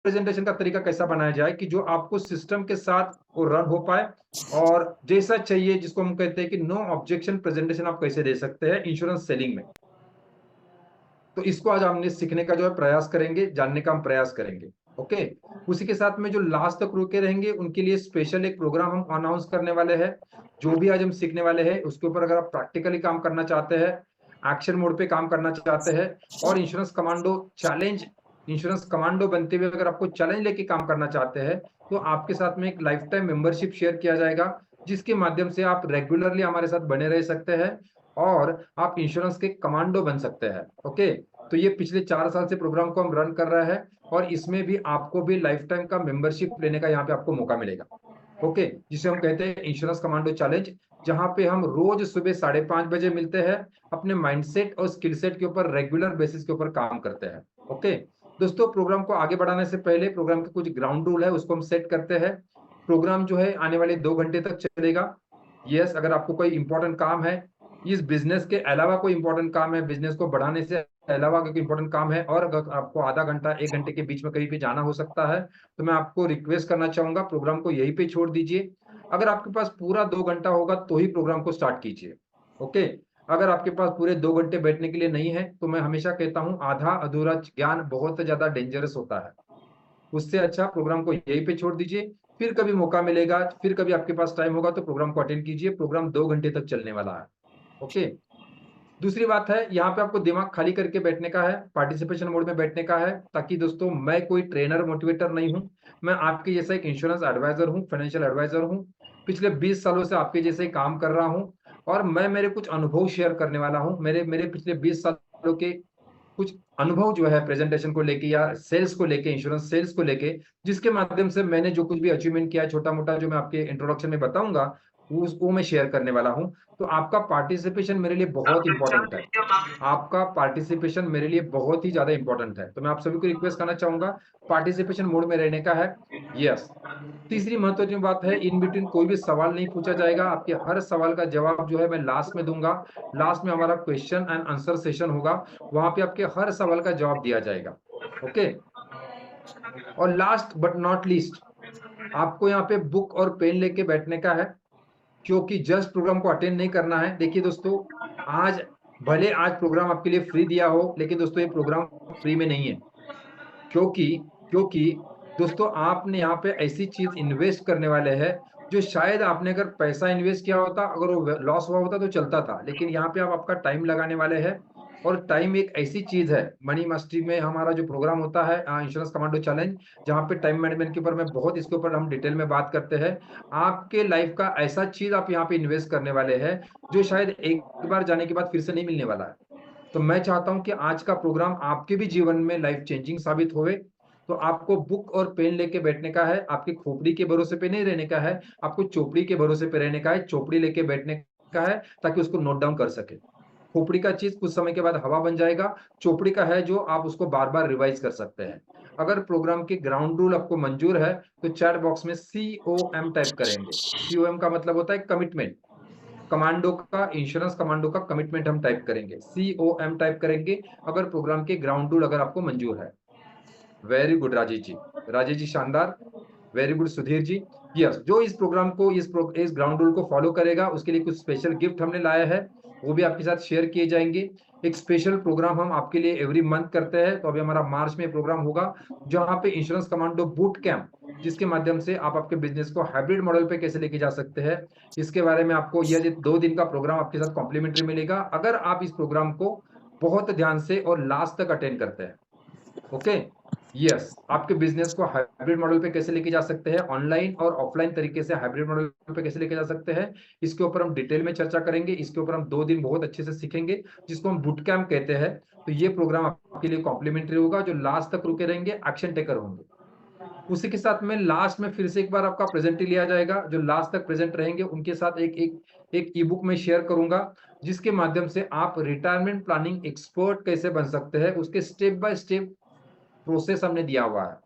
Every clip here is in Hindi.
प्रेजेंटेशन का तरीका कैसा बनाया जाए कि जो आपको सिस्टम के साथ वो रन हो पाए और जैसा चाहिए, जिसको हम कहते हैं कि नो ऑब्जेक्शन प्रेजेंटेशन आप कैसे दे सकते हैं इंश्योरेंस सेलिंग में। तो इसको आज हमने सीखने का जो है प्रयास करेंगे, जानने का हम प्रयास करेंगे। ओके। उसी के साथ में जो लास्ट तक रुके रहेंगे उनके लिए स्पेशल एक प्रोग्राम हम अनाउंस करने वाले हैं। जो भी आज हम सीखने वाले हैं उसके ऊपर अगर आप प्रैक्टिकली काम करना चाहते हैं, एक्शन मोड पे काम करना चाहते हैं और इंश्योरेंस कमांडो बनते हुए अगर आपको चैलेंज लेके काम करना चाहते हैं, तो आपके साथ में एक लाइफ टाइम मेंबरशिप शेयर किया जाएगा, जिसके माध्यम से आप रेगुलरली हमारे साथ बने रह सकते हैं और आप इंश्योरेंस के कमांडो बन सकते हैं। ओके। तो ये पिछले 4 साल से प्रोग्राम को हम रन कर रहे हैं और इसमें भी आपको भी लाइफ टाइम का मेंबरशिप लेने का यहाँ पे आपको मौका मिलेगा। ओके। जिसे हम कहते हैं इंश्योरेंस कमांडो चैलेंज, जहां पे हम रोज सुबह 5:30 बजे मिलते हैं, अपने माइंडसेट और स्किल सेट के ऊपर रेगुलर बेसिस के ऊपर काम करते हैं। ओके। दोस्तों, प्रोग्राम को आगे बढ़ाने से पहले प्रोग्राम के कुछ ग्राउंड रूल है, उसको हम सेट करते हैं। प्रोग्राम जो है आने वाले 2 घंटे तक चलेगा। यस, अगर आपको कोई इंपॉर्टेंट काम है, इस बिजनेस के अलावा कोई इंपॉर्टेंट काम है, बिजनेस को बढ़ाने से अलावा कोई इंपॉर्टेंट काम है और अगर आपको आधा घंटा 1 घंटे के बीच में कहीं पे जाना हो सकता है, तो मैं आपको रिक्वेस्ट करना चाहूंगा प्रोग्राम को यहीं पे छोड़ दीजिए। अगर आपके पास पूरा 2 घंटा होगा तो ही प्रोग्राम को स्टार्ट कीजिए। ओके। अगर आपके पास पूरे 2 घंटे बैठने के लिए नहीं है, तो मैं हमेशा कहता हूं आधा अधूरा ज्ञान बहुत ज्यादा डेंजरस होता है। उससे अच्छा प्रोग्राम को यहीं पे छोड़ दीजिए। फिर कभी मौका मिलेगा, फिर कभी आपके पास टाइम होगा तो प्रोग्राम को अटेंड कीजिए। प्रोग्राम 2 घंटे तक चलने वाला है। ओके। दूसरी बात है, यहाँ पे आपको दिमाग खाली करके बैठने का है, पार्टिसिपेशन मोड में बैठने का है, ताकि दोस्तों मैं कोई ट्रेनर मोटिवेटर नहीं हूँ। मैं आपके जैसा एक इंश्योरेंस एडवाइजर हूँ, फाइनेंशियल एडवाइजर हूँ। पिछले 20 सालों से आपके जैसे ही काम कर रहा हूँ और मैं मेरे कुछ अनुभव शेयर करने वाला हूँ। मेरे मेरे पिछले 20 सालों के कुछ अनुभव जो है प्रेजेंटेशन को लेके या सेल्स को लेके, इंश्योरेंस सेल्स को लेके, जिसके माध्यम से मैंने जो कुछ भी अचीवमेंट किया है, छोटा मोटा, जो मैं आपके इंट्रोडक्शन में बताऊंगा, वो मैं शेयर करने वाला हूं। तो आपका पार्टिसिपेशन मेरे लिए बहुत इंपॉर्टेंट है। आपका पार्टिसिपेशन मेरे लिए बहुत ही ज्यादा इंपॉर्टेंट है, तो मैं आप सभी को रिक्वेस्ट करना चाहूंगा पार्टिसिपेशन मोड में रहने का है। यस। तीसरी महत्वपूर्ण बात है, इन बिटवीन कोई भी सवाल नहीं पूछा जाएगा। आपके हर सवाल का जवाब जो है मैं लास्ट में दूंगा। लास्ट में हमारा क्वेश्चन एंड आंसर सेशन होगा, वहां पे आपके हर सवाल का जवाब दिया जाएगा। ओके। और लास्ट बट नॉट लीस्ट, आपको यहाँ पे बुक और पेन लेके बैठने का है, क्योंकि जस्ट प्रोग्राम को अटेंड नहीं करना है। देखिए दोस्तों, आज भले आज प्रोग्राम आपके लिए फ्री दिया हो, लेकिन दोस्तों ये प्रोग्राम फ्री में नहीं है। क्योंकि क्योंकि दोस्तों, आपने यहाँ पे ऐसी चीज इन्वेस्ट करने वाले हैं जो शायद आपने अगर पैसा इन्वेस्ट किया होता, अगर वो लॉस हुआ होता तो चलता था, लेकिन यहाँ पे आप आपका टाइम लगाने वाले हैं। और टाइम एक ऐसी चीज है, मनी मास्टरी में हमारा जो प्रोग्राम होता है इंश्योरेंस कमांडो चैलेंज, जहाँ पे टाइम मैनेजमेंट के ऊपर मैं बहुत इसके ऊपर हम डिटेल में बात करते हैं। आपके लाइफ का ऐसा चीज आप यहाँ पे इन्वेस्ट करने वाले हैं जो शायद एक बार जाने के बाद फिर से नहीं मिलने वाला है। तो मैं चाहता हूं कि आज का प्रोग्राम आपके भी जीवन में लाइफ चेंजिंग साबित होवे। तो आपको बुक और पेन लेके बैठने का है, आपकी खोपड़ी के भरोसे पे नहीं रहने का है, आपको चोपड़ी के भरोसे पे रहने का है। चोपड़ी लेके बैठने का है ताकि उसको नोट डाउन कर सके। खोपड़ी का चीज कुछ समय के बाद हवा बन जाएगा। चोपड़ी का है जो आप उसको बार बार रिवाइज कर सकते हैं। अगर प्रोग्राम के ग्राउंड रूल आपको मंजूर है, तो चैट बॉक्स में COM टाइप करेंगे। COM का मतलब होता है कमिटमेंट। कमांडो का, इंश्योरेंस कमांडो का कमिटमेंट हम टाइप करेंगे, COM टाइप करेंगे अगर प्रोग्राम के ग्राउंड रूल अगर आपको मंजूर है। वेरी गुड राजेश जी, राजेश जी शानदार। Very good Sudhir ji. Yes, जो इस प्रोग्राम को, इस ग्राउंड रूल को फॉलो करेगा उसके लिए कुछ स्पेशल गिफ्ट हमने लाया है, वो भी आपके साथ शेयर किए जाएंगे। एक स्पेशल प्रोग्राम हम आपके लिए एवरी मंथ करते हैं, तो अभी हमारा मार्च में प्रोग्राम होगा जहां पे इंश्योरेंस कमांडो बूट कैंप, जिसके माध्यम से आप आपके बिजनेस को हाइब्रिड मॉडल पे कैसे लेके जा सकते हैं, इसके बारे में आपको यह 2 दिन का प्रोग्राम आपके साथ कॉम्प्लीमेंट्री मिलेगा अगर आप इस प्रोग्राम को बहुत ध्यान से और लास्ट तक अटेंड करते हैं। ओके। यस, आपके बिजनेस को हाइब्रिड मॉडल पे कैसे लेके जा सकते हैं, ऑनलाइन और ऑफलाइन तरीके से हाइब्रिड मॉडल पे कैसे लेके जा सकते हैं, इसके ऊपर हम डिटेल में चर्चा करेंगे। इसके ऊपर हम 2 दिन बहुत अच्छे से सीखेंगे, जिसको हम बुट कैंप कहते हैं। तो ये प्रोग्राम आपके लिए कॉम्प्लीमेंट्री होगा, जो लास्ट तक रुके रहेंगे एक्शन टेकर होंगे। उसी के साथ में लास्ट में फिर से एक बार आपका प्रेजेंट लिया जाएगा। जो लास्ट तक प्रेजेंट रहेंगे उनके साथ एक ई बुक में शेयर करूंगा, जिसके माध्यम से आप रिटायरमेंट प्लानिंग एक्सपर्ट कैसे बन सकते हैं, उसके स्टेप बाय स्टेप प्रोसेस हमने दिया हुआ है।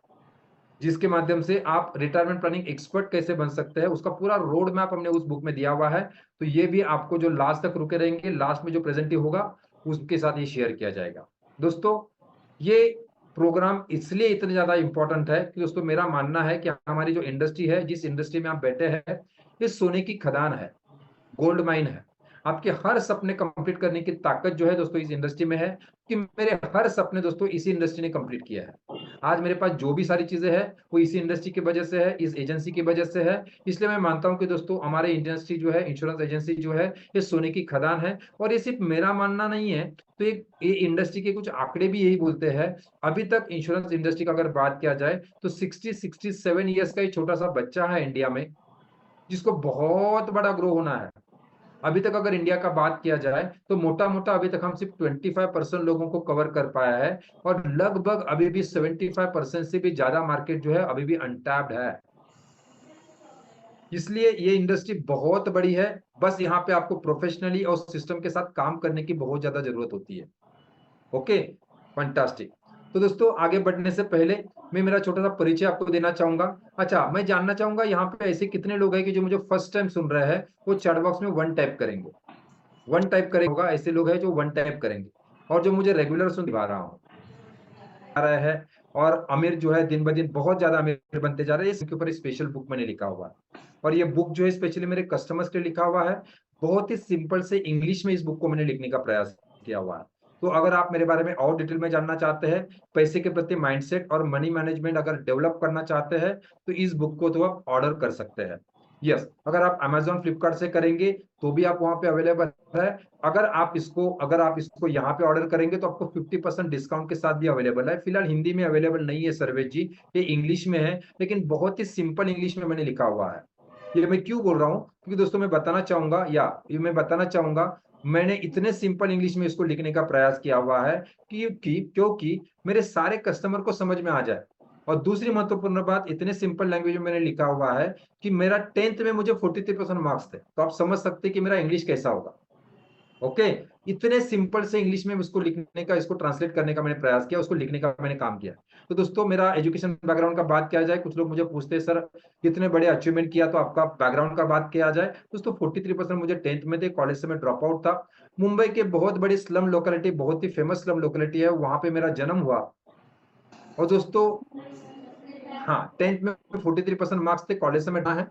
जिसके माध्यम से आप रिटायरमेंट प्लानिंग एक्सपर्ट कैसे बन सकते हैं, उसका पूरा रोड मैप हमने उस बुक में दिया हुआ है। तो ये भी आपको जो लास्ट तक रुके रहेंगे, लास्ट में जो प्रेजेंटिव होगा उसके साथ ये शेयर किया जाएगा। दोस्तों, ये प्रोग्राम इसलिए इतने ज्यादा इंपॉर्टेंट है कि दोस्तों मेरा मानना है कि हमारी जो इंडस्ट्री है, जिस इंडस्ट्री में आप बैठे हैं, ये सोने की खदान है, गोल्ड माइन है। आपके हर सपने कंप्लीट करने की ताकत जो है दोस्तों इस इंडस्ट्री में है, कि मेरे हर सपने दोस्तों इसी इंडस्ट्री ने कंप्लीट किया है। आज मेरे पास जो भी सारी चीजें हैं वो इसी इंडस्ट्री की वजह से है, इस एजेंसी की वजह से है। इसलिए मैं मानता हूं कि दोस्तों हमारे इंडस्ट्री जो है, इंश्योरेंस एजेंसी जो है, ये सोने की खदान है। और ये सिर्फ मेरा मानना नहीं है, तो एक ये इंडस्ट्री के कुछ आंकड़े भी यही बोलते हैं। अभी तक इंश्योरेंस इंडस्ट्री का अगर बात किया जाए तो 67 ईयर्स का एक छोटा सा बच्चा है इंडिया में, जिसको बहुत बड़ा ग्रो होना है। अभी तक अगर इंडिया का बात किया जाए तो मोटा मोटा अभी तक हम सिर्फ 25% लोगों को कवर कर पाया है, और लगभग अभी भी 75% से भी ज्यादा मार्केट जो है अभी भी अनटैप्ड है। इसलिए ये इंडस्ट्री बहुत बड़ी है। बस यहाँ पे आपको प्रोफेशनली और सिस्टम के साथ काम करने की बहुत ज्यादा जरूरत होती है। Okay, fantastic. तो दोस्तों आगे बढ़ने से पहले मैं मेरा छोटा सा परिचय आपको देना चाहूंगा। अच्छा, मैं जानना चाहूंगा यहाँ पे ऐसे कितने लोग हैं कि जो मुझे फर्स्ट टाइम सुन रहे हैं, वो चैट बॉक्स में वन टाइप करेंगे। वन टाइप करेगा, ऐसे लोग हैं जो वन टाइप करेंगे। और जो मुझे रेगुलर सुन पा रहा हूँ आ रहा है, और अमीर जो है दिन ब दिन बहुत ज्यादा अमीर बनते जा रहे हैं, इसके ऊपर स्पेशल बुक मैंने लिखा हुआ है। और ये बुक जो है स्पेशली मेरे कस्टमर्स के लिए लिखा हुआ है। बहुत ही सिंपल से इंग्लिश में इस बुक को मैंने लिखने का प्रयास किया हुआ है। तो अगर आप मेरे बारे में और डिटेल में जानना चाहते हैं, पैसे के प्रति माइंडसेट और मनी मैनेजमेंट अगर डेवलप करना चाहते हैं, तो इस बुक को तो आप ऑर्डर कर सकते हैं। यस, अगर आप अमेजोन फ्लिपकार्ट से करेंगे तो भी आप वहां पे अवेलेबल है। अगर आप इसको यहाँ पे ऑर्डर करेंगे तो आपको 50% डिस्काउंट के साथ भी अवेलेबल है। फिलहाल हिंदी में अवेलेबल नहीं है सर्वेश जी, ये इंग्लिश में है, लेकिन बहुत ही सिंपल इंग्लिश में मैंने लिखा हुआ है। ये मैं क्यों बोल रहा हूँ, क्योंकि दोस्तों मैं बताना चाहूंगा, मैंने इतने सिंपल इंग्लिश में इसको लिखने का प्रयास किया हुआ है क्योंकि मेरे सारे कस्टमर को समझ में आ जाए। और दूसरी महत्वपूर्ण बात, इतने सिंपल लैंग्वेज में मैंने लिखा हुआ है कि मेरा 10th में मुझे 43% मार्क्स थे, तो आप समझ सकते हैं कि मेरा इंग्लिश कैसा होगा। ओके, इतने सिंपल से इंग्लिश में उसको लिखने का, इसको ट्रांसलेट करने का मैंने प्रयास किया, उसको लिखने का मैंने काम किया। तो दोस्तों मेरा एजुकेशन बैकग्राउंड का बात किया जाए, कुछ लोग मुझे पूछते हैं सर इतने बड़े अचीवमेंट किया, तो आपका बैकग्राउंड का बात किया जाए दोस्तों, 43% मुझे 10th में थे, कॉलेज से मैं ड्रॉप आउट था। मुंबई के बहुत बड़ी स्लम लोकेलिटी, बहुत ही फेमस स्लम लोकेलिटी है, वहां पे मेरा जन्म हुआ। और दोस्तों हाँ, 10th में 43% मार्क्स थे, कॉलेज से मैं है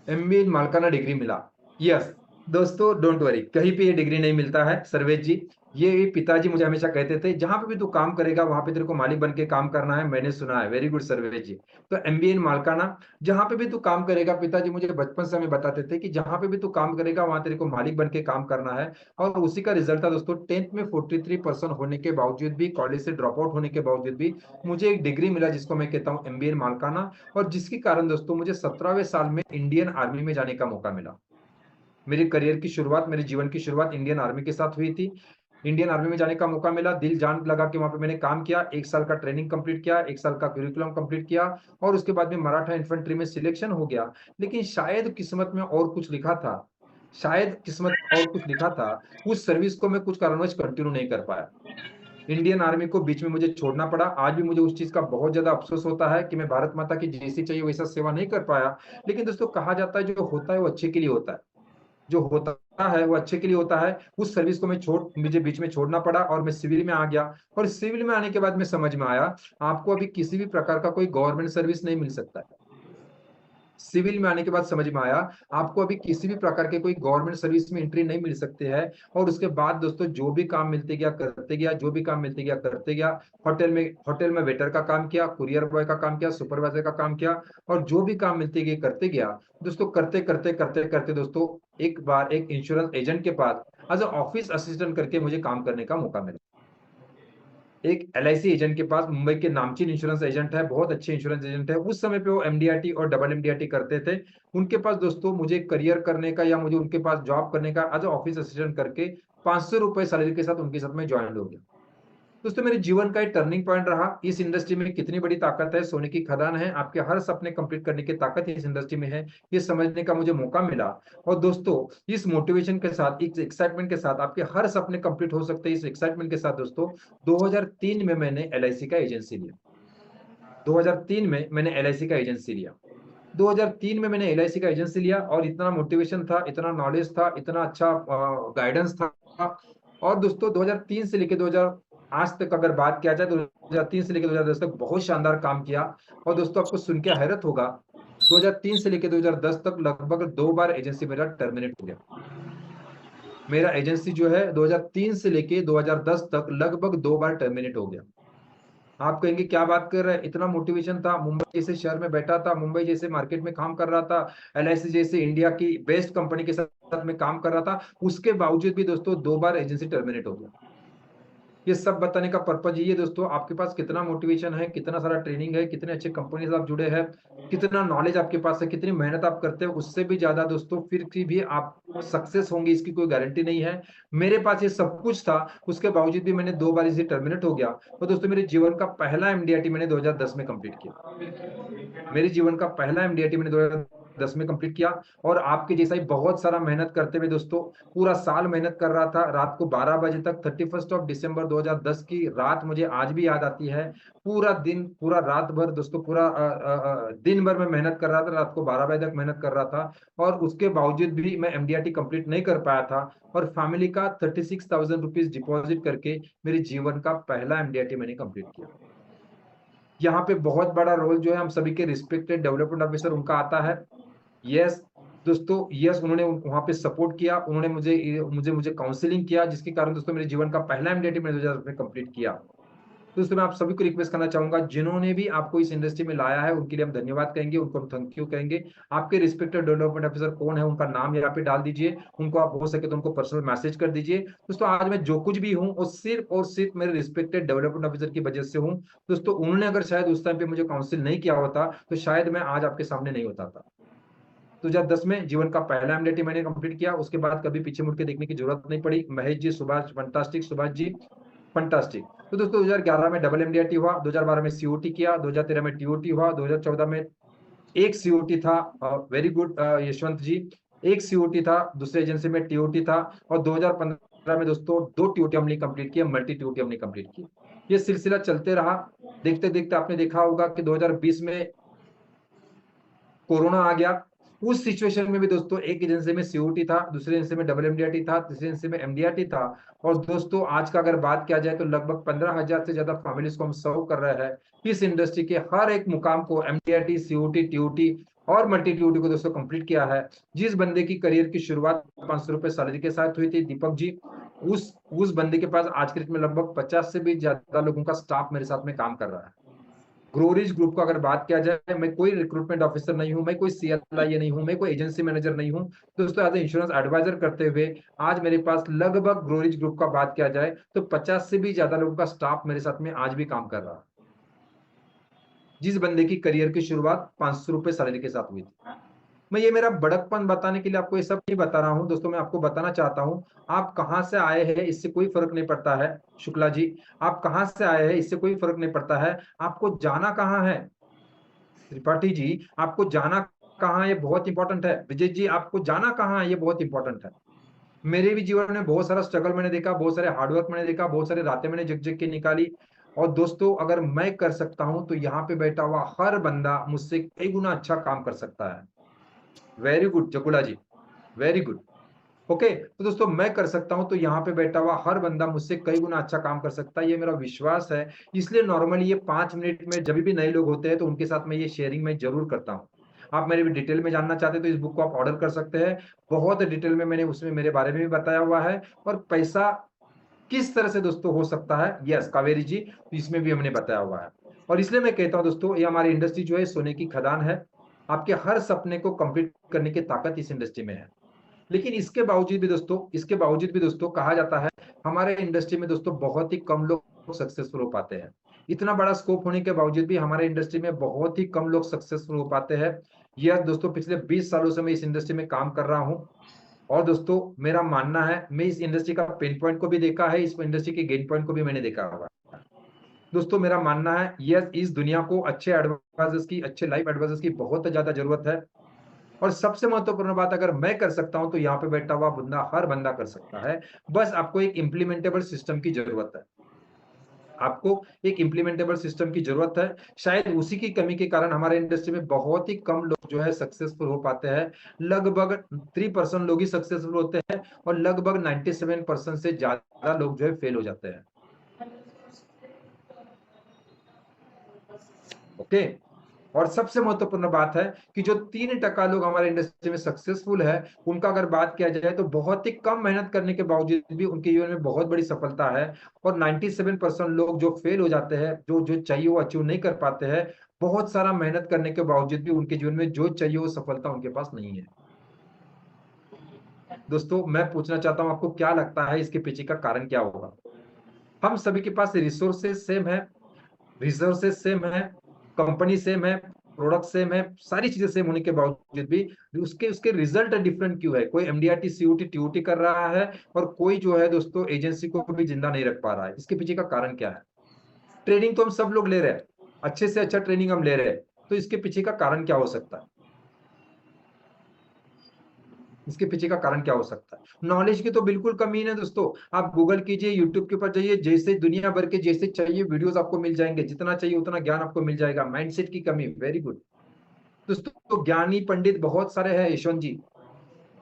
एमबीए इन मालकाना डिग्री मिला। यस दोस्तों, डोंट वरी, कहीं पे ये डिग्री नहीं मिलता है सर्वेश जी। ये पिताजी मुझे हमेशा कहते थे, जहां पे भी तू काम करेगा वहां पे तेरे को मालिक बन के काम करना है। मैंने सुना है, वेरी गुड सर्वेश जी। तो एमबीए इन मालकाना, जहां पे भी तू काम करेगा, पिताजी मुझे बचपन से हमें बताते थे कि जहां पे भी तू काम करेगा वहां तेरे को मालिक बन के काम करना है। और उसी का रिजल्ट था दोस्तों, 10th में 43% होने के बावजूद भी, कॉलेज से ड्रॉप आउट होने के बावजूद भी मुझे एक डिग्री मिला, जिसको मैं कहता हूँ एमबीए इन मालकाना। और जिसके कारण दोस्तों मुझे 17वें साल में इंडियन आर्मी में जाने का मौका मिला। मेरी करियर की शुरुआत, मेरे जीवन की शुरुआत इंडियन आर्मी के साथ हुई थी। इंडियन आर्मी में जाने का मौका मिला, दिल जान लगा के वहां पे मैंने काम किया, 1 साल का ट्रेनिंग कंप्लीट किया, 1 साल का करिकुलम कंप्लीट किया, और उसके बाद में मराठा इन्फेंट्री में सिलेक्शन हो गया। लेकिन शायद किस्मत में और कुछ लिखा था, शायद किस्मत और कुछ लिखा था, उस सर्विस को मैं कुछ कारणवश कंटिन्यू नहीं कर पाया। इंडियन आर्मी को बीच में मुझे छोड़ना पड़ा। आज भी मुझे उस चीज का बहुत ज्यादा अफसोस होता है कि मैं भारत माता की जैसी चाहिए वैसा सेवा नहीं कर पाया। लेकिन दोस्तों कहा जाता है, जो होता है वो अच्छे के लिए होता है, जो होता है वो अच्छे के लिए होता है। उस सर्विस को मुझे बीच में छोड़ना पड़ा और मैं सिविल में आ गया। और सिविल में आने के बाद में समझ में आया, आपको अभी किसी भी प्रकार का कोई गवर्नमेंट सर्विस नहीं मिल सकता है। सिविल में आने के बाद समझ में आया, आपको अभी किसी भी प्रकार के कोई गवर्नमेंट सर्विस में एंट्री नहीं मिल सकती है। और उसके बाद दोस्तों जो भी काम मिलते गया करते गया, जो भी काम मिलते गया करते गया। होटल में वेटर का काम किया, कुरियर बॉय का काम किया, सुपरवाइजर का काम किया, और जो भी काम मिलते गए करते गया दोस्तों, करते करते करते करते दोस्तों, एक बार एक इंश्योरेंस एजेंट के पास एज अ ऑफिस असिस्टेंट करके मुझे काम करने का मौका मिला। एक एलआईसी एजेंट के पास, मुंबई के नामचीन इंश्योरेंस एजेंट है, बहुत अच्छे इंश्योरेंस एजेंट है। उस समय पे वो एमडीआरटी और डबल एमडीआरटी करते थे। उनके पास दोस्तों मुझे करियर करने का, या मुझे उनके पास जॉब करने का एज ऑफिस असिस्टेंट करके 500 रुपए सैलरी के साथ उनके साथ में ज्वाइन हो गया। दोस्तों मेरे जीवन का एक टर्निंग पॉइंट रहा। इस इंडस्ट्री में कितनी बड़ी ताकत है, सोने की खदान है, आपके हर सपने कंप्लीट करने की ताकत इस इंडस्ट्री में है, ये समझने का मुझे मौका मिला। और दोस्तों इस मोटिवेशन के साथ, इस एक्साइटमेंट के साथ, आपके हर सपने कंप्लीट हो सकते हैं, इस एक्साइटमेंट के साथ दोस्तों, 2003 में मैंने एलआईसी का एजेंसी लिया। 2003 में मैंने एलआईसी का एजेंसी लिया। 2003 में मैंने LIC का एजेंसी लिया और इतना मोटिवेशन था, इतना नॉलेज था, इतना अच्छा गाइडेंस था। और दोस्तों 2003 से लेकर 2000 आज तक अगर बात किया जाए तो 2003 से लेकर 2010 तक बहुत शानदार काम किया। और दोस्तों आपको सुन के हैरत होगा, 2003 से लेकर 2010 तक लगभग 2 बार एजेंसी मेरा टर्मिनेट हो गया। मेरा एजेंसी जो है 2003 से लेके 2010 तक लगभग 2 बार टर्मिनेट हो गया। आप कहेंगे क्या बात कर रहे हैं, इतना मोटिवेशन था, मुंबई जैसे शहर में बैठा था, मुंबई जैसे मार्केट में काम कर रहा था, LIC जैसे इंडिया की बेस्ट कंपनी के साथ में काम कर रहा था, उसके बावजूद भी दोस्तों 2 बार एजेंसी टर्मिनेट हो गया। ये सब बताने का पर्पज ये है दोस्तों, आपके पास कितना मोटिवेशन है, कितना सारा ट्रेनिंग है, कितने अच्छे कंपनी से आप जुड़े हैं, कितना नॉलेज आपके पास है, कितनी मेहनत आप करते हो, उससे भी ज्यादा दोस्तों फिर भी आप सक्सेस होंगे इसकी कोई गारंटी नहीं है। मेरे पास ये सब कुछ था, उसके बावजूद भी मैंने 2 बार इसे टर्मिनेट हो गया। और दोस्तों मेरे जीवन का पहला MDRT मैंने 2010 में कंप्लीट किया। मेरे जीवन का पहला MDRT मैंने 2010 में कंप्लीट किया। और आपके जैसा ही बहुत सारा मेहनत करते हुए दोस्तों, पूरा साल मेहनत कर रहा था, रात को 12 बजे तक, 31 दिसंबर 2010 की रात मुझे आज भी याद आती है। पूरा दिन, पूरा रात भर दोस्तों, पूरा दिन भर मैं मेहनत कर रहा था, रात को 12 बजे तक मेहनत कर रहा था। और उसके बावजूद भी मैं MDRT कंप्लीट नहीं कर पाया था। और फैमिली का 36,000 रुपीज डिपॉजिट करके मेरे जीवन का पहला MDRT मैंने कंप्लीट किया। यहाँ पे बहुत बड़ा रोल जो है हम सभी के रिस्पेक्टेड डेवलपमेंट ऑफिसर उनका आता है। यस दोस्तों, यस उन्होंने वहां पे सपोर्ट किया, उन्होंने मुझे मुझे मुझे काउंसलिंग किया, जिसके कारण दोस्तों मेरे जीवन का पहला MDRT मैंने 2000 में कंप्लीट किया। दोस्तों मैं आप सभी को रिक्वेस्ट करना चाहूंगा, जिन्होंने भी आपको इस इंडस्ट्री में लाया है उनके लिए हम धन्यवाद कहेंगे, उनको हम थैंक यू कहेंगे। आपके रिस्पेक्टेड डेवलपमेंट ऑफिसर कौन है, उनका नाम यहाँ पे डाल दीजिए, उनको आप हो सके तो उनको पर्सनल मैसेज कर दीजिए। दोस्तों आज मैं जो कुछ भी हूँ वो सिर्फ और सिर्फ मेरे रिस्पेक्टेड डेवलपमेंट ऑफिसर की वजह से हूँ। दोस्तों उन्होंने अगर शायद उस टाइम पे मुझे काउंसिल नहीं किया होता तो शायद मैं आज आपके सामने नहीं होता था। 2010 में जीवन का पहला MDRT मैंने कंप्लीट किया, उसके बाद कभी पीछे मुड़ के देखने की जरूरत नहीं पड़ी। Mahesh ji, Subhash fantastic, Subhash ji fantastic. तो दोस्तों 2011 में डबल MDRT हुआ, 2012 में COT किया, 2013 में TOT हुआ, 2014 में एक COT था, वेरी गुड यशवंत जी, एक COT था, दूसरे एजेंसी में TOT था। और 2015 में दोस्तों 2 TOT हमने कंप्लीट किया, मल्टी TOT हमने कंप्लीट की। ये सिलसिला चलते रहा। देखते देखते आपने देखा होगा कि 2020 में कोरोना आ गया। उस सिचुएशन में भी दोस्तों एक एजेंसी में COT था, दूसरे एजेंसी में डबल MDRT था, तीसरे एजेंसी में MDRT था। और दोस्तों आज का अगर बात किया जाए तो लगभग 15,000 से ज्यादा फैमिलीज को हम सर्व कर रहे हैं। इस इंडस्ट्री के हर एक मुकाम को MDRT, COT, TOT और मल्टी TOT को दोस्तों कंप्लीट किया है। जिस बंदे की करियर की शुरुआत 500 रुपए सैलरी के साथ हुई थी, दीपक जी, उस बंदे के पास आज के डेट में लगभग 50 से भी ज्यादा लोगों का स्टाफ मेरे साथ में काम कर रहा है। ग्रोरिज ग्रुप का अगर बात किया जाए, मैं कोई रिक्रूटमेंट ऑफिसर नहीं हूं, मैं कोई CLI नहीं हूं, मैं कोई एजेंसी मैनेजर नहीं हूं। दोस्तों एज ए इंश्योरेंस एडवाइजर करते हुए आज मेरे पास लगभग ग्रोरिज ग्रुप का बात किया जाए तो 50 से भी ज्यादा लोगों का स्टाफ मेरे साथ में आज भी काम कर रहा है। जिस बंदे की करियर की शुरुआत 500 रुपए सैलरी के साथ हुई थी। मैं ये मेरा बड़कपन बताने के लिए आपको ये सब नहीं बता रहा हूं दोस्तों, मैं आपको बताना चाहता हूं आप कहां से आए हैं इससे कोई फर्क नहीं पड़ता है। शुक्ला जी, आप कहां से आए हैं इससे कोई फर्क नहीं पड़ता है, आपको जाना कहां है। त्रिपाठी जी, आपको जाना कहाँ है ये बहुत इंपॉर्टेंट है। विजय जी, आपको जाना कहाँ है ये बहुत इंपॉर्टेंट है। मेरे भी जीवन में बहुत सारा स्ट्रगल मैंने देखा, बहुत सारे हार्डवर्क मैंने देखा, बहुत सारी रातें मैंने जग जग के निकाली। और दोस्तों अगर मैं कर सकता हूं तो यहाँ पे बैठा हुआ हर बंदा मुझसे कई गुना अच्छा काम कर सकता है। वेरी गुड जकुला जी, वेरी गुड। ओके तो दोस्तों मैं कर सकता हूं तो यहाँ पे बैठा हुआ हर बंदा मुझसे कई गुना अच्छा काम कर सकता है, ये मेरा विश्वास है। इसलिए नॉर्मली ये 5 मिनट में जब भी नए लोग होते हैं तो उनके साथ में ये शेयरिंग मैं जरूर करता हूँ। आप मेरे भी डिटेल में जानना चाहते हैं तो इस बुक को आप ऑर्डर कर सकते हैं। बहुत डिटेल में मैंने उसमें मेरे बारे में भी बताया हुआ है और पैसा किस तरह से दोस्तों हो सकता है, यस कावेरी जी, तो इसमें भी हमने बताया हुआ है। और इसलिए मैं कहता हूं दोस्तों ये हमारी इंडस्ट्री जो है सोने की खदान है। आपके हर सपने को कंप्लीट करने की ताकत इस इंडस्ट्री में है। लेकिन इसके बावजूद भी दोस्तों कहा जाता है हमारे इंडस्ट्री में दोस्तों बहुत ही कम लोग सक्सेसफुल हो पाते हैं। इतना बड़ा स्कोप होने के बावजूद भी हमारे इंडस्ट्री में बहुत ही कम लोग सक्सेसफुल हो पाते हैं। यह दोस्तों पिछले 20 सालों से मैं इस इंडस्ट्री में काम कर रहा हूं। और दोस्तों मेरा मानना है, मैं इस इंडस्ट्री का पेन पॉइंट को भी देखा है, इस इंडस्ट्री के गेन पॉइंट को भी मैंने देखा हुआ है। दोस्तों मेरा मानना है यस, इस दुनिया को अच्छे एडवाइजर्स की, अच्छे लाइफ एडवाइजर्स की बहुत ज्यादा जरूरत है। और सबसे महत्वपूर्ण बात अगर मैं कर सकता हूं तो यहाँ पे बैठा हुआ बंदा, हर बंदा कर सकता है। बस आपको एक इम्प्लीमेंटेबल सिस्टम की जरूरत है। आपको एक इम्प्लीमेंटेबल सिस्टम की जरूरत है। शायद उसी की कमी के कारण हमारे इंडस्ट्री में बहुत ही कम लोग जो है सक्सेसफुल हो पाते हैं। लगभग 3% लोग ही सक्सेसफुल होते हैं और लगभग 97% से ज्यादा लोग जो है फेल हो जाते हैं। ओके। और सबसे महत्वपूर्ण बात है कि जो 3% लोग हमारे इंडस्ट्री में सक्सेसफुल है, उनका अगर बात किया जाए तो बहुत ही कम मेहनत करने के बावजूद भी उनके जीवन में बहुत बड़ी सफलता है। और 97% लोग जो फेल हो जाते हैं, जो जो चाहिए वो अचीव नहीं कर पाते हैं, बहुत सारा मेहनत करने के बावजूद भी उनके जीवन में जो चाहिए वो सफलता उनके पास नहीं है। दोस्तों, मैं पूछना चाहता हूं आपको क्या लगता है इसके पीछे का कारण क्या होगा? हम सभी के पास रिसोर्सेस सेम है, रिसोर्सेस सेम है, कंपनी सेम है, प्रोडक्ट सेम है, सारी चीजें सेम होने के बावजूद भी उसके उसके रिजल्ट डिफरेंट क्यों है? कोई एमडीआरटी सीयूटी टीओटी कर रहा है और कोई जो है दोस्तों एजेंसी को भी जिंदा नहीं रख पा रहा है। इसके पीछे का कारण क्या है? ट्रेनिंग तो हम सब लोग ले रहे हैं, अच्छे से अच्छा ट्रेनिंग हम ले रहे हैं, तो इसके पीछे का कारण क्या हो सकता है? इसके पीछे का कारण क्या हो सकता है? नॉलेज की तो बिल्कुल कमी है दोस्तों। आप गूगल कीजिए, यूट्यूब के ऊपर जाइए, जैसे दुनिया भर के जैसे चाहिए वीडियोस आपको मिल जाएंगे, जितना चाहिए उतना ज्ञान आपको मिल जाएगा। माइंडसेट की कमी, वेरी गुड दोस्तों। तो ज्ञानी पंडित बहुत सारे हैं यशवंत जी,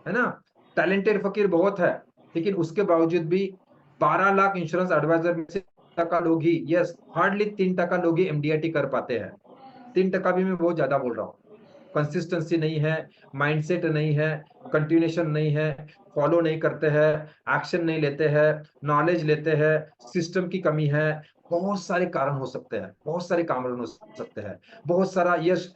है ना? टैलेंटेड फकीर बहुत है, लेकिन उसके बावजूद भी 12 लाख इंश्योरेंस एडवाइजर में से टका लोग ही, यस हार्डली 3% लोग ही एमडीआरटी कर पाते हैं। 3% भी मैं बहुत ज्यादा बोल रहा हूँ। कंसिस्टेंसी नहीं है, माइंडसेट नहीं है, कंटिन्यूएशन नहीं है, फॉलो नहीं करते हैं, एक्शन नहीं लेते हैं, नॉलेज लेते हैं, सिस्टम की कमी है। बहुत सारे कारण हो सकते हैं, बहुत सारे कारण हो सकते हैं। बहुत सारा यस,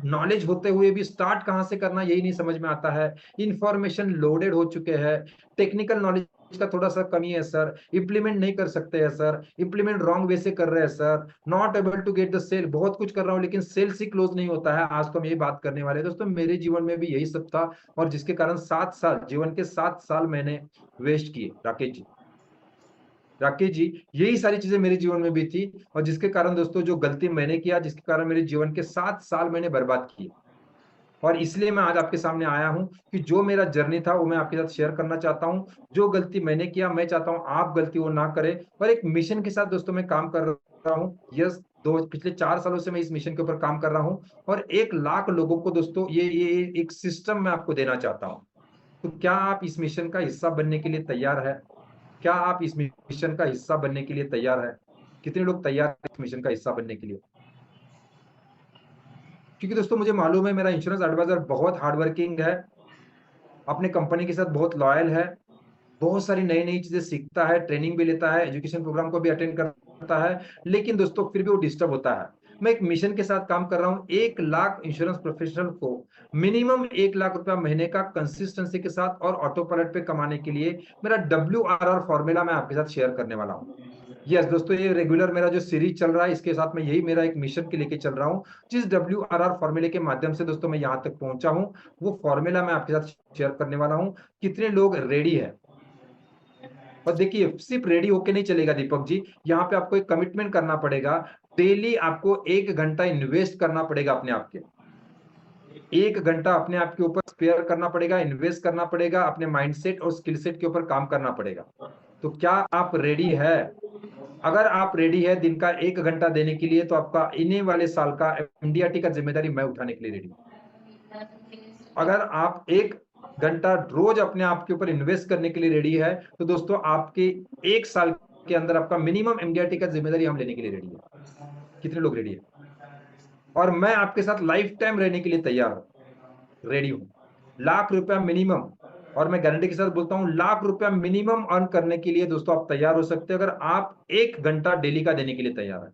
नॉलेज होते हुए भी स्टार्ट कहां से करना यही नहीं समझ में आता है। इंफॉर्मेशन लोडेड हो चुके हैं, टेक्निकल नॉलेज का थोड़ा सा कमी है सर, इम्प्लीमेंट नहीं कर सकते हैं सर, इम्प्लीमेंट रॉन्ग वे से कर रहे हैं sir, not able to get the sale. बहुत कुछ कर रहा हूं लेकिन सेल्स ही क्लोज नहीं होता है। आज तो हम यही बात करने वाले हैं दोस्तों, मेरे जीवन में भी यही सब था और जिसके कारण 7 साल, जीवन के 7 साल मैंने वेस्ट किए राकेश जी। राकेश जी, यही सारी चीजें मेरे जीवन में भी थी और जिसके कारण दोस्तों जो गलती मैंने किया, जिसके कारण मेरे जीवन के 7 साल मैंने बर्बाद किए। और इसलिए मैं आज आपके सामने आया हूं कि जो मेरा जर्नी था वो मैं आपके साथ शेयर करना चाहता हूं। जो गलती मैंने किया, मैं चाहता हूं आप गलती वो ना करें। और एक मिशन के साथ दोस्तों मैं काम कर रहा हूं। यस, दो पिछले 4 सालों से मैं इस मिशन के ऊपर काम कर रहा हूं और 1 लाख लोगों को दोस्तों ये एक सिस्टम मैं आपको देना चाहता हूं। तो क्या आप इस मिशन का हिस्सा बनने के लिए तैयार है? क्या आप इस मिशन का हिस्सा बनने के लिए तैयार है? कितने लोग तैयार हैं इस मिशन का हिस्सा बनने के लिए? क्योंकि दोस्तों मुझे मालूम है मेरा इंश्योरेंस एडवाइजर बहुत हार्डवर्किंग है, अपने कंपनी के साथ बहुत लॉयल है, बहुत सारी नई नई चीजें सीखता है, ट्रेनिंग भी लेता है, एजुकेशन प्रोग्राम को भी अटेंड करता है, लेकिन दोस्तों फिर भी वो डिस्टर्ब होता है। मैं एक मिशन के साथ काम कर रहा हूं, 1 लाख इंश्योरेंस प्रोफेशनल को मिनिमम 1 लाख रुपया महीने का कंसिस्टेंसी के साथ और ऑटो पायलट पे कमाने के लिए मेरा WRR फॉर्मूला मैं आपके साथ शेयर करने वाला हूँ। यस दोस्तों, ये रेगुलर मेरा जो सीरीज चल रहा है, इसके साथ में यही मेरा एक मिशन के लेके चल रहा हूँ। जिस WRR फॉर्मूले के माध्यम से दोस्तों मैं यहाँ तक पहुंचा हूँ, वो फॉर्मूला मैं आपके साथ शेयर करने वाला हूँ। कितने लोग रेडी है? और देखिए, सिर्फ रेडी होके नहीं चलेगा दीपक जी, यहाँ पे आपको एक कमिटमेंट करना पड़ेगा। डेली आपको 1 घंटा इन्वेस्ट करना पड़ेगा अपने आप के, 1 घंटा अपने आप के ऊपर स्पेयर करना पड़ेगा, इन्वेस्ट करना पड़ेगा, अपने माइंडसेट और स्किल सेट के ऊपर काम करना पड़ेगा। तो क्या आप रेडी है? अगर आप रेडी है दिन का 1 घंटा देने के लिए, तो आपका इन्हीं वाले साल का एमडीआरटी का जिम्मेदारी मैं उठाने के लिए रेडी हूँ। अगर आप 1 घंटा रोज अपने आप के ऊपर इन्वेस्ट करने के लिए रेडी है, तो दोस्तों आपके 1 साल के अंदर आपका मिनिमम एमडीआरटी का जिम्मेदारी हम लेने के लिए रेडी है। कितने लोग रेडी है? और मैं आपके साथ लाइफ टाइम रहने के लिए तैयार हूं, रेडी हूं। 1 लाख रुपया मिनिमम, और मैं गारंटी के साथ बोलता हूं 1 लाख रुपया मिनिमम अर्न करने के लिए दोस्तों आप तैयार हो सकते हैं, अगर आप 1 घंटा डेली का देने के लिए तैयार है।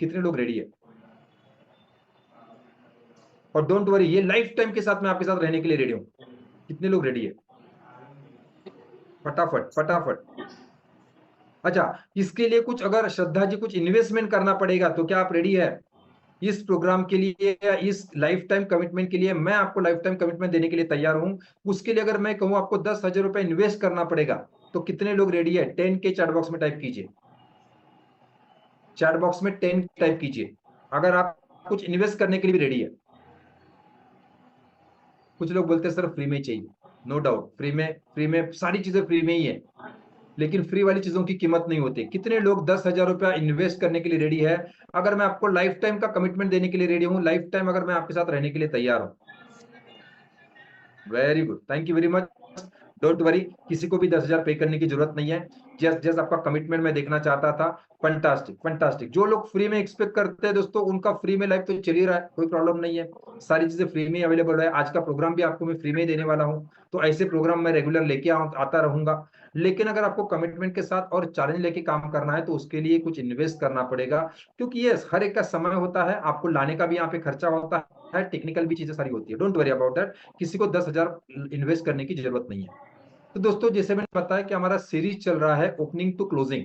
कितने लोग रेडी है? और डोंट वरी, ये लाइफ टाइम के साथ मैं आपके साथ रहने के लिए रेडी हूं। कितने लोग रेडी है? फटाफट फटाफट। अच्छा, इसके लिए कुछ अगर श्रद्धा जी कुछ इन्वेस्टमेंट करना पड़ेगा तो क्या आप रेडी है इस प्रोग्राम के लिए या इस लाइफ टाइम कमिटमेंट के लिए? मैं आपको लाइफ टाइम कमिटमेंट देने के लिए तैयार हूं। उसके लिए अगर मैं कहूं आपको 10,000 रुपए इन्वेस्ट करना पड़ेगा, तो कितने लोग रेडी है? 10 के चैट बॉक्स में टाइप कीजिए, चैट बॉक्स में 10 टाइप कीजिए अगर आप कुछ इन्वेस्ट करने के लिए भी रेडी है। कुछ लोग बोलते हैं सर फ्री में चाहिए, नो डाउट फ्री में सारी चीजें फ्री में ही है, लेकिन फ्री वाली चीजों की कीमत नहीं होती। कितने लोग 10,000 रुपया इन्वेस्ट करने के लिए रेडी है? अगर मैं आपको लाइफ टाइम का कमिटमेंट देने के लिए रेडी हूँ, लाइफ टाइम अगर मैं आपके साथ रहने के लिए तैयार हूँ। Very good, thank you very much. Don't worry, किसी को भी 10,000 पे करने की जरूरत नहीं है। जस्ट जस्ट आपका कमिटमेंट मैं देखना चाहता था। Fantastic fantastic. जो लोग फ्री में एक्सपेक्ट करते हैं दोस्तों, उनका फ्री में लाइफ तो चल ही रहा है, कोई प्रॉब्लम नहीं है। सारी चीजें फ्री में अवेलेबल है। आज का प्रोग्राम भी आपको मैं फ्री में ही देने वाला हूँ। तो ऐसे प्रोग्राम मैं रेगुलर लेके आता रहूंगा। लेकिन अगर आपको कमिटमेंट के साथ और चैलेंज लेके काम करना है, तो उसके लिए कुछ इन्वेस्ट करना पड़ेगा। क्योंकि ये हर एक का समय होता है, आपको लाने का भी यहाँ पे खर्चा होता है, टेक्निकल भी चीजें सारी होती है। Don't worry about that. किसी को 10,000 इन्वेस्ट करने की जरूरत नहीं है। तो दोस्तों, जैसे मैंने बताया कि हमारा सीरीज चल रहा है ओपनिंग टू क्लोजिंग,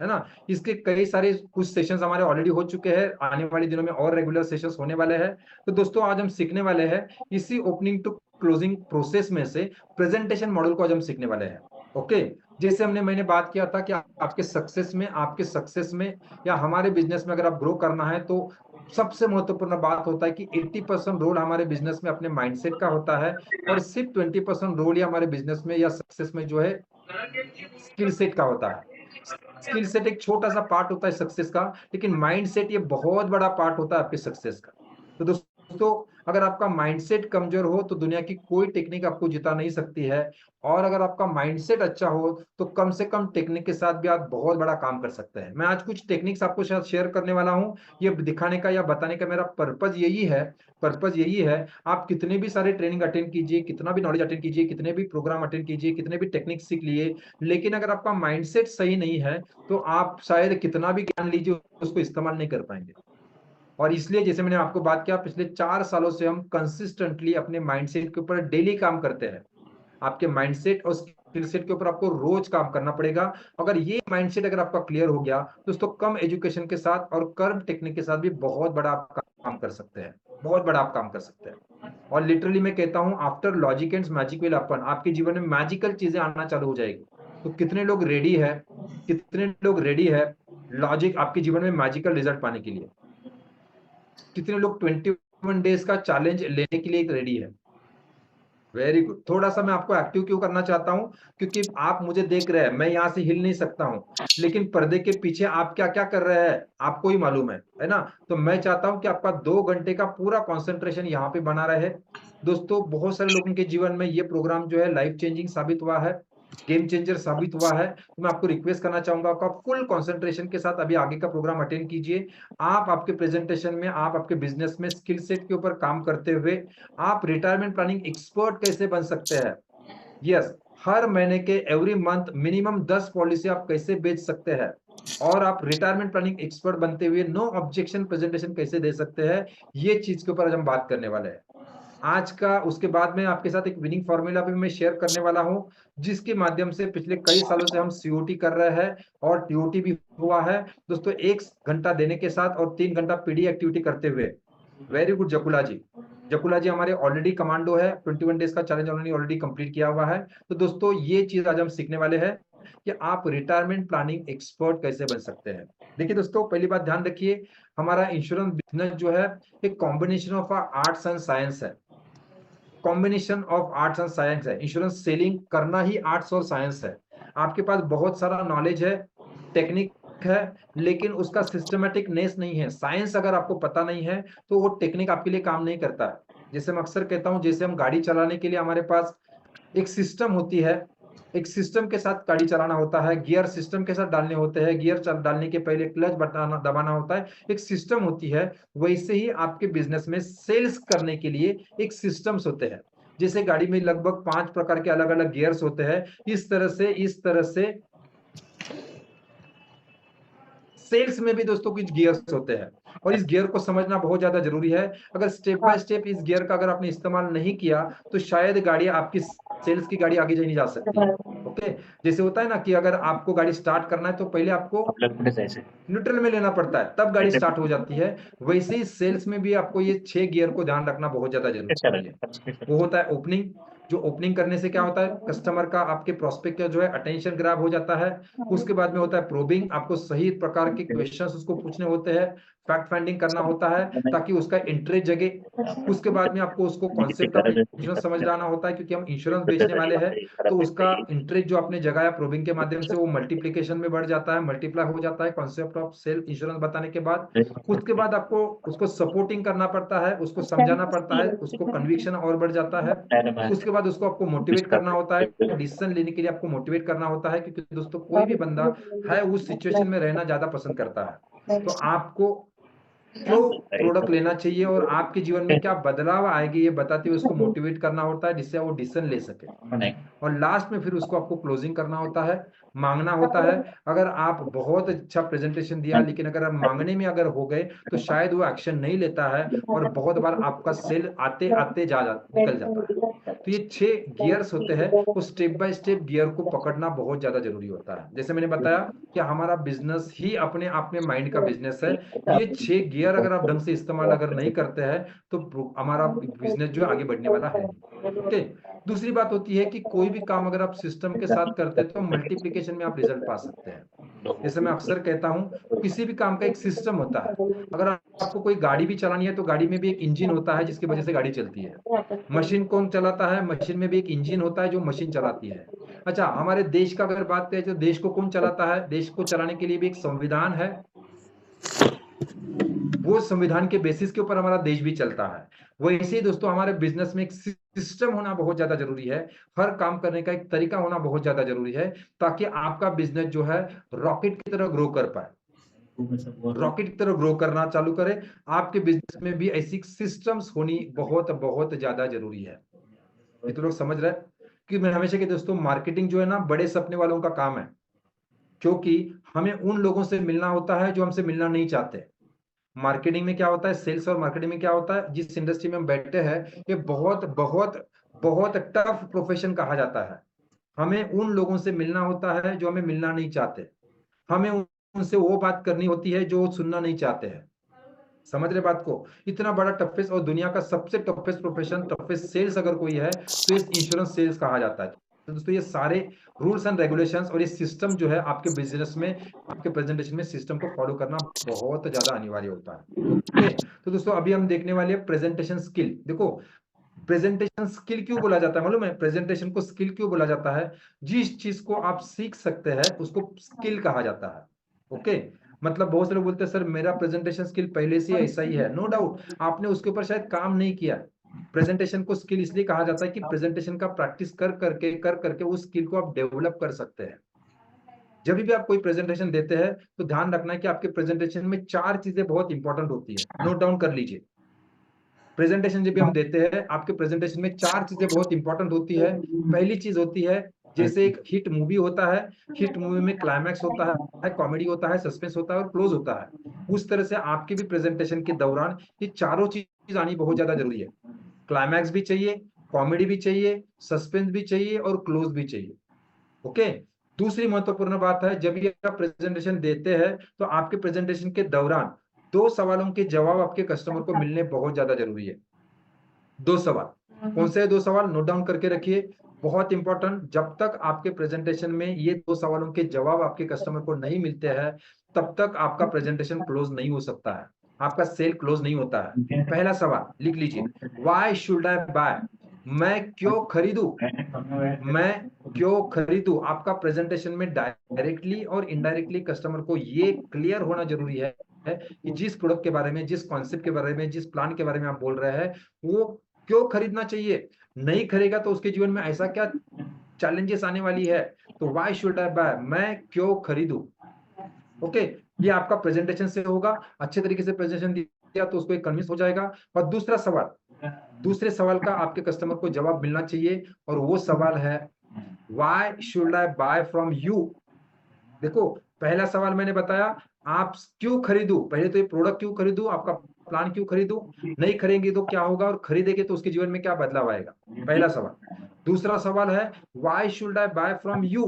है ना। इसके कई सारे कुछ सेशंस हमारे ऑलरेडी हो चुके हैं। आने वाले दिनों में और रेगुलर सेशंस होने वाले हैं। तो दोस्तों, आज हम सीखने वाले हैं इसी ओपनिंग टू क्लोजिंग प्रोसेस में से प्रेजेंटेशन मॉडल को आज हम सीखने वाले हैं। ओके। जैसे मैंने बात किया था कि आपके सक्सेस में या हमारे बिजनेस में अगर आप ग्रो करना है, तो सबसे महत्वपूर्ण बात होता है कि 80% रोल हमारे बिजनेस में अपने माइंडसेट का होता है, और सिर्फ 20% रोल ही हमारे बिजनेस में या सक्सेस में जो है स्किल सेट का होता है। स्किल सेट एक छोटा सा पार्ट होता है सक्सेस का, लेकिन माइंड सेट ये बहुत बड़ा पार्ट होता है आपके सक्सेस का। तो दोस्तों, अगर आपका माइंडसेट कमजोर हो तो दुनिया की कोई टेक्निक आपको जिता नहीं सकती है। और अगर आपका माइंडसेट अच्छा हो तो कम से कम टेक्निक के साथ भी आप बहुत बड़ा काम कर सकते हैं। मैं आज कुछ टेक्निक्स आपको शायद शेयर करने वाला हूं। ये दिखाने का या बताने का मेरा पर्पज यही है। आप कितने भी सारे ट्रेनिंग अटेंड कीजिए, कितना भी नॉलेज अटेंड कीजिए, कितने भी प्रोग्राम अटेंड कीजिए, कितने भी टेक्निक सीख लिए, लेकिन अगर आपका माइंडसेट सही नहीं है, तो आप शायद कितना भी ज्ञान लीजिए, उसको इस्तेमाल नहीं कर पाएंगे। और इसलिए जैसे मैंने आपको बात किया, पिछले 4 सालों से हम कंसिस्टेंटली अपने माइंडसेट के ऊपर डेली काम करते हैं। आपके माइंडसेट और स्किल सेट के ऊपर आपको रोज काम करना पड़ेगा। अगर ये माइंडसेट अगर आपका क्लियर हो गया, दोस्तों, कम एजुकेशन के साथ और कम टेक्निक के साथ भी बहुत बड़ा आप काम कर सकते हैं। बहुत बड़ा आप काम कर सकते हैं। और लिटरली मैं कहता हूं, after logic and magic will happen, आपके जीवन में मैजिकल चीजें आना चालू हो जाएगी। तो कितने लोग रेडी है लॉजिक आपके जीवन में मैजिकल रिजल्ट पाने के लिए? कितने लोग 21 डेज का चैलेंज लेने के लिए रेडी है? Very good. थोड़ा सा मैं आपको एक्टिव क्यों करना चाहता हूं? क्योंकि आप मुझे देख रहे हैं, मैं यहां से हिल नहीं सकता हूं, लेकिन पर्दे के पीछे आप क्या क्या कर रहे हैं आपको ही मालूम है ना। तो मैं चाहता हूं कि आपका 2 घंटे का पूरा कंसंट्रेशन यहाँ पे बना रहे। दोस्तों, बहुत सारे लोगों के जीवन में ये प्रोग्राम जो है लाइफ चेंजिंग साबित हुआ है, गेम चेंजर साबित हुआ है। तो मैं आपको रिक्वेस्ट करना चाहूंगा, आपका फुल कंसंट्रेशन के साथ अभी आगे का प्रोग्राम अटेंड कीजिए। आप आपके प्रेजेंटेशन में, आप आपके बिजनेस में स्किल सेट के ऊपर काम करते हुए आप रिटायरमेंट प्लानिंग एक्सपर्ट कैसे बन सकते हैं। यस, हर महीने के एवरी मंथ मिनिमम 10 पॉलिसी आप कैसे बेच सकते हैं, और आप रिटायरमेंट प्लानिंग एक्सपर्ट बनते हुए नो ऑब्जेक्शन प्रेजेंटेशन कैसे दे सकते हैं। ये चीज के ऊपर आज हम बात करने वाले हैं आज का। उसके बाद में आपके साथ एक विनिंग फॉर्मूला भी मैं शेयर करने वाला हूं, जिसके माध्यम से पिछले कई सालों से हम सीओटी कर रहे हैं और टीओटी भी हुआ है। दोस्तों, 1 घंटा देने के साथ और 3 घंटा पीडी एक्टिविटी करते हुए। वेरी गुड जकुला जी हमारे ऑलरेडी कमांडो है, 21 डेज का चैलेंज उन्होंने ऑलरेडी कंप्लीट किया हुआ है। तो दोस्तों, ये चीज आज हम सीखने वाले हैं कि आप रिटायरमेंट प्लानिंग एक्सपर्ट कैसे बन सकते हैं। देखिए दोस्तों, पहली बात ध्यान रखिए, हमारा इंश्योरेंस बिजनेस जो है एक combination of arts and science है। Combination of arts and science है। इंश्योरेंस सेलिंग करना ही आर्ट्स और साइंस है। आपके पास बहुत सारा नॉलेज है, टेक्निक है, लेकिन उसका सिस्टमेटिकनेस नहीं है। साइंस अगर आपको पता नहीं है, तो वो टेक्निक आपके लिए काम नहीं करता है। जैसे मैं अक्सर कहता हूं, जैसे हम गाड़ी चलाने के लिए हमारे पास एक सिस्टम होती है, एक सिस्टम के साथ गाड़ी चलाना होता है, गियर सिस्टम के साथ डालने होते हैं, गियर डालने के पहले क्लच बटना दबाना होता है, एक सिस्टम होती है। वैसे ही आपके बिजनेस में सेल्स करने के लिए एक सिस्टम्स होते हैं। जैसे गाड़ी में लगभग 5 प्रकार के अलग अलग गियर्स होते हैं, इस तरह से सेल्स में भी दोस्तों कुछ गियर्स होते हैं, और इस गियर को समझना बहुत ज्यादा जरूरी है। अगर स्टेप बाय स्टेप इस गियर का अगर आपने इस्तेमाल नहीं किया, तो शायद गाड़ी आपकी सेल्स की गाड़ी आगे नहीं जा सकती। ओके। जैसे होता है ना कि अगर आपको गाड़ी स्टार्ट करना है, तो पहले आपको न्यूट्रल में लेना पड़ता है, तब गाड़ी स्टार्ट हो जाती है। वैसे ही सेल्स में भी आपको ये 6 गियर को ध्यान रखना बहुत ज्यादा जरूरी है। वो होता है ओपनिंग, जो ओपनिंग करने से क्या होता है, कस्टमर का, आपके प्रोस्पेक्ट का जो है अटेंशन ग्रैब हो जाता है। उसके बाद में होता है प्रोबिंग, आपको सही प्रकार के क्वेश्चंस उसको पूछने होते हैं, फैक्ट फाइंडिंग करना होता है ताकि उसका इंटरेस्ट जगे। उसके बाद में आपको उसको कॉन्सेप्ट ऑफ इंश्योरेंस समझ लाना होता है, क्योंकि हम इंश्योरेंस बेचने वाले हैं, तो उसका इंटरेस्ट जो आपने जगाया प्रोबिंग के माध्यम से वो मल्टीप्लिकेशन में बढ़ जाता है, मल्टीप्लाई हो जाता है कॉन्सेप्ट ऑफ सेल्फ इंश्योरेंस बताने के बाद। उसके बाद आपको उसको सपोर्टिंग करना पड़ता है, उसको समझाना पड़ता है, उसको कन्विक्शन और बढ़ जाता है। उसके बाद उसको आपको मोटिवेट करना होता है, डिसीजन लेने के लिए आपको मोटिवेट करना होता है, क्योंकि दोस्तों कोई भी बंदा है उस सिचुएशन में रहना ज्यादा पसंद करता है। तो आपको क्यों प्रोडक्ट लेना चाहिए और आपके जीवन में क्या बदलाव आएगी ये बताते हुए उसको मोटिवेट करना होता है, जिससे वो डिसीजन ले सके। और लास्ट में फिर उसको आपको क्लोजिंग करना होता है, मांगना होता है। अगर आप बहुत अच्छा प्रेजेंटेशन दिया लेकिन अगर आप मांगने में अगर हो गए तो शायद वो एक्शन नहीं लेता है और बहुत बार आपका सेल आते आते निकल जाता है। तो ये 6 गियर्स होते हैं, वो स्टेप बाय स्टेप गियर को पकड़ना बहुत ज्यादा जरूरी होता है। जैसे मैंने बताया कि हमारा बिजनेस ही अपने आप में माइंड का बिजनेस है। ये 6 गियर अगर आप ढंग से इस्तेमाल अगर नहीं करते हैं तो हमारा बिजनेस जो है आगे बढ़ने वाला है नहीं। ओके। दूसरी बात होती है कि कोई भी काम अगर आप सिस्टम के साथ करते हैं तो मल्टीप्लिकेशन में आप रिजल्ट पा सकते हैं। जैसे मैं अक्सर कहता हूं, किसी भी काम का एक सिस्टम होता है। अगर आपको कोई गाड़ी भी चलानी है तो गाड़ी में भी एक इंजन होता है जिसकी वजह से गाड़ी चलती है। मशीन कौन चलाता है, मशीन में भी एक इंजन होता है जो मशीन चलाती है। अच्छा, हमारे देश का अगर बात करें तो देश को कौन चलाता है, देश को चलाने के लिए भी एक संविधान है, वो संविधान के बेसिस के ऊपर हमारा देश भी चलता है। वैसे ही दोस्तों हमारे बिजनेस में एक सिस्टम होना बहुत ज्यादा जरूरी है, हर काम करने का एक तरीका होना बहुत ज्यादा जरूरी है, ताकि आपका बिजनेस जो है रॉकेट की तरह ग्रो कर पाए, रॉकेट की तरह ग्रो करना चालू करे। आपके बिजनेस में भी ऐसी सिस्टम्स होनी बहुत बहुत ज्यादा जरूरी है। ये तो लोग समझ रहे हैं कि मैं हमेशा के दोस्तों, मार्केटिंग जो है ना बड़े सपने वालों का काम है, क्योंकि हमें उन लोगों से मिलना होता है जो हमसे मिलना नहीं चाहते। मार्केटिंग में क्या होता है, सेल्स और मार्केटिंग में क्या होता है, जिस इंडस्ट्री में हम बैठे हैं ये बहुत बहुत बहुत टफ प्रोफेशन कहा जाता है। हमें उन लोगों से मिलना होता है जो हमें मिलना नहीं चाहते, हमें उनसे वो बात करनी होती है जो सुनना नहीं चाहते हैं। समझ रहे बात को, इतना बड़ा टफेस्ट और दुनिया का सबसे टफेस्ट प्रोफेशन, टफेस्ट सेल्स अगर कोई है तो ये इंश्योरेंस सेल्स कहा जाता है। तो दोस्तों ये सारे रूल्स एंड रेगुलेशंस और ये सिस्टम जो है आपके बिजनेस में, आपके प्रेजेंटेशन में सिस्टम को फॉलो करना बहुत ज्यादा अनिवार्य होता है। ओके। तो दोस्तों अभी हम देखने वाले हैं प्रेजेंटेशन स्किल। देखो, प्रेजेंटेशन स्किल क्यों बोला जाता है मालूम है, प्रेजेंटेशन को स्किल क्यों बोला जाता है, जिस चीज को आप सीख सकते हैं उसको स्किल कहा जाता है। ओके। मतलब बहुत से लोग बोलते हैं सर मेरा प्रेजेंटेशन स्किल पहले से ऐसा ही है। नो डाउट आपने उसके ऊपर शायद काम नहीं किया। प्रेजेंटेशन को स्किल इसलिए कहा जाता है कि प्रेजेंटेशन का प्रैक्टिस कर करके उस स्किल को आप डेवलप कर सकते हैं। जब भी आप कोई प्रेजेंटेशन देते हैं तो ध्यान रखना है कि आपके प्रेजेंटेशन में 4 चीजें बहुत इंपॉर्टेंट होती है, नोट डाउन कर लीजिए। प्रेजेंटेशन जब भी हम देते हैं आपके प्रेजेंटेशन में 4 चीजें बहुत इंपॉर्टेंट होती है। पहली चीज होती है, जैसे एक हिट मूवी होता है, हिट मूवी में क्लाइमैक्स होता है, कॉमेडी होता है, सस्पेंस होता है और क्लोज होता है। उस तरह से आपके भी प्रेजेंटेशन के दौरान ये चारों चीज आनी बहुत ज्यादा जरूरी है। क्लाइमैक्स भी चाहिए, कॉमेडी भी चाहिए, सस्पेंस भी चाहिए और क्लोज भी चाहिए। ओके। दूसरी महत्वपूर्ण बात है, जब ये आप प्रेजेंटेशन देते हैं तो आपके प्रेजेंटेशन के दौरान 2 सवालों के जवाब आपके कस्टमर को मिलने बहुत ज्यादा जरूरी है। 2 सवाल कौन से 2 सवाल, नोट डाउन करके रखिए, बहुत इंपॉर्टेंट। जब तक आपके प्रेजेंटेशन में ये 2 सवालों के जवाब आपके कस्टमर को नहीं मिलते हैं तब तक आपका प्रेजेंटेशन क्लोज नहीं हो सकता है, आपका सेल क्लोज नहीं होता है। पहला सवाल लिख लीजिए, व्हाई शुड आई बाय, मैं क्यों खरीदूं, मैं क्यों खरीदूं। आपका प्रेजेंटेशन में डायरेक्टली और इनडायरेक्टली कस्टमर को ये क्लियर होना जरूरी है कि जिस प्रोडक्ट के बारे में, जिस कॉन्सेप्ट के बारे में, जिस प्लान के बारे में आप बोल रहे हैं वो क्यों खरीदना चाहिए। नहीं खरीदेगा तो उसके जीवन में ऐसा क्या चैलेंजेस आने वाली है। तो व्हाई शुड आई बाय, मैं क्यों खरीदूं। ओके। ये आपका प्रेजेंटेशन से होगा, अच्छे तरीके से प्रेजेंटेशन दिया तो उसको एक कन्विंस हो जाएगा। और दूसरा सवाल, दूसरे सवाल का आपके कस्टमर को जवाब मिलना चाहिए और वो सवाल है why should I buy from you. देखो, पहला सवाल मैंने बताया आप क्यों खरीदूं, पहले तो ये प्रोडक्ट क्यों खरीदूं, आपका प्लान क्यों खरीदूं, नहीं खरीदेंगे तो क्या होगा और खरीदेंगे तो उसके जीवन में क्या बदलाव आएगा, पहला सवाल। दूसरा सवाल है why should I buy from you,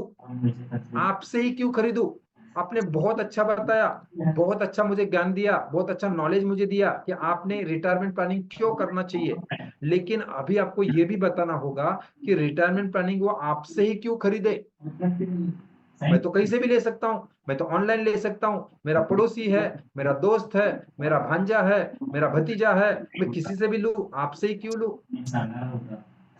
आपसे ही क्यों खरीदूं। आपने बहुत अच्छा बताया, बहुत अच्छा मुझे ज्ञान दिया, बहुत अच्छा नॉलेज मुझे दिया कि आपने रिटायरमेंट प्लानिंग क्यों करना चाहिए। लेकिन अभी आपको ये भी बताना होगा कि रिटायरमेंट प्लानिंग वो आपसे ही क्यों खरीदे। मैं तो कहीं से भी ले सकता हूँ, मैं तो ऑनलाइन ले सकता हूँ, मेरा पड़ोसी है, मेरा दोस्त है, मेरा भांजा है, मेरा भतीजा है, मैं किसी से भी लूं, आपसे ही क्यों लूं।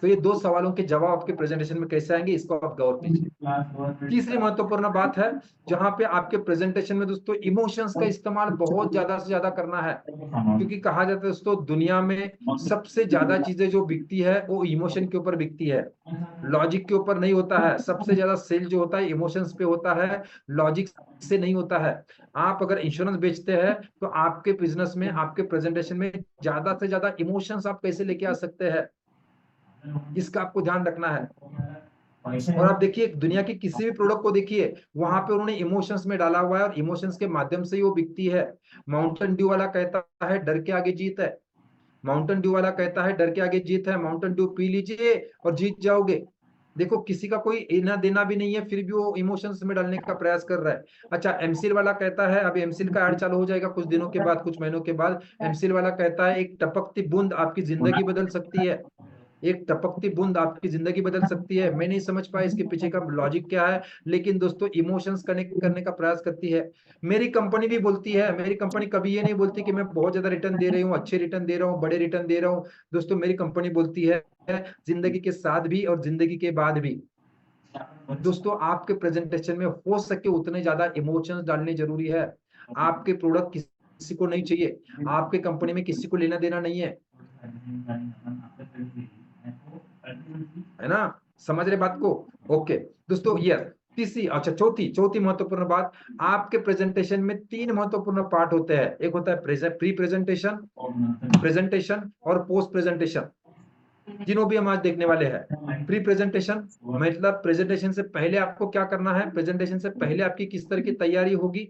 तो ये 2 सवालों के जवाब आपके प्रेजेंटेशन में कैसे आएंगे, इसको आप गौर कीजिए। तीसरी महत्वपूर्ण बात है, जहां पे आपके प्रेजेंटेशन में दोस्तों इमोशंस का इस्तेमाल बहुत ज्यादा से ज्यादा करना है। क्योंकि कहा जाता है दोस्तों, दुनिया में सबसे ज्यादा चीजें जो बिकती है वो इमोशन के ऊपर बिकती है, लॉजिक के ऊपर नहीं होता है। सबसे ज्यादा सेल जो होता है इमोशंस पे होता है, लॉजिक से नहीं होता है। आप अगर इंश्योरेंस बेचते हैं तो आपके बिजनेस में, आपके प्रेजेंटेशन में ज्यादा से ज्यादा इमोशंस आप कैसे लेके आ सकते हैं, इसका आपको ध्यान रखना है। और आप देखिए दुनिया की किसी भी प्रोडक्ट को देखिए, वहां पे उन्होंने इमोशंस में डाला हुआ है और इमोशंस के माध्यम से ही वो बिकती है। माउंटेन ड्यू वाला कहता है डर के आगे जीत है, माउंटेन ड्यू वाला कहता है डर के आगे जीत है, माउंटेन ड्यू पी लीजिए और जीत जाओगे। देखो किसी का कोई लेना देना भी नहीं है, फिर भी वो इमोशंस में डालने का प्रयास कर रहा है। अच्छा, एमसील वाला कहता है, अभी एमसील का ऐड चालू हो जाएगा कुछ दिनों के बाद, कुछ महीनों के बाद। एमसील वाला कहता है एक टपकती बूंद आपकी जिंदगी बदल सकती है, एक टपकती बूंद आपकी जिंदगी बदल सकती है। मैं नहीं समझ पाया इसके पीछे का लॉजिक क्या है, लेकिन दोस्तों इमोशंस कनेक्ट करने का प्रयास करती है। मेरी कंपनी भी बोलती है, मेरी कंपनी कभी ये नहीं बोलती कि मैं बहुत ज्यादा रिटर्न दे रही हूँ, अच्छे रिटर्न दे रहा हूँ, बड़े रिटर्न दे रहा हूँ। दोस्तों मेरी कंपनी बोलती है जिंदगी के साथ भी और जिंदगी के बाद भी। दोस्तों आपके प्रेजेंटेशन में हो सके उतने ज्यादा इमोशंस डालने जरूरी है। आपके प्रोडक्ट किसी को नहीं चाहिए, आपके कंपनी में किसी को लेना देना नहीं है, है ना, समझ रहे बात को। ओके दोस्तों, ये तीसरी, अच्छा चौथी चौथी महत्वपूर्ण बात, आपके प्रेजेंटेशन में 3 महत्वपूर्ण पार्ट होते हैं। एक होता है प्री प्रेजेंटेशन, प्रेजेंटेशन और पोस्ट प्रेजेंटेशन, तीनों भी हम आज देखने वाले हैं। प्री प्रेजेंटेशन मतलब प्रेजेंटेशन से पहले आपको क्या करना है, प्रेजेंटेशन से पहले आपकी किस तरह की तैयारी होगी।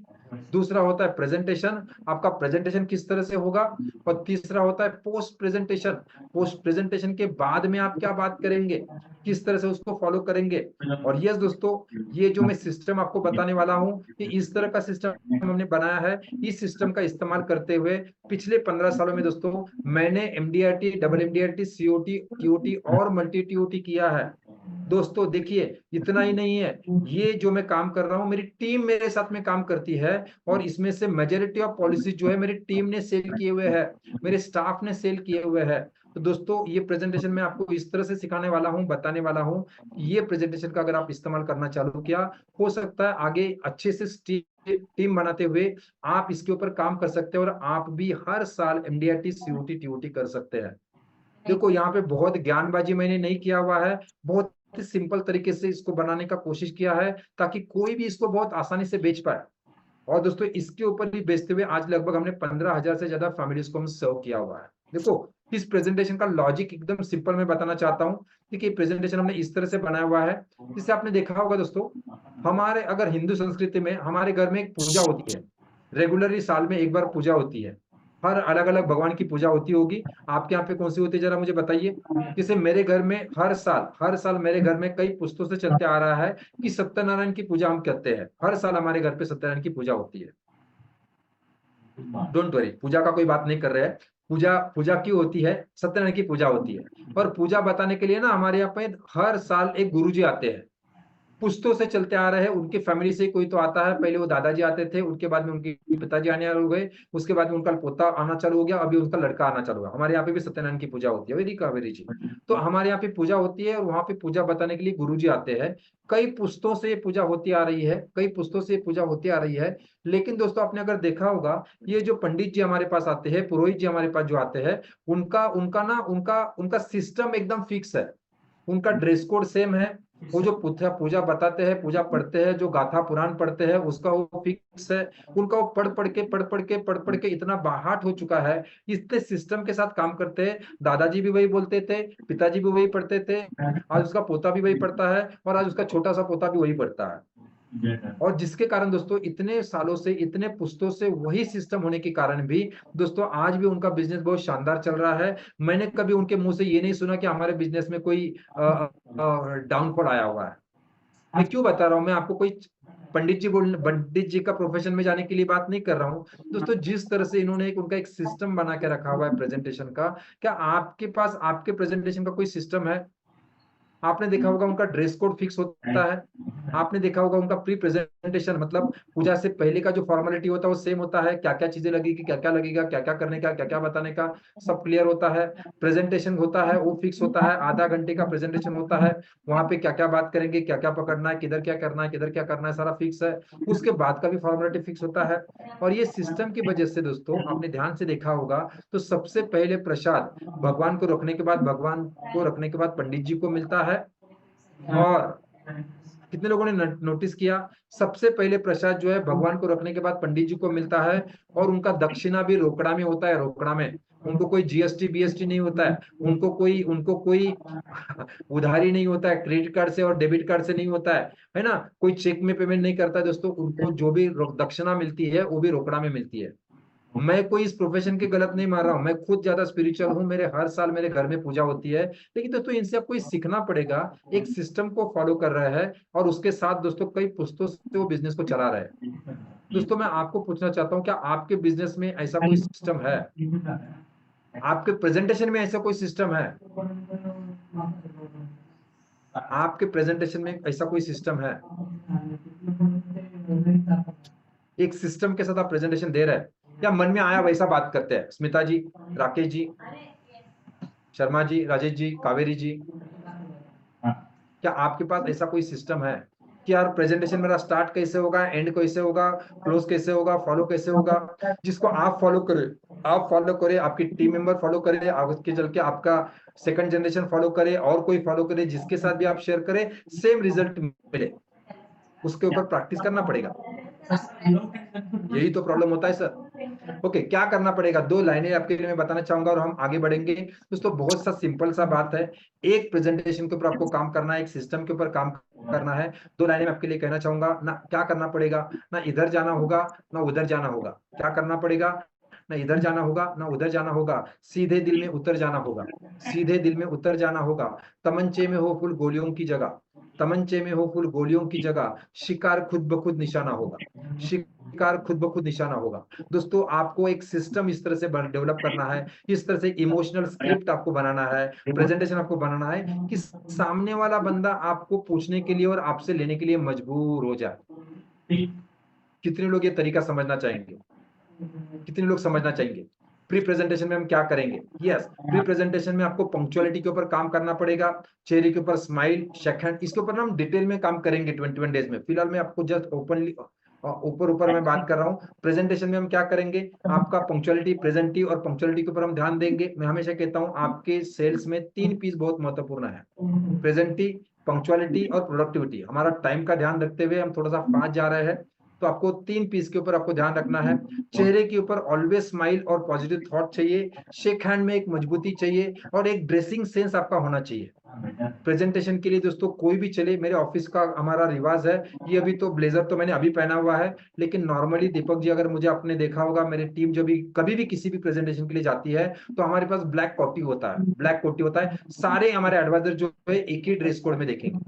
दूसरा होता है प्रेजेंटेशन, आपका प्रेजेंटेशन किस तरह से होगा। और तीसरा होता है पोस्ट प्रेजेंटेशन, पोस्ट प्रेजेंटेशन के बाद में आप क्या बात करेंगे, किस तरह से उसको फॉलो करेंगे। और यस दोस्तों, ये जो मैं सिस्टम आपको बताने वाला हूं, कि इस तरह का सिस्टम हमने बनाया है। इस सिस्टम का इस्तेमाल करते हुए पिछले 15 सालों में दोस्तों मैंने MDRT, double MDRT, COT, TOT और मल्टी टीओटी किया है। दोस्तों देखिए इतना ही नहीं है, ये जो मैं काम कर रहा हूँ मेरी टीम मेरे साथ में काम करती है, और इसमें से मेजोरिटी ऑफ पॉलिसी जो है मेरी टीम ने सेल किए हुए हैं, मेरे स्टाफ ने सेल किए हुए हैं। तो दोस्तों ये प्रेजेंटेशन मैं आपको इस तरह से सिखाने वाला हूँ, बताने वाला हूँ कि ये प्रेजेंटेशन का अगर आप इस्तेमाल करना चालू किया, हो सकता है आगे अच्छे से टीम बनाते हुए आप इसके ऊपर काम कर सकते हैं और आप भी हर साल एमडीआरटी, सीओटी, टीओटी कर सकते हैं। देखो यहाँ पे बहुत ज्ञानबाजी मैंने नहीं किया हुआ है, बहुत ही सिंपल तरीके से इसको बनाने का कोशिश किया है ताकि कोई भी इसको बहुत आसानी से बेच पाए। और दोस्तों इसके ऊपर भी बेचते हुए आज लगभग हमने 15,000 से ज्यादा फैमिलीज को हम सर्व किया हुआ है। देखो इस प्रेजेंटेशन का लॉजिक एकदम सिंपल मैं बताना चाहता हूँ। देखिए प्रेजेंटेशन हमने इस तरह से बनाया हुआ है, जिससे आपने देखा होगा दोस्तों, हमारे अगर हिंदू संस्कृति में हमारे घर में एक पूजा होती है, रेगुलरली साल में एक बार पूजा होती है, हर अलग अलग भगवान की पूजा होती होगी। आपके यहाँ पे कौन सी होती है जरा मुझे बताइए। जैसे मेरे घर में हर साल मेरे घर में कई पुस्तों से चलते आ रहा है कि सत्यनारायण की पूजा हम करते हैं, हर साल हमारे घर पे सत्यनारायण की पूजा होती है। डोंट वरी, पूजा का कोई बात नहीं कर रहे हैं। पूजा पूजा क्यों होती है, सत्यनारायण की पूजा होती है। और पूजा बताने के लिए ना हमारे यहाँ पे हर साल एक गुरुजी आते हैं, पुश्तों से चलते आ रहे हैं, उनकी फैमिली से कोई तो आता है। पहले वो दादाजी आते थे, उनके बाद में उनके पिताजी आने हो गए, उसके बाद में उनका पोता आना चालू हो गया, अभी उनका लड़का आना चालू हुआ। हमारे यहाँ पे भी सत्यनारायण की पूजा होती है, वेरी कावेरी जी। तो हमारे यहाँ पे पूजा होती है और वहां पे पूजा बताने के लिए गुरुजी आते हैं। कई पुश्तों से ये पूजा होती आ रही है, कई पुश्तों से ये पूजा होती आ रही है। लेकिन दोस्तों आपने अगर देखा होगा, ये जो पंडित जी हमारे पास आते हैं, पुरोहित जी हमारे पास जो आते हैं, उनका उनका ना उनका उनका सिस्टम एकदम फिक्स है, उनका ड्रेस कोड सेम है। वो जो पूजा पूजा बताते हैं, पूजा पढ़ते हैं, जो गाथा पुराण पढ़ते हैं, उसका वो फिक्स है। उनका वो पढ़ पढ़ के इतना बाहर हो चुका है, इतने सिस्टम के साथ काम करते हैं। दादाजी भी वही बोलते थे, पिताजी भी वही पढ़ते थे, आज उसका पोता भी वही पढ़ता है, और आज उसका छोटा सा पोता भी वही पढ़ता है। और जिसके कारण दोस्तों इतने सालों से, इतने पुश्तों से वही सिस्टम होने के कारण भी दोस्तों आज भी उनका बिजनेस बहुत शानदार चल रहा है। मैंने कभी उनके मुंह से ये नहीं सुना कि हमारे बिजनेस में कोई डाउनफॉल आया हुआ है। मैं क्यों बता रहा हूँ, मैं आपको कोई पंडित जी का प्रोफेशन में जाने के लिए बात नहीं कर रहा हूँ दोस्तों। जिस तरह से इन्होंने उनका एक सिस्टम बना के रखा हुआ है प्रेजेंटेशन का, क्या आपके पास आपके प्रेजेंटेशन का कोई सिस्टम है? आपने देखा होगा उनका ड्रेस कोड फिक्स होता है। आपने देखा होगा उनका प्री प्रेजेंटेशन मतलब पूजा से पहले का जो फॉर्मेलिटी होता है वो सेम होता है। क्या क्या चीजें लगेगी, क्या क्या लगेगा, क्या क्या करने का, क्या क्या बताने का, सब क्लियर होता है। प्रेजेंटेशन होता है वो फिक्स होता है, आधा घंटे का प्रेजेंटेशन होता है। वहां पे क्या क्या बात करेंगे, क्या क्या पकड़ना है, किधर क्या करना है, किधर क्या करना है, सारा फिक्स है। उसके बाद का भी फॉर्मेलिटी फिक्स होता है। और ये सिस्टम की वजह से दोस्तों आपने ध्यान से देखा होगा तो सबसे पहले प्रसाद भगवान को रखने के बाद, भगवान को रखने के बाद पंडित जी को मिलता है। और कितने लोगों ने नोटिस किया, सबसे पहले प्रसाद जो है भगवान को रखने के बाद पंडित जी को मिलता है। और उनका दक्षिणा भी रोकड़ा में होता है, रोकड़ा में। उनको कोई जीएसटी बीएसटी नहीं होता है, उनको कोई उधारी नहीं होता है, क्रेडिट कार्ड से और डेबिट कार्ड से नहीं होता है ना। कोई चेक में पेमेंट नहीं करता है दोस्तों। उनको जो भी दक्षिणा मिलती है वो भी रोकड़ा में मिलती है। मैं कोई इस प्रोफेशन की गलत नहीं मार रहा हूँ, मैं खुद ज्यादा स्पिरिचुअल हूँ, मेरे हर साल मेरे घर में पूजा होती है। लेकिन दोस्तों इनसे आपको सीखना पड़ेगा, एक सिस्टम को फॉलो कर रहा है और उसके साथ दोस्तों कई पुस्तकों से वो बिजनेस को चला रहा है। दोस्तों मैं आपको पूछना चाहता हूँ, क्या आपके बिजनेस में ऐसा कोई सिस्टम है? आपके प्रेजेंटेशन में ऐसा कोई सिस्टम है? आपके प्रेजेंटेशन में ऐसा कोई सिस्टम है? एक सिस्टम के साथ आप प्रेजेंटेशन दे रहे हैं या मन में आया वैसा बात करते हैं? स्मिता जी, राकेश जी, शर्मा जी, राजेश जी, कावेरी जी, क्या आपके पास ऐसा कोई सिस्टम है कि यार प्रेजेंटेशन मेरा स्टार्ट कैसे होगा, एंड कैसे होगा, क्लोज कैसे होगा, फॉलो कैसे होगा, जिसको आप फॉलो करें, आप फॉलो करें, आपकी टीम मेंबर फॉलो करे, आगे चल के आपका सेकंड जनरेशन फॉलो करे, और कोई फॉलो करे, जिसके साथ भी आप शेयर करें सेम रिजल्ट मिले? उसके ऊपर प्रैक्टिस करना पड़ेगा। यही तो प्रॉब्लम होता है सर। ओके, क्या करना पड़ेगा? 2 लाइनें आपके लिए मैं बताना चाहूंगा और हम आगे बढ़ेंगे दोस्तों। बहुत सा सिंपल सा बात है, एक प्रेजेंटेशन के ऊपर आपको काम करना है, एक सिस्टम के ऊपर काम करना है। 2 लाइनें मैं आपके लिए कहना चाहूंगा ना। क्या करना पड़ेगा? ना इधर जाना होगा ना उधर जाना होगा। क्या करना पड़ेगा? ना इधर जाना होगा ना उधर जाना होगा, सीधे दिल में उतर जाना होगा, सीधे दिल में उतर जाना होगा। तमंचे में हो फुल गोलियों की जगह, तमंचे में हो फुल गोलियों की जगह, शिकार खुद ब खुद निशाना होगा, शिकार खुद ब खुद निशाना होगा। दोस्तों आपको एक सिस्टम इस तरह से डेवलप करना है, इस तरह से इमोशनल स्क्रिप्ट आपको बनाना है, प्रेजेंटेशन आपको बनाना है कि सामने वाला बंदा आपको पूछने के लिए और आपसे लेने के लिए मजबूर हो जाए। कितने लोग ये तरीका समझना चाहेंगे? कितने लोग समझना चाहेंगे? प्री प्रेजेंटेशन में हम क्या करेंगे? यस, प्री प्रेजेंटेशन में आपको पंक्चुअलिटी के ऊपर काम करना पड़ेगा, चेहरे के ऊपर स्माइल, शेक हैंड, इसके ऊपर ना हम डिटेल में काम करेंगे 21 डेज में। फिलहाल मैं आपको जस्ट ओपनली ऊपर ऊपर मैं बात कर रहा हूँ। प्रेजेंटेशन में हम क्या करेंगे, आपका पंक्चुअलिटी, प्रेजेंटी और पंक्चुअलिटी के ऊपर हम ध्यान देंगे। मैं हमेशा कहता हूँ आपके सेल्स में 3 पीस बहुत महत्वपूर्ण है, प्रेजेंटी, पंक्चुअलिटी और प्रोडक्टिविटी। हमारा टाइम का ध्यान रखते हुए हम थोड़ा सा फास्ट जा रहे हैं, तो आपको 3 पीस के ऊपर आपको ध्यान रखना है। चेहरे के ऊपर ऑलवेज स्माइल और पॉजिटिव थॉट चाहिए, शेक हैंड में एक मजबूती चाहिए और एक ड्रेसिंग सेंस आपका होना चाहिए प्रेजेंटेशन के लिए। दोस्तों कोई भी चले, मेरे ऑफिस का हमारा रिवाज है, ये अभी तो ब्लेजर तो मैंने अभी पहना हुआ है, लेकिन नॉर्मली दीपक जी अगर मुझे आपने देखा होगा, मेरी टीम जो भी कभी भी किसी भी प्रेजेंटेशन के लिए जाती है तो हमारे पास ब्लैक कोटी होता है, ब्लैक कोटी होता है। सारे हमारे एडवाइजर जो है एक ही ड्रेस कोड में देखेंगे,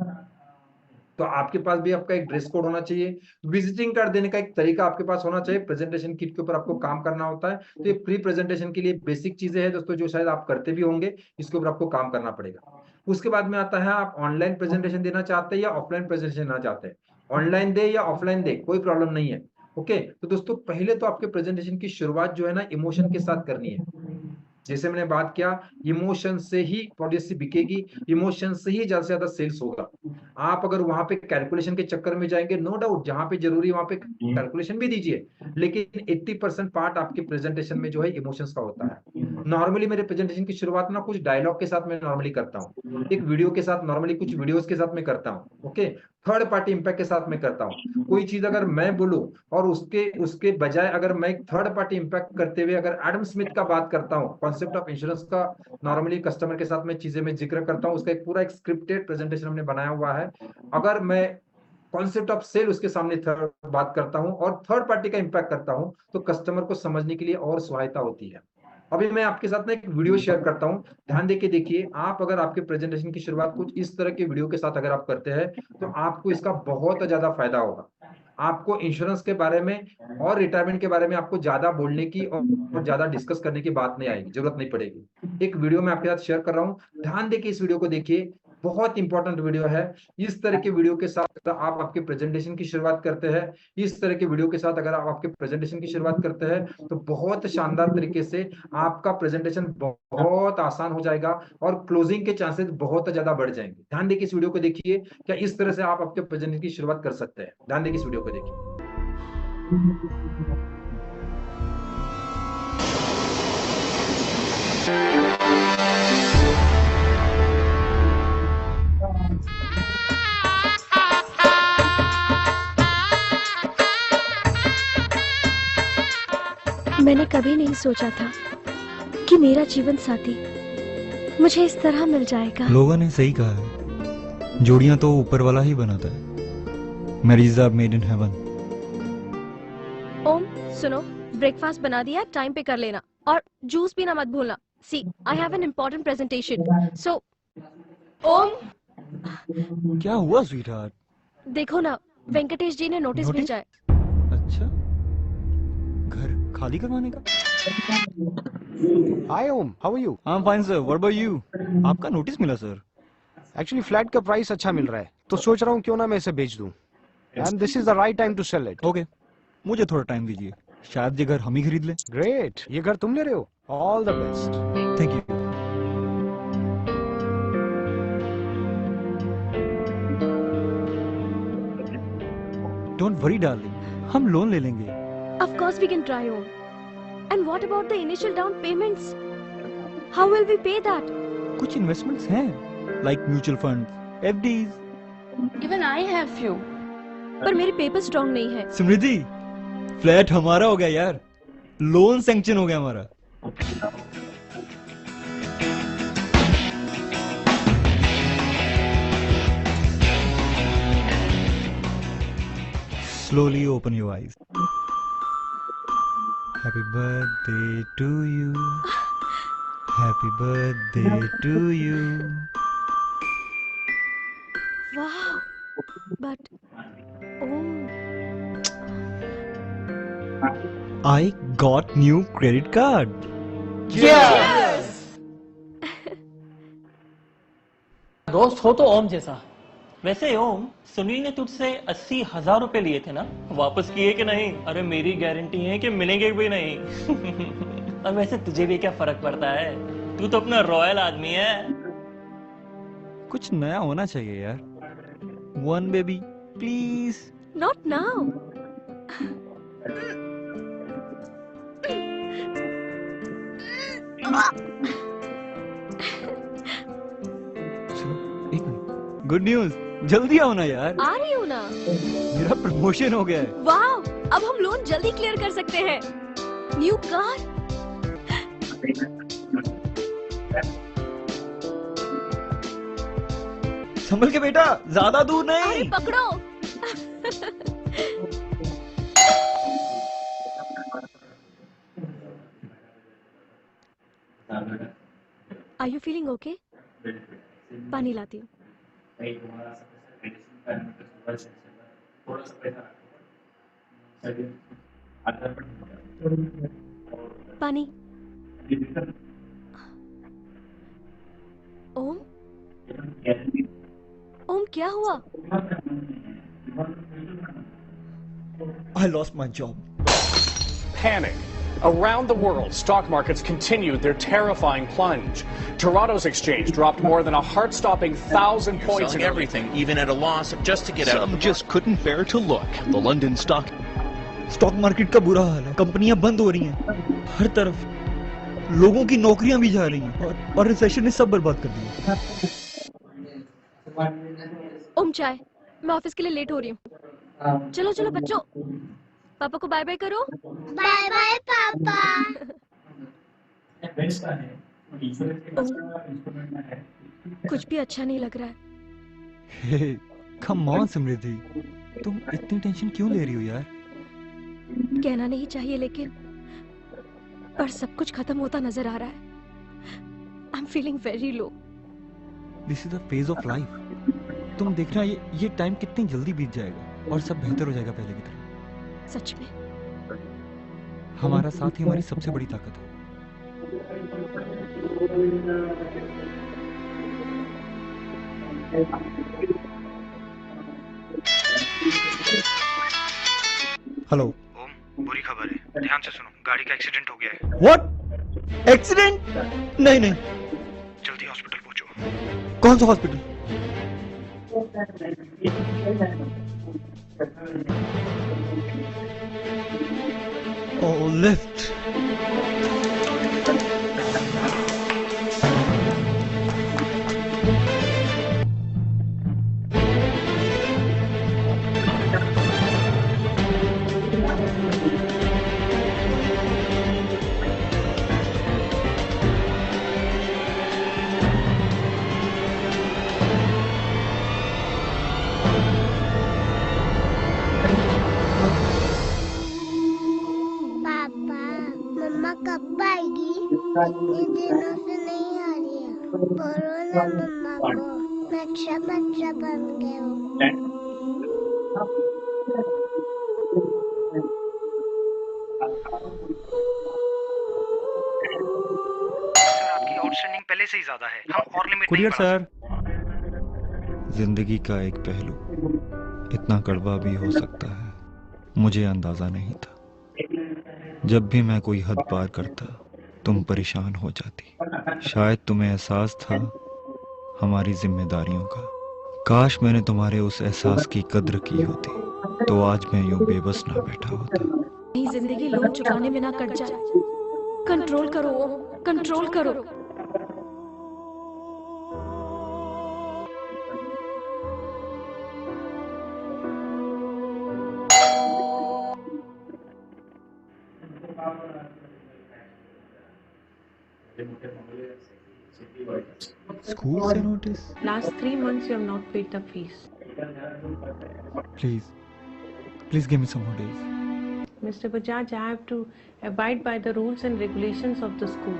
तो आपके पास भी आपका एक ड्रेस कोड होना चाहिए। विजिटिंग कार्ड देने का एक तरीका आपके पास होना चाहिए। प्रेजेंटेशन किट के ऊपर आपको काम करना होता है, तो ये प्री प्रेजेंटेशन के लिए बेसिक चीजें हैं दोस्तों, जो शायद आप करते भी होंगे, इसके ऊपर आपको काम करना पड़ेगा। उसके बाद में आता है, आप ऑनलाइन प्रेजेंटेशन देना चाहते हैं या ऑफलाइन प्रेजेंटेशन देना चाहते हैं? ऑनलाइन दे या ऑफलाइन दे, कोई प्रॉब्लम नहीं है। ओके, तो दोस्तों पहले तो आपके प्रेजेंटेशन की शुरुआत जो है ना इमोशन के साथ करनी है। जैसे मैंने बात किया, इमोशन से ही पॉलिसी बिकेगी, इमोशन से ही ज्यादा से ज्यादा सेल्स होगा। आप अगर वहां पे कैलकुलेशन के चक्कर में जाएंगे, नो डाउट जहां पे जरूरी वहां पे कैलकुलेशन भी दीजिए, लेकिन 80% पार्ट आपके प्रेजेंटेशन में जो है इमोशंस का होता है। नॉर्मली मेरे प्रेजेंटेशन की शुरुआत ना कुछ डायलॉग के साथ मैं नॉर्मली करता हूँ, एक वीडियो के साथ, नॉर्मली कुछ वीडियोस के साथ मैं करता हूँ। ओके, थर्ड पार्टी इंपैक्ट के साथ मैं करता हूँ। कोई चीज अगर मैं बोलूं और उसके उसके बजाय अगर मैं थर्ड पार्टी इंपैक्ट करते हुए अगर एडम स्मिथ का बात करता हूँ, कॉन्सेप्ट ऑफ इंश्योरेंस का, नॉर्मली कस्टमर के साथ में चीजें मैं जिक्र करता हूँ, उसका एक पूरा एक स्क्रिप्टेड प्रेजेंटेशन हमने बनाया हुआ है। अगर मैं कॉन्सेप्ट ऑफ सेल उसके सामने थर्ड बात करता हूँ और थर्ड पार्टी का इंपैक्ट करता हूँ, तो कस्टमर को समझने के लिए और सहायता होती है। अभी मैं आपके साथ ना एक वीडियो शेयर करता हूँ, ध्यान देके देखिए। आप अगर आपके प्रेजेंटेशन की शुरुआत कुछ इस तरह के वीडियो के साथ अगर आप करते हैं, तो आपको इसका बहुत ज़्यादा फायदा होगा। आपको इंश्योरेंस के बारे में और रिटायरमेंट के बारे में आपको ज़्यादा बोलने की और ज़्यादा डिस्कस करने की बात नहीं आएगी, ज़रूरत नहीं पड़ेगी। एक वीडियो मैं आपके साथ शेयर कर रहा हूँ, ध्यान देके इस वीडियो को देखिए, बहुत इंपॉर्टेंट वीडियो है। इस तरह के वीडियो के साथ आप आपके प्रेजेंटेशन की शुरुआत करते हैं, इस तरह के वीडियो के साथ अगर आप आपके प्रेजेंटेशन की शुरुआत करते हैं, तो बहुत शानदार तरीके से आपका प्रेजेंटेशन बहुत आसान हो जाएगा और क्लोजिंग के चांसेस बहुत ज़्यादा बढ़ जाएँगे। ध्यान देके इस वीडियो को देखिए, क्या इस तरह से आप आपके प्रेजेंटेशन की शुरुआत कर सकते हैं। ध्यान देके इस वीडियो को देखिए। मैंने कभी नहीं सोचा था कि मेरा जीवन साथी मुझे इस तरह मिल जाएगा। लोगों ने सही कहा है, जोड़ियां तो ऊपर वाला ही बनाता है। Marriage are made in heaven. Om सुनो, ब्रेकफास्ट बना दिया, टाइम पे कर लेना और जूस पीना मत भूलना। See I have an important presentation, so Om. क्या हुआ स्वीटहार्ट? देखो ना, वेंकटेश जी ने नोटिस नोटिस? भेजा है। अच्छा, घर खाली करवाने का? Hi Om, how are you? I am fine sir, what about you? आपका नोटिस मिला सर। Actually फ्लैट का प्राइस अच्छा मिल रहा है, तो सोच रहा हूँ क्यों ना मैं इसे बेच दूं। And this is the right time to sell it. Okay, मुझे थोड़ा टाइम दीजिए, शायद ये घर हम ही खरीद लें। Great, ये घर तुम ले रहे हो? All the best. Thank you. Don't worry darling, हम लोन ले लेंगे। Of course we can try, Om. And what about the initial down payments? How will we pay that? कुछ इन्वेस्टमेंट्स हैं, like mutual funds, FDs. Even I have few. पर मेरे पेपर स्ट्रॉन्ग नहीं है। समृद्धि, फ्लैट हमारा हो गया यार, लोन सैंक्शन हो गया हमारा। Slowly open your eyes. Happy birthday to you. Happy birthday to you. Wow. But Om, I got new credit card. दोस्त हो तो ओम जैसा। वैसे ओम, सुनील ने तुझसे 80,000 रुपए लिए थे ना, वापस किए कि नहीं? अरे मेरी गारंटी है कि मिलेंगे भी नहीं। और वैसे तुझे भी क्या फर्क पड़ता है, तू तो अपना रॉयल आदमी है। कुछ नया होना चाहिए यार। One baby, please. not now. चलो, एक मिनट। गुड न्यूज, जल्दी आओ ना यार, आ रही हूँ ना। मेरा प्रमोशन हो गया है। वाह, अब हम लोन जल्दी क्लियर कर सकते हैं। New car. संभल के बेटा, ज्यादा दूर अरे नहीं। पकड़ो। Are you feeling okay? पानी लाती हूँ। पानी। ओम, ओम क्या हुआ? I lost my job. Panic. Around the world, stock markets continued their terrifying plunge. Toronto's exchange dropped more than a heart-stopping 1,000 points Selling in everything, even at a loss, just to get out of Some the just couldn't bear to look. The London stock stock market का बुरा हाल है, कंपनियां बंद हो रही हैं हर तरफ, लोगों की नौकरियां भी जा रही हैं और रिसेशन ने सब बर्बाद कर दिया। ओम चाय, मैं ऑफिस के लिए लेट हो रही हूँ। चलो चलो बच्चों, पापा को बाय बाय करो। बाय बाय पापा। कुछ भी अच्छा नहीं लग रहा है। हे, कम ऑन समृद्धि, तुम इतनी टेंशन क्यों ले रही हो यार? कहना नहीं चाहिए लेकिन पर सब कुछ खत्म होता नजर आ रहा है। I am feeling very low. This is the phase of life. तुम देखना ये टाइम कितनी जल्दी बीत जाएगा और सब बेहतर हो जाएगा पहले की तरह। सच में। हमारा साथ ही हमारी सबसे बड़ी ताकत है। हेलो ओम, बुरी खबर है, ध्यान से सुनो, गाड़ी का एक्सीडेंट हो गया है। व्हाट? एक्सीडेंट? नहीं नहीं, जल्दी हॉस्पिटल पहुंचो। कौन सा हॉस्पिटल? ओह, लिफ्ट। पापा, मम्मा कब आएगी? इतने दिनों से नहीं आ रही है। बोलो ना मम्मा को, मैं अच्छा बच्चा बन गया हूँ। सर, आपकी आउटस्टैंडिंग पहले से ही ज्यादा है, हम और लिमिट नहीं कुरियर बढ़ा सर। जिंदगी का एक पहलू इतना कड़वा भी हो सकता है, मुझे अंदाजा नहीं था। जब भी मैं कोई हद पार करता, तुम परेशान हो जाती। शायद तुम्हें एहसास था हमारी जिम्मेदारियों का। काश मैंने तुम्हारे उस एहसास की कद्र की होती, तो आज मैं यूं बेबस ना बैठा होता। नहीं, जिंदगी लोन चुकाने में ना कट जाए। कंट्रोल करो ओम, कंट्रोल करो। स्कूल से notice? Last 3 months you have not paid the fees. Please give me some more days. Mr. Bajaj, I have to abide by the rules and regulations of the school.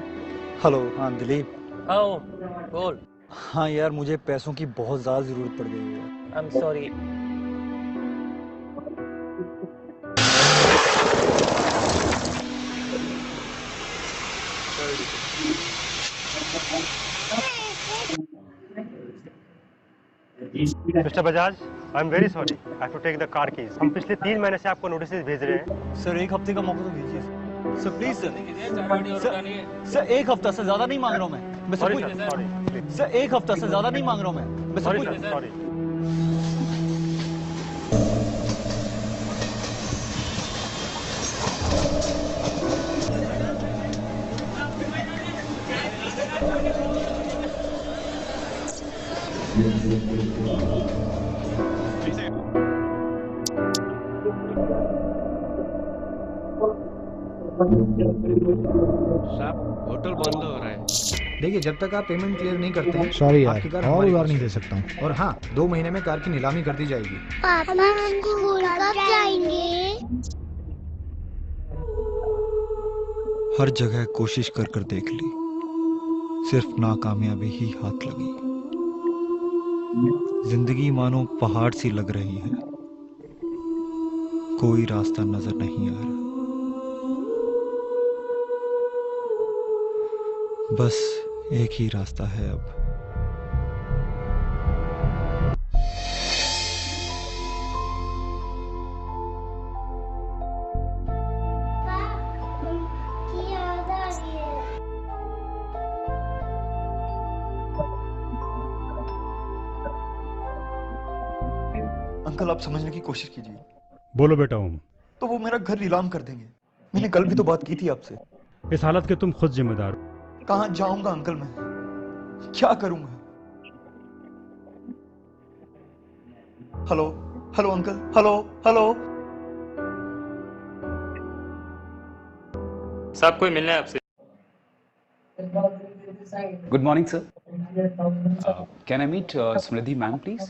Hello, हाँ दिलीप। आओ, बोल। हाँ यार, मुझे पैसों की बहुत ज़्यादा ज़रूरत पड़ गई है। I am sorry. Mister Bajaj, I am very sorry, I have to take the car keys. हम पिछले 3 महीने से आपको नोटिस भेज रहे हैं। सर, एक हफ्ते का मौका तो दीजिए सर, प्लीज सर, एक हफ्ता से ज्यादा नहीं मांग रहा हूँ मैं सब कुछ। सर, एक हफ्ता से ज्यादा नहीं मांग रहा हूँ मैं सब कुछ। सॉरी। साहब, होटल बंद हो रहा है। देखिए, जब तक आप पेमेंट क्लियर नहीं करते हैं, सॉरी यार, आपकी कार और हमारे उधार पास नहीं है। दे सकता हूँ। और हाँ, 2 महीने में कार की नीलामी कर दी जाएगी। पापा, हम स्कूल कब जाएंगे? हर जगह कोशिश कर कर देख ली, सिर्फ नाकामयाबी ही हाथ लगी। जिंदगी मानो पहाड़ सी लग रही है, कोई रास्ता नजर नहीं आ रहा। बस एक ही रास्ता है अब। याद आ रही है। अंकल, आप समझने की कोशिश कीजिए। बोलो बेटा ओम। तो वो मेरा घर नीलाम कर देंगे। मैंने कल भी तो बात की थी आपसे। इस हालत के तुम खुद जिम्मेदार हो। कहाँ जाऊंगा अंकल मैं? क्या करूंगा? Hello hello uncle, hello hello. साहब, कोई मिलना है आपसे। Good morning, sir. Can I meet Smridhi ma'am, please?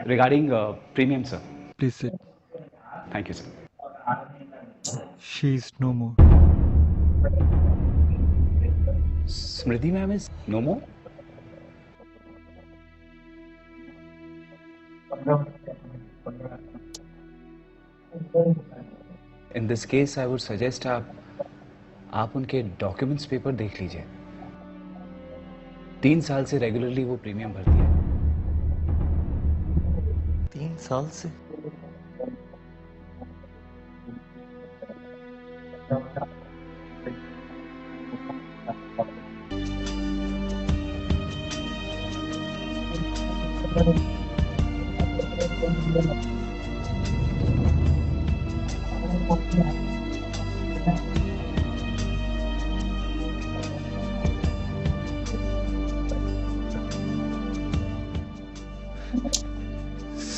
Regarding premium, sir. Please sit. Thank you, sir. She is no more. Smridhi ma'am is no more? In this case, I would suggest आप उनके डॉक्यूमेंट्स पेपर देख लीजिए। 3 साल से रेगुलरली वो प्रीमियम भरती है। 3 साल से?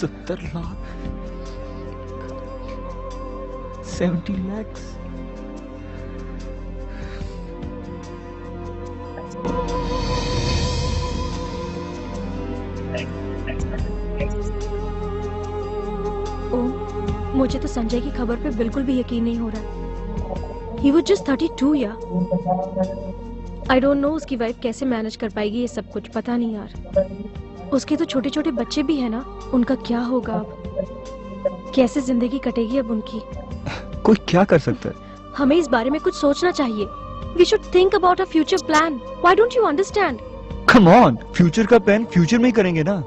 $70 लाख 70 lakhs। ओम, मुझे तो संजय की खबर पे बिल्कुल भी यकीन नहीं हो रहा। He was just 32 यार। I don't know उसकी वाइफ कैसे मैनेज कर पाएगी ये सब कुछ, पता नहीं यार। उसके तो छोटे छोटे बच्चे भी हैं ना, उनका क्या होगा अब? कैसे जिंदगी कटेगी अब उनकी? कोई क्या कर सकता है? हमें इस बारे में कुछ सोचना चाहिए। We should think about a future plan. Why don't you understand? Come on, future का प्लान फ्यूचर में ही करेंगे ना।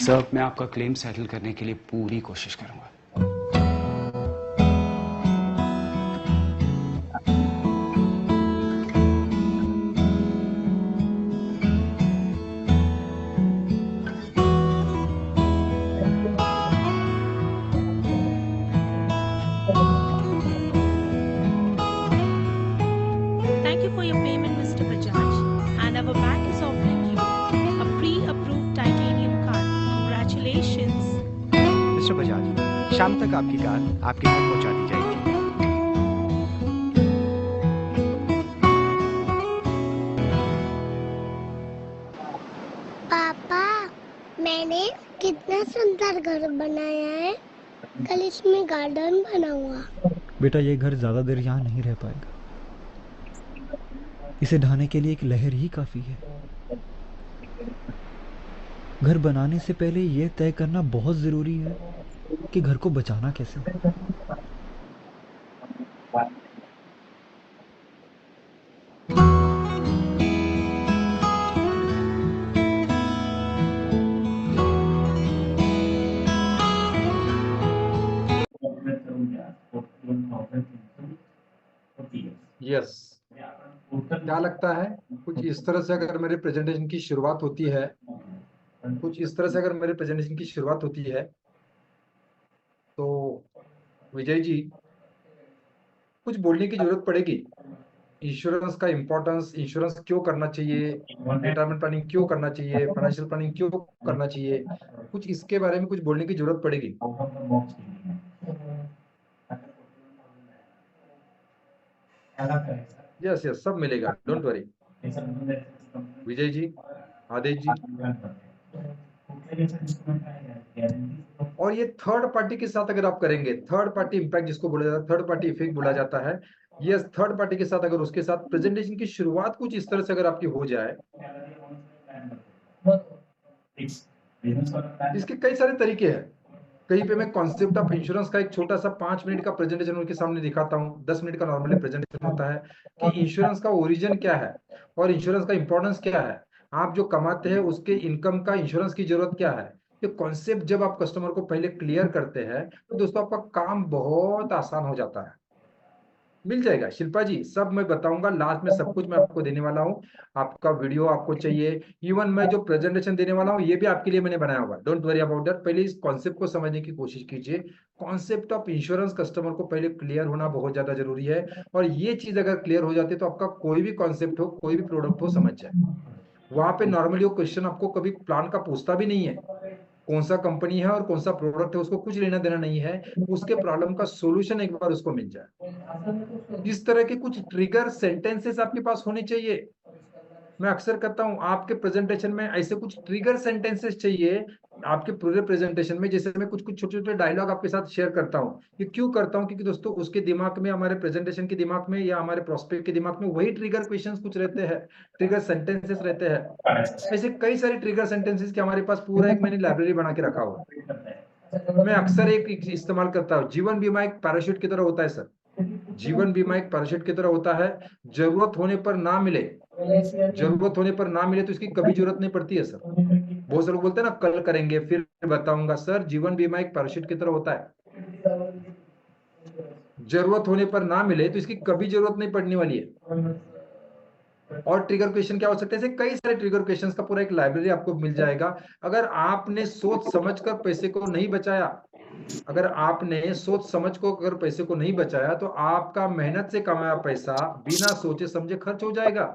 सर, मैं आपका क्लेम सेटल करने के लिए पूरी कोशिश करूंगा। Thank you for your payment, Mr. Bajaj. And our bank is offering you a pre-approved titanium card. Congratulations. Mister Bajaj, शाम तक आपकी कार आपके घर पहुंचा दी जाएगी। पापा, मैंने कितना सुंदर घर बनाया है। कल इसमें गार्डन बना हुआ। बेटा, ये घर ज्यादा देर यहाँ नहीं रह पाएगा। इसे ढाने के लिए एक लहर ही काफी है। घर बनाने से पहले यह तय करना बहुत जरूरी है कि घर को बचाना कैसे। यस, क्या लगता है कुछ इस तरह से अगर मेरे प्रेजेंटेशन की शुरुआत होती है, तो विजय जी कुछ बोलने की जरूरत पड़ेगी। इंश्योरेंस का इम्पोर्टेंस, इंश्योरेंस क्यों करना चाहिए, रिटायरमेंट प्लानिंग क्यों करना चाहिए, फाइनेंशियल प्लानिंग क्यों करना चाहिए, कुछ इसके बारे में कुछ बोलने की जरूरत पड़ेगी। यस यस, सब मिलेगा, डोंट वरी। विजय जी, आदेश जी, और ये थर्ड पार्टी के साथ अगर आप करेंगे, थर्ड पार्टी इम्पैक्ट जिसको बोला जाता है, थर्ड पार्टी इफेक्ट बोला जाता है। ये थर्ड पार्टी के साथ अगर उसके साथ प्रेजेंटेशन की शुरुआत कुछ इस तरह से अगर आपकी हो जाए, इसके कई सारे तरीके हैं। कहीं पे मैं कॉन्सेप्ट ऑफ इंश्योरेंस का एक छोटा सा 5 मिनट का प्रेजेंटेशन उनके सामने दिखाता हूँ। 10 मिनट का नॉर्मली प्रेजेंटेशन होता है कि इंश्योरेंस का ओरिजिन क्या है और इंश्योरेंस का इंपॉर्टेंस क्या है, आप जो कमाते हैं उसके इनकम का इंश्योरेंस की जरूरत क्या है। ये कॉन्सेप्ट जब आप कस्टमर को पहले क्लियर करते हैं तो दोस्तों आपका काम बहुत आसान हो जाता है। मिल जाएगा शिल्पा जी, सब मैं बताऊंगा, लास्ट में सब कुछ मैं आपको देने वाला हूँ। आपका वीडियो आपको चाहिए, इवन मैं जो प्रेजेंटेशन देने वाला हूँ ये भी आपके लिए मैंने बनाया होगा, डोंट वरी अबाउट दैट। पहले इस कॉन्सेप्ट को समझने की कोशिश कीजिए। कॉन्सेप्ट ऑफ इंश्योरेंस कस्टमर को पहले क्लियर होना बहुत ज्यादा जरूरी है, और ये चीज अगर क्लियर हो जाती है तो आपका कोई भी कॉन्सेप्ट हो, कोई भी प्रोडक्ट हो, समझ जाए। वहां पे नॉर्मली वो क्वेश्चन आपको कभी प्लान का पूछता भी नहीं है, कौन सा कंपनी है और कौन सा प्रोडक्ट है, उसको कुछ लेना देना नहीं है, उसके प्रॉब्लम का सोल्यूशन एक बार उसको मिल जाए। इस तरह के कुछ ट्रिगर सेंटेंसेस आपके पास होने चाहिए। मैं अक्सर करता हूँ आपके प्रेजेंटेशन में ऐसे कुछ ट्रिगर सेंटेंसेस चाहिए आपके पूरे प्रेजेंटेशन में, जैसे मैं कुछ कुछ छोटे छोटे डायलॉग आपके साथ शेयर करता हूँ। ये क्यों करता हूँ? क्योंकि दोस्तों उसके दिमाग में, हमारे प्रेजेंटेशन के दिमाग में या हमारे प्रोस्पेक्ट के दिमाग में वही ट्रिगर क्वेश्चंस कुछ रहते हैं, ट्रिगर सेंटेंसेस रहते हैं। ऐसे कई सारे ट्रिगर सेंटेंसेस के हमारे पास पूरा एक मैंने लाइब्रेरी बना के रखा हुआ। मैं अक्सर एक इस्तेमाल करता हूँ, जीवन बीमा एक पैराशूट की तरह होता है सर। जीवन बीमा एक पैराशूट की तरह होता है, जरूरत होने पर ना मिले, जरूरत होने पर ना मिले तो इसकी कभी जरूरत नहीं पड़ती है सर। बहुत से लोग बोलते हैं ना कल करेंगे फिर बताऊंगा, सर जीवन बीमा एक पैराशूट की तरह होता है, जरूरत होने पर ना मिले तो इसकी कभी जरूरत नहीं पड़ने वाली है। और ट्रिगर क्वेश्चन क्या हो सकते हैं? कई सारे ट्रिगर क्वेश्चंस का पूरा एक लाइब्रेरी आपको मिल जाएगा। अगर आपने सोच समझकर पैसे को नहीं बचाया, अगर आपने सोच समझ को अगर पैसे को नहीं बचाया तो आपका मेहनत से कमाया पैसा बिना सोचे समझे खर्च हो जाएगा।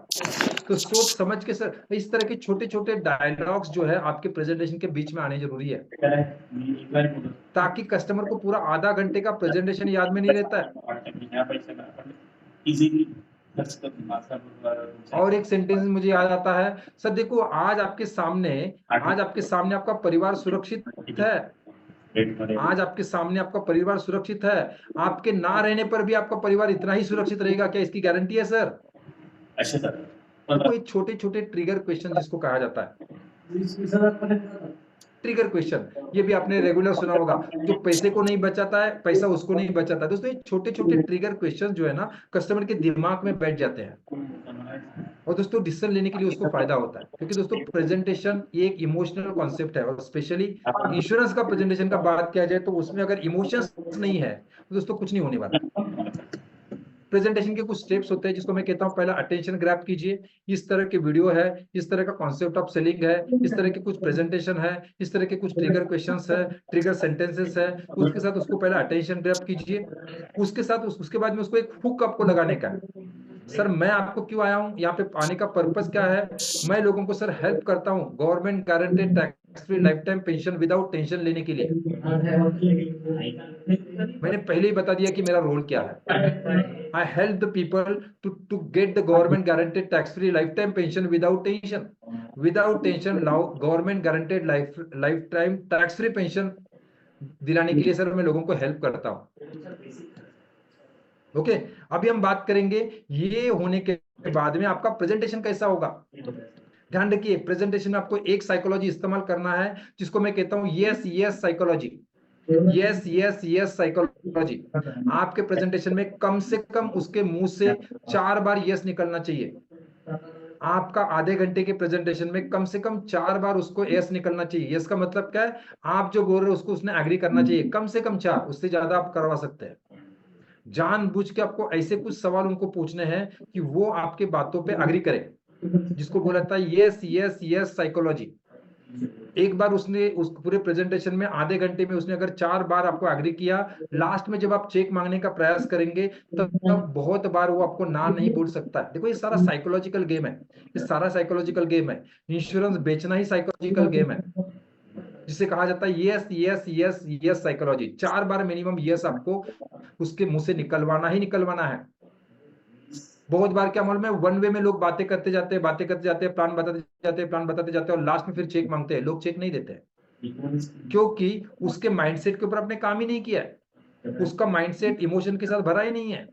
तो सोच समझ के सर इस तरह के छोटे छोटे डायलॉग्स जो है आपके प्रेजेंटेशन के बीच में आने जरूरी है, ताकि कस्टमर को पूरा आधा घंटे का प्रेजेंटेशन याद में नहीं रहता है। और एक सेंटेंस मुझे याद आता है सर, देखो आज आपके सामने आपका परिवार सुरक्षित है, आज आपके सामने आपका परिवार सुरक्षित है, आपके ना रहने पर भी आपका परिवार इतना ही सुरक्षित रहेगा, क्या इसकी गारंटी है सर? अच्छा सर। कोई छोटे छोटे ट्रिगर क्वेश्चन जिसको कहा जाता है ट्रिगर क्वेश्चन, ये भी आपने रेगुलर सुना होगा, जो पैसे को नहीं बचाता है पैसा उसको नहीं बचाता है। दोस्तों ये छोटे छोटे ट्रिगर क्वेश्चन जो है ना कस्टमर के दिमाग में बैठ जाते हैं और दोस्तों डिसीजन लेने के लिए उसको फायदा होता है। क्योंकि दोस्तों प्रेजेंटेशन ये एक इमोशनल कॉन्सेप्ट है और स्पेशली इंश्योरेंस का प्रेजेंटेशन का बात किया जाए तो उसमें अगर इमोशंस नहीं है तो दोस्तों कुछ नहीं होने वाला। प्रेजेंटेशन के कुछ स्टेप्स होते हैं जिसको मैं कहता हूं, पहला अटेंशन ग्रैब कीजिए, इस तरह के वीडियो है, इस तरह का कॉन्सेप्ट ऑफ सेलिंग है, इस तरह के कुछ प्रेजेंटेशन है, इस तरह के कुछ ट्रिगर क्वेश्चंस है, ट्रिगर सेंटेंसेस है, उसके साथ उसको पहले अटेंशन ग्रैब कीजिए। उसके साथ उसके बाद में उसको एक हुक आपको लगाने का है। सर मैं आपको क्यों आया हूं, यहाँ पे आने का पर्पस क्या है? मैं लोगों को सर हेल्प करता हूँ government guaranteed tax free life time pension without tension लेने के लिए। मैंने पहले ही बता दिया कि मेरा रोल क्या है। I help the people to get the government guaranteed tax free life time pension without tension government guaranteed life time tax free pension दिलाने के लिए सर मैं लोगों को हेल्प करता हूँ। ओके, अभी हम बात करेंगे ये होने के बाद में आपका प्रेजेंटेशन कैसा होगा। ध्यान रखिए प्रेजेंटेशन में आपको एक साइकोलॉजी इस्तेमाल करना है जिसको मैं कहता हूं यस साइकोलॉजी। Yes psychology. आपके प्रेजेंटेशन में कम से कम उसके मुंह से 4 बार यस निकलना चाहिए। आपका आधे घंटे के प्रेजेंटेशन में कम से कम 4 बार उसको यस निकलना चाहिए। यस का मतलब क्या है? आप जो बोल रहे हो उसको उसने एग्री करना चाहिए, कम से कम 4, उससे ज्यादा आप करवा सकते हैं। जानबूझ के आपको ऐसे कुछ सवाल उनको पूछने हैं कि वो आपके बातों पे एग्री करें, जिसको बोला जाता है यस साइकोलॉजी। एक बार उसने उस पूरे प्रेजेंटेशन में आधे घंटे में उसने अगर 4 बार आपको एग्री किया, लास्ट में जब आप चेक मांगने का प्रयास करेंगे तब बहुत बार वो आपको ना नहीं बोल सकता है। देखो ये सारा साइकोलॉजिकल गेम है, ये सारा साइकोलॉजिकल गेम है। इंश्योरेंस बेचना ही साइकोलॉजिकल गेम है, जिसे कहा जाता है यस साइकोलॉजी। 4 बार मिनिमम यस आपको उसके मुंह से निकलवाना ही निकलवाना है। बहुत बार क्या मालूम है, वन वे में लोग बातें करते जाते हैं, प्लान बताते जाते हैं और लास्ट में फिर चेक मांगते हैं। लोग चेक नहीं देते क्योंकि उसके माइंडसेट के ऊपर आपने काम ही नहीं किया है। उसका माइंडसेट इमोशन के साथ भरा ही नहीं है।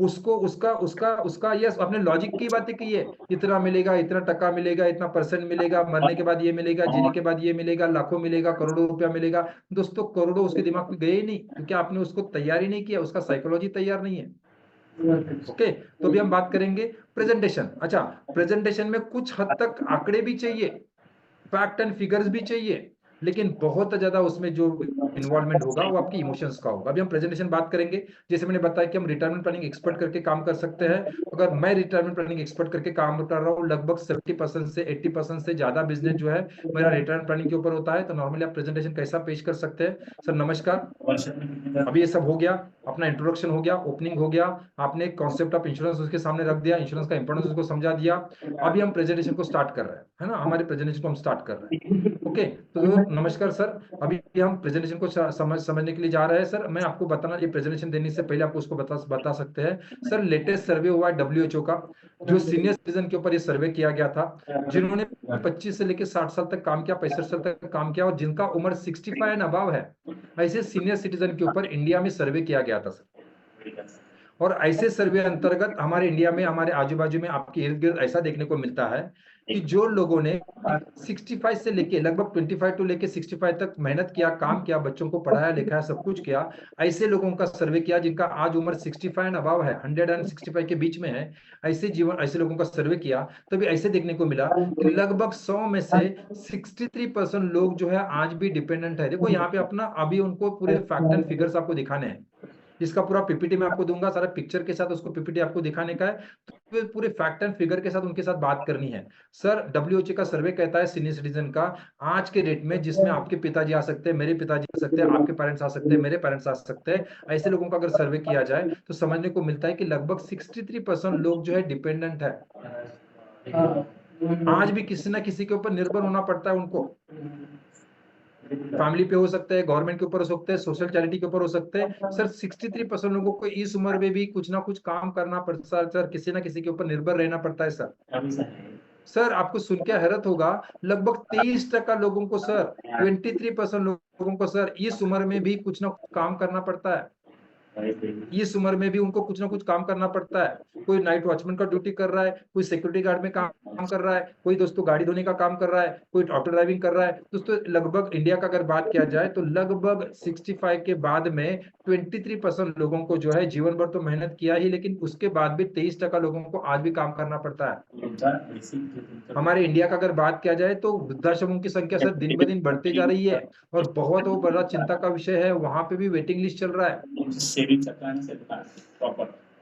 उसको उसका यस अपने लॉजिक की बातें की है, इतना मिलेगा, इतना टका मिलेगा, इतना परसेंट मिलेगा, मरने के बाद ये मिलेगा, जीने के बाद ये मिलेगा, लाखों मिलेगा, करोड़ों रुपया मिलेगा। दोस्तों करोड़ों उसके दिमाग में गए ही नहीं क्योंकि आपने उसको तैयार ही नहीं किया, उसका साइकोलॉजी तैयार नहीं है। ओके, तो अभी हम बात करेंगे प्रेजेंटेशन। अच्छा, प्रेजेंटेशन में कुछ हद तक आंकड़े भी चाहिए, फैक्ट एंड फिगर्स भी चाहिए, लेकिन बहुत ज्यादा उसमें जो इन्वॉल्वमेंट होगा वो आपकी इमोशंस का होगा। अभी हम प्रेजेंटेशन बात करेंगे। जैसे मैंने बताया कि हम रिटायरमेंट प्लानिंग एक्सपर्ट करके काम कर सकते हैं। अगर मैं रिटायरमेंट प्लानिंग एक्सपर्ट करके काम कर रहा हूँ, लगभग 70% से 80% से ज्यादा बिजनेस जो है मेरा रिटायरमेंट प्लानिंग के ऊपर होता है। तो नॉर्मली आप प्रेजेंटेशन कैसा पेश कर सकते हैं? सर नमस्कार, अभी ये सब हो गया, अपने अपना इंट्रोडक्शन हो गया, ओपनिंग हो गया, आपने कॉन्सेप्ट ऑफ इंश्योरेंस उसके सामने रख दिया, इंश्योरेंस का इंपॉर्टेंस उसको समझा दिया। अभी हम प्रेजेंटेशन को स्टार्ट कर रहे हैं, है ना, हमारे प्रेजेंटेशन को हम स्टार्ट कर रहे हैं। ओके, तो नमस्कार सर, अभी हम प्रेजेंटेशन को समझने के लिए जा रहे हैं। सर मैं आपको बताना, ये प्रेजेंटेशन देने से पहले आपको उसको बता सकते हैं सर, लेटेस्ट सर्वे हुआ है WHO का, जो सीनियर सिटीजन के ऊपर ये सर्वे किया गया था, जिन्होंने 25 से लेकर 60 साल तक काम किया, 65 साल तक काम किया, और जिनका उम्र 65 एंड अबव है, ऐसे सीनियर सिटीजन के ऊपर इंडिया में सर्वे किया गया था सर। और ऐसे सर्वे अंतर्गत हमारे इंडिया में, हमारे आजू बाजू में, आपके इर्द गिर्द ऐसा देखने को मिलता है कि जो लोगों ने 65 से लेके लगभग 25 टू लेके 65 तक मेहनत किया, काम किया, बच्चों को पढ़ाया लिखाया, सब कुछ किया, ऐसे लोगों का सर्वे किया जिनका आज उम्र 65 एंड अबव है, 165 के बीच में है, ऐसे लोगों का सर्वे किया। तभी ऐसे देखने को मिला कि लगभग 100 में से 63% लोग जो है आज भी डिपेंडेंट है। देखो यहाँ पे अपना अभी उनको पूरे फैक्ट एंड फिगर्स आपको दिखाने हैं, इसका पूरा पीपीटी मैं आपको दूंगा, सारा पिक्चर के साथ उसको पीपीटी आपको दिखाने का है, तो पूरे फैक्ट एंड फिगर के साथ उनके साथ बात करनी है। सर WHO का सर्वे कहता है सीनियर सिटीजन का आज के डेट में, जिसमें आपके पिताजी आ सकते हैं, मेरे पिताजी आ सकते हैं, आपके पेरेंट्स आ सकते हैं, मेरे पेरेंट्स आ सकते हैं, ऐसे लोगों का अगर सर्वे किया जाए तो समझने को मिलता है कि लगभग 63% लोग जो है डिपेंडेंट है। आज भी किसी ना किसी के ऊपर निर्भर होना पड़ता है उनको, फैमिली पे हो सकते हैं, गवर्नमेंट के ऊपर हो सकते हैं, सोशल चैरिटी के ऊपर हो सकते हैं। सर 63% लोगों को इस उम्र में भी कुछ ना कुछ काम करना पड़ता है सर, किसी ना किसी के ऊपर निर्भर रहना पड़ता है सर। सर आपको सुन के हैरत होगा, लगभग 23% लोगों को सर, 23% लोगों को सर इस उम्र में भी कुछ ना कुछ काम करना पड़ता है। इस उम्र में भी उनको कुछ ना कुछ काम करना पड़ता है। कोई नाइट वॉचमैन का ड्यूटी कर रहा है, कोई सिक्योरिटी गार्ड में काम कर रहा है, कोई दोस्तों गाड़ी धोने का काम कर रहा है, कोई ऑटो ड्राइविंग कर रहा है। दोस्तों लगभग इंडिया का अगर बात किया जाए तो लगभग 65 के बाद में 23% लोगों को जो है जीवन भर तो मेहनत किया ही, लेकिन उसके बाद भी 23% लोगों को आज भी काम करना पड़ता है। हमारे इंडिया का अगर बात किया जाए तो वृद्धाश्रमों की संख्या सर दिन ब दिन बढ़ती जा रही है, और बहुत वो बड़ा चिंता का विषय है, वहां पे भी वेटिंग लिस्ट चल रहा है।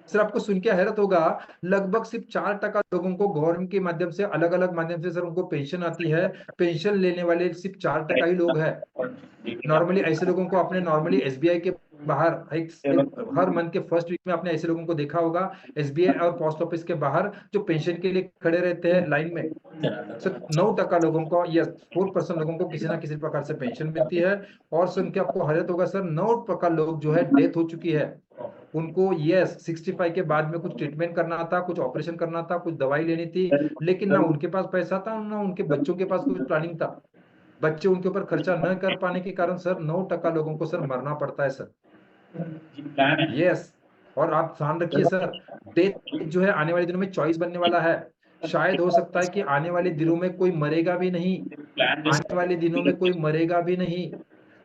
सर आपको सुन के हैरत होगा, लगभग सिर्फ 4% लोगों को गवर्नमेंट के माध्यम से, अलग अलग माध्यम से सर उनको पेंशन आती है। पेंशन लेने वाले सिर्फ 4% ही लोग हैं। नॉर्मली ऐसे लोगों को आपने नॉर्मली SBI के बाहर हर मंथ के फर्स्ट वीक में आपने ऐसे लोगों को देखा होगा, SBI और पोस्ट ऑफिस के बाहर जो पेंशन के लिए खड़े रहते हैं लाइन में। सर 9% लोगों को या 4% लोगों को किसी ना किसी प्रकार से पेंशन मिलती है। और सुन के आपको हैरत होगा सर, 9% लोग जो है डेथ हो चुकी है, उनको 65 के बाद में कुछ ट्रीटमेंट करना था, कुछ ऑपरेशन करना था, कुछ दवाई लेनी थी, लेकिन ना उनके पास पैसा था, ना उनके बच्चों के पास कुछ प्लानिंग था। बच्चे उनके ऊपर खर्चा न कर पाने के कारण सर 9% लोगों को सर मरना पड़ता है सर। और आप ध्यान रखिए सर, डेथ जो है आने वाले दिनों में चॉइस बनने वाला है। शायद हो सकता है कि आने वाले दिनों में कोई मरेगा भी नहीं, आने वाले दिनों में कोई मरेगा भी नहीं।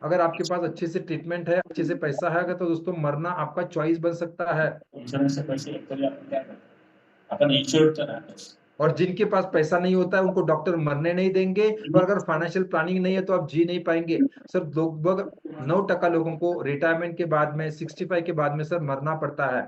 अगर आपके पास अच्छे से ट्रीटमेंट है, अच्छे से पैसा है, तो दोस्तों मरना आपका चॉइस बन सकता है। और जिनके पास पैसा नहीं होता है उनको डॉक्टर मरने नहीं देंगे, और अगर फाइनेंशियल प्लानिंग नहीं है तो आप जी नहीं पाएंगे। सर लगभग 9% लोगों को रिटायरमेंट के बाद में, 65 के बाद में सर मरना पड़ता है।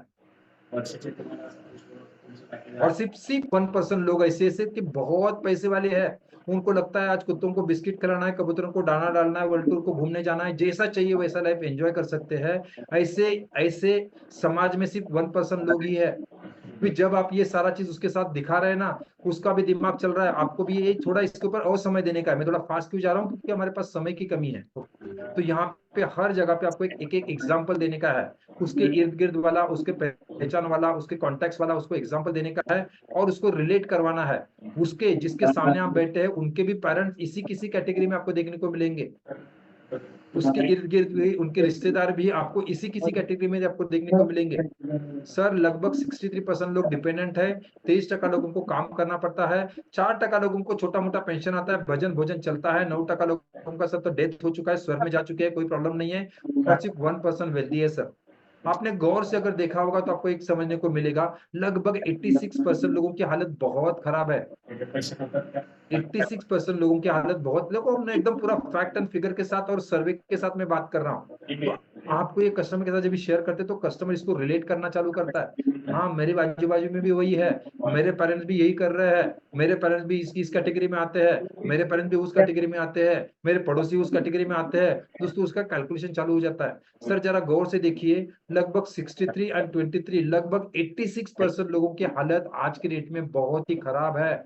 और सिर्फ 1% लोग ऐसे कि बहुत पैसे वाले हैं, उनको लगता है आज कुत्तों को बिस्किट खिलाना है, कबूतरों को दाना डालना है, वर्ल्ड टूर को घूमने जाना है, जैसा चाहिए वैसा लाइफ एंजॉय कर सकते हैं। ऐसे समाज में सिर्फ 1% लोग ही है। जब आप ये सारा चीज उसके साथ दिखा रहे हैं ना, उसका भी दिमाग चल रहा है, आपको भी ये थोड़ा इसके ऊपर और समय देने का है। मैं थोड़ा फास्ट क्यों जा रहा हूँ, क्योंकि हमारे पास समय की कमी है। तो यहाँ पे हर जगह पे आपको एक एग्जाम्पल देने का है, उसके इर्द गिर्द वाला, उसके पहचान वाला, उसके कॉन्टेक्स्ट वाला, उसको एग्जाम्पल देने का है, और उसको रिलेट करवाना है। उसके जिसके सामने आप बैठे हैं उनके भी पेरेंट्स इसी किसी कैटेगरी में आपको देखने को मिलेंगे, उसके इर्द गिर्द भी उनके रिश्तेदार भी आपको इसी किसी कैटेगरी में आपको देखने को मिलेंगे। सर लगभग 63% लोग डिपेंडेंट है, 23% लोगों को काम करना पड़ता है, 4% लोगों को छोटा मोटा पेंशन आता है, भजन भोजन चलता है, 9% लोगों का सर तो डेथ हो चुका है, स्वर्ग में जा चुके हैं, कोई प्रॉब्लम नहीं है, और सिर्फ 1% वेल्दी है सर। आपने गौर से अगर देखा होगा तो आपको एक समझने को मिलेगा, लगभग 86% लोगों की हालत बहुत खराब है। 86% लोगों की हालत बहुत, देखो हमने एकदम पूरा फैक्ट एंड फिगर के साथ और सर्वे के साथ मैं बात कर रहा हूँ। तो आपको ये कस्टमर के साथ जब भी शेयर करते तो कस्टमर इसको रिलेट करना चालू करता है। हाँ मेरे आजू बाजू में भी वही है, मेरे पेरेंट्स भी यही कर रहे हैं, मेरे पेरेंट्स भी इस कैटेगरी में आते हैं, मेरे पेरेंट्स भी उस कैटेगरी में आते हैं, मेरे पड़ोसी उस कैटेगरी में आते हैं। दोस्तों उसका कैलकुलेशन चालू हो जाता है। सर जरा गौर से देखिए, लगभग 63 और 23 लगभग 86% लोगों की हालत आज के डेट में बहुत ही खराब है।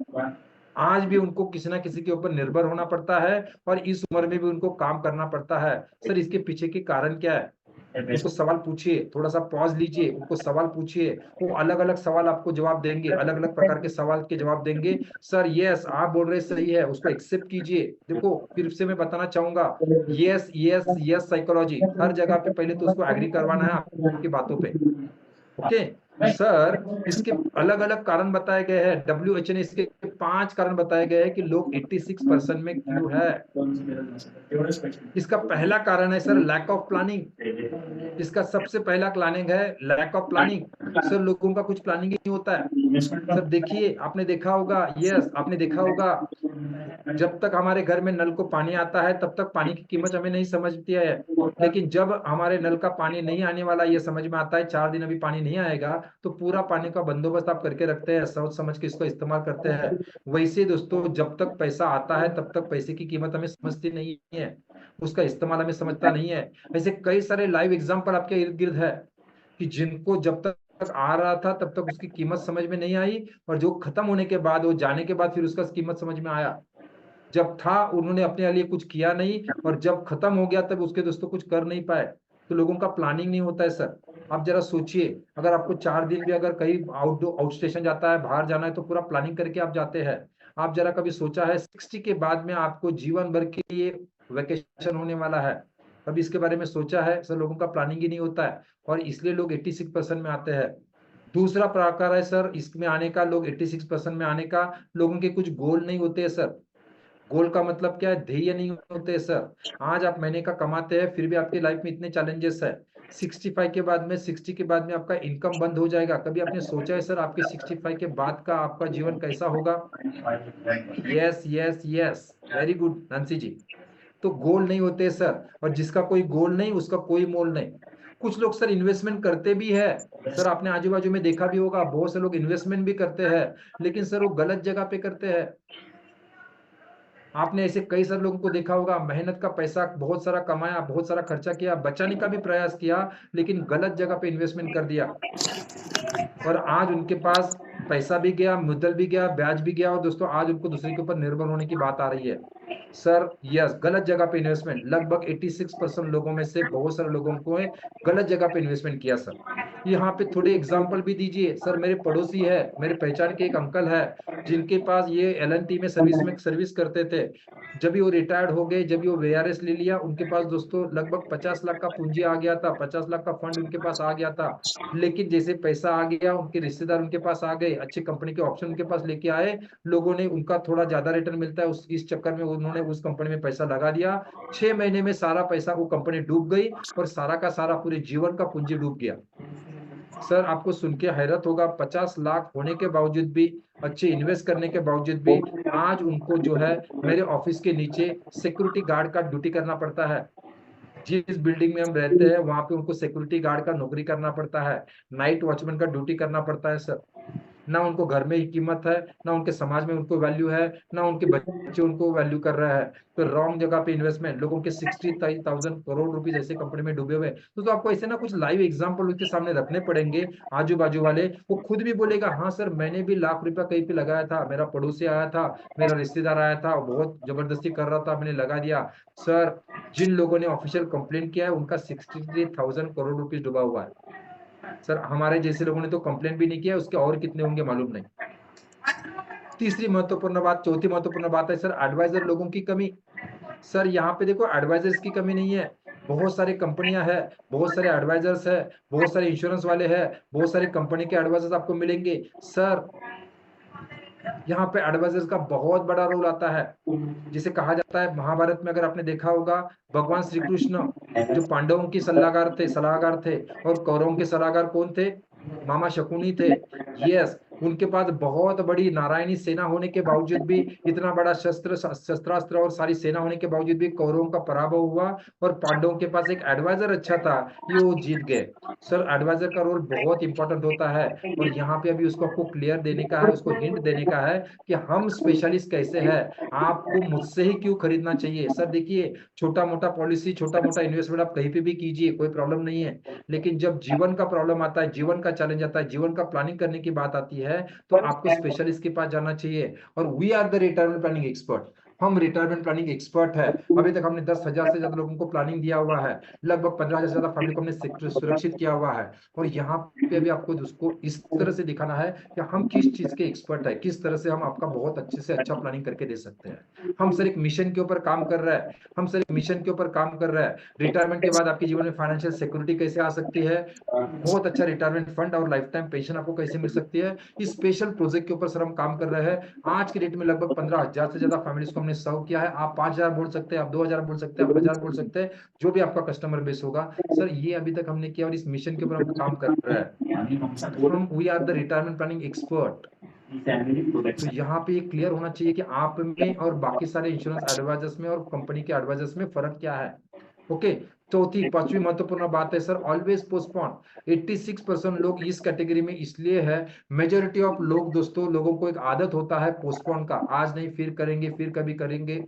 आज भी उनको किसी ना किसी के ऊपर निर्भर होना पड़ता है और इस उम्र में भी उनको काम करना पड़ता है। सर इसके पीछे के कारण क्या है? उनको सवाल पूछिए, थोड़ा सा पॉज लीजिए, उनको सवाल पूछिए, वो अलग अलग सवाल आपको जवाब देंगे, अलग अलग प्रकार के सवाल के जवाब देंगे। सर यस आप बोल रहे सही है, उसको एक्सेप्ट कीजिए। देखो फिर से मैं बताना चाहूंगा, यस यस यस साइकोलॉजी हर जगह पे पहले तो उसको एग्री करवाना है आपकी बातों पे। ओके सर इसके अलग अलग कारण बताए गए हैं, WHO ने इसके 5 कारण बताए गए हैं कि लोग 86% में क्यों है। इसका पहला कारण है सर लैक ऑफ प्लानिंग। इसका सबसे पहला प्लानिंग है लैक ऑफ प्लानिंग। सर लोगों का कुछ प्लानिंग ही नहीं होता है। सर देखिए आपने देखा होगा, यस आपने देखा होगा, जब तक हमारे घर में नल को पानी आता है तब तक पानी की कीमत हमें नहीं समझती है, लेकिन जब हमारे नल का पानी नहीं आने वाला ये समझ में आता है 4 दिन अभी पानी नहीं आएगा, तो पूरा पानी का बंदोबस्त आप करके रखते हैं, सोच समझ के इसको इस्तेमाल करते हैं। वैसे दोस्तों जब तक पैसा आता है तब तक पैसे की कीमत हमें समझती नहीं है, उसका इस्तेमाल हमें समझता नहीं है। ऐसे कई सारे लाइव एग्जाम्पल आपके इर्द गिर्द है कि जिनको जब तक आ रहा था तब तक उसकी कीमत समझ में नहीं आई, और जो खत्म होने के बाद, वो जाने के बाद फिर उसका कीमत समझ में आया। जब था उन्होंने अपने लिए कुछ किया नहीं, और जब खत्म हो गया तब उसके दोस्तों कुछ कर नहीं पाए। तो लोगों का प्लानिंग नहीं होता है सर। आप जरा सोचिए, अगर आपको 4 दिन भी अगर कहीं आउट स्टेशन जाता है, बाहर जाना है, तो पूरा प्लानिंग करके आप जाते हैं। आप जरा कभी सोचा है 60 के बाद में आपको जीवन भर के लिए वेकेशन होने वाला है, कभी इसके बारे में सोचा है? सर लोगों का प्लानिंग ही नहीं होता है, और इसलिए लोग 86% में आते हैं। दूसरा प्रकार है सर इसमें आने का, लोग 86% में आने का, लोगों के कुछ गोल नहीं होते हैं सर। गोल का मतलब क्या है? ध्येय नहीं होते सर। आज आप महीने का कमाते हैं, फिर भी आपकी लाइफ में इतने चैलेंजेस है। 65 के बाद में, 60 के बाद में आपका इनकम बंद हो जाएगा। कभी आपने सोचा है सर आपके 65 के बाद का आपका जीवन कैसा होगा? Yes yes yes very good Nancy ji. तो गोल नहीं होते सर, और जिसका कोई गोल नहीं उसका कोई मोल नहीं। कुछ लोग सर इन्वेस्टमेंट करते भी है, सर आपने आजू बाजू में देखा भी होगा, बहुत से लोग इन्वेस्टमेंट भी करते हैं, लेकिन सर वो गलत जगह पे करते हैं। आपने ऐसे कई सारे लोगों को देखा होगा, मेहनत का पैसा बहुत सारा कमाया, बहुत सारा खर्चा किया, बचाने का भी प्रयास किया, लेकिन गलत जगह पे इन्वेस्टमेंट कर दिया, और आज उनके पास पैसा भी गया, मुद्दल भी गया, ब्याज भी गया, और दोस्तों आज उनको दूसरे के ऊपर निर्भर होने की बात आ रही है। सर यस गलत जगह पे इन्वेस्टमेंट, लगभग 86% लोगों में से बहुत सारे लोगों को गलत जगह पे इन्वेस्टमेंट किया सर। यहाँ पे थोड़े एग्जांपल भी दीजिए सर। मेरे पड़ोसी है, मेरे पहचान के एक अंकल है, जिनके पास ये LNT में सर्विस करते थे। जब भी वो रिटायर्ड हो गए, जब भी वो VRS ले लिया, उनके पास दोस्तों लगभग 50 लाख का पूंजी आ गया था, 50 लाख का फंड उनके पास आ गया था। लेकिन जैसे पैसा आ गया, उनके रिश्तेदार उनके पास आ गए, अच्छी कंपनी के ऑप्शन उनके पास लेके आए, लोगों ने उनका थोड़ा ज्यादा रिटर्न मिलता है इस चक्कर में उन्होंने उस कंपनी में पैसा लगा दिया। 6 महीने में सारा पैसा, वो कंपनी डूब गई, और सारा का सारा पूरे जीवन का पूंजी डूब गया। सर आपको सुन के हैरत होगा, 50 लाख होने के बावजूद भी, अच्छे इन्वेस्ट करने के बावजूद भी, आज उनको जो है मेरे ऑफिस के नीचे सिक्योरिटी गार्ड का ड्यूटी करना पड़ता है। जिस बिल्डिंग में हम रहते हैं वहां पे उनको सिक्योरिटी गार्ड का नौकरी करना पड़ता है, नाइट वॉचमैन का ड्यूटी करना पड़ता है सर। ना उनको घर में ही कीमत है, ना उनके समाज में उनको वैल्यू है, ना उनके बच्चे उनको वैल्यू कर रहे हैं। तो रॉन्ग जगह पे इन्वेस्टमेंट, लोगों के 60,000 करोड़ रुपीस ऐसे कंपनी में डूबे हुए। तो आपको ऐसे ना कुछ लाइव एग्जांपल उसके सामने रखने पड़ेंगे, आजू बाजू वाले। वो खुद भी बोलेगा हाँ सर मैंने भी लाख रुपया कहीं पे लगाया था, मेरा पड़ोसी आया था, मेरा रिश्तेदार आया था, बहुत जबरदस्ती कर रहा था, मैंने लगा दिया। सर जिन लोगों ने ऑफिशियल कंप्लेंट किया है उनका 63,000 करोड़ रुपीस डूबा हुआ है। सर हमारे जैसे लोगों ने तो कंप्लेंट भी नहीं किया, उसके और कितने होंगे मालूम नहीं। तीसरी महत्वपूर्ण बात, चौथी महत्वपूर्ण बात है सर एडवाइजर लोगों की कमी। सर यहाँ पे देखो एडवाइजर्स की कमी नहीं है, बहुत सारी कंपनियां हैं, बहुत सारे एडवाइजर्स है, बहुत सारे इंश्योरेंस वाले हैं, बहुत सारी कंपनी के एडवाइजर्स आपको मिलेंगे। सर यहाँ पे एडवाइजर्स का बहुत बड़ा रोल आता है। जिसे कहा जाता है, महाभारत में अगर आपने देखा होगा, भगवान श्री कृष्ण जो पांडवों की सलाहकार थे, और कौरवों के सलाहकार कौन थे? मामा शकुनी थे। यस, उनके पास बहुत बड़ी नारायणी सेना होने के बावजूद भी, इतना बड़ा शस्त्रास्त्र और सारी सेना होने के बावजूद भी कौरवों का पराभव हुआ और पांडवों के पास एक एडवाइजर अच्छा था, ये वो जीत गए। सर एडवाइजर का रोल बहुत इंपॉर्टेंट होता है और यहाँ पे अभी उसको आपको क्लियर देने का है, उसको हिंट देने का है कि हम स्पेशलिस्ट कैसे है, आपको मुझसे ही क्यों खरीदना चाहिए। सर देखिए, छोटा मोटा पॉलिसी, छोटा मोटा इन्वेस्टमेंट आप कहीं पे भी कीजिए, कोई प्रॉब्लम नहीं है, लेकिन जब जीवन का प्रॉब्लम आता है, जीवन का चैलेंज आता है, जीवन का प्लानिंग करने की बात आती है, तो आपको स्पेशलिस्ट के पास जाना चाहिए। और we are the retirement planning expert, हम रिटायरमेंट प्लानिंग एक्सपर्ट है। अभी तक हमने 10,000 से ज्यादा लोगों को प्लानिंग दिया हुआ है, लगभग 15,000 से ज्यादा फैमिली को हमने सुरक्षित किया हुआ है। और यहाँ पे भी आपको उसको इस तरह से दिखाना है कि हम किस चीज के एक्सपर्ट है, किस तरह से हम आपका बहुत अच्छे से अच्छा प्लानिंग करके दे सकते हैं। हम सर एक मिशन के ऊपर काम कर रहे हैं, हम सर एक मिशन के ऊपर काम कर रहे हैं। रिटायरमेंट के बाद आपके जीवन में फाइनेंशियल सिक्योरिटी कैसे आ सकती है, बहुत अच्छा रिटायरमेंट फंड और लाइफ टाइम पेंशन आपको कैसे मिल सकती है, इस स्पेशल प्रोजेक्ट के ऊपर सर हम काम कर रहे हैं। आज के डेट में लगभग 15,000 से ज्यादा फैमिलीज को हमने सर्व किया है। आप 5,000 बोल सकते हैं, आप 2,000 बोल सकते हैं, आप 1,000 बोल सकते हैं, जो भी आपका कस्टमर बेस होगा। सर ये अभी तक हमने किया और इस मिशन के ऊपर हम काम कर रहे हैं। हम we are the retirement planning expert. तो यहाँ पे क्लियर होना चाहिए कि आप में और बाकी सारे इंश्योरेंस एडवाइजर्स में और कंपनी के एडवाइजर्स में फर्क क्या है। ओके, चौथी पांचवी महत्वपूर्ण बात है सर, ऑलवेज पोस्टपोन। 86% लोग इस कैटेगरी में इसलिए है, मेजोरिटी ऑफ लोग दोस्तों, लोगों को एक आदत होता है पोस्टपोन का, आज नहीं फिर करेंगे, फिर कभी करेंगे,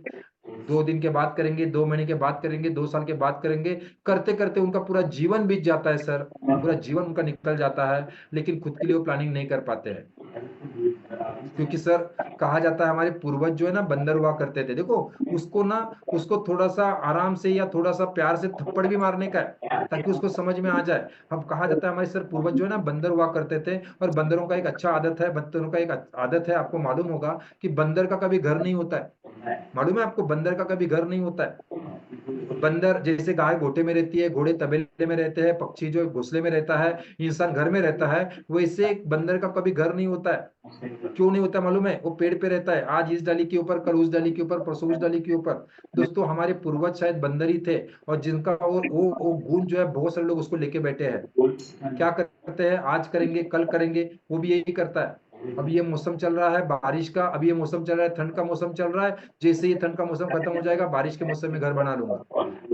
2 दिन के बाद करेंगे, 2 महीने के बाद करेंगे, 2 साल के बाद करेंगे, करते करते उनका पूरा जीवन बीत जाता है सर, पूरा जीवन उनका निकल जाता है, लेकिन खुद के लिए वो प्लानिंग नहीं कर पाते हैं। क्योंकि सर कहा जाता है हमारे पूर्वज जो है ना बंदर हुआ करते थे, देखो उसको थोड़ा सा आराम से या थोड़ा सा प्यार से थप्पड़ भी मारने का है ताकि उसको समझ में आ जाए। अब कहा जाता है हमारे सर पूर्वज जो है ना बंदर हुआ करते थे, और बंदरों का एक अच्छा आदत है, बंदरों का एक आदत है, आपको मालूम होगा कि बंदर का कभी घर नहीं होता है। मालूम है आपको, बंदर का कभी घर नहीं होता है। बंदर जैसे गाय गोटे में रहती है, घोड़े तबेले में रहते हैं, पक्षी जो घोंसले में रहता है, इंसान घर में रहता है, वैसे बंदर का कभी घर नहीं होता है। क्यों नहीं होता मालूम है? वो पेड़ पे रहता है, आज इस डाली के ऊपर, कल उस डाली के ऊपर, परसों उस डाली के ऊपर। दोस्तों हमारे पूर्वज शायद बंदर ही थे, और जिनका वो गुण जो है बहुत सारे लोग उसको लेके बैठे हैं। क्या करते हैं, आज करेंगे कल करेंगे, वो भी यही करता है। अब ये मौसम चल रहा है बारिश का, अब ये मौसम चल रहा है ठंड का मौसम चल रहा है, जैसे ये ठंड का मौसम खत्म हो जाएगा बारिश के मौसम में घर बना लूंगा,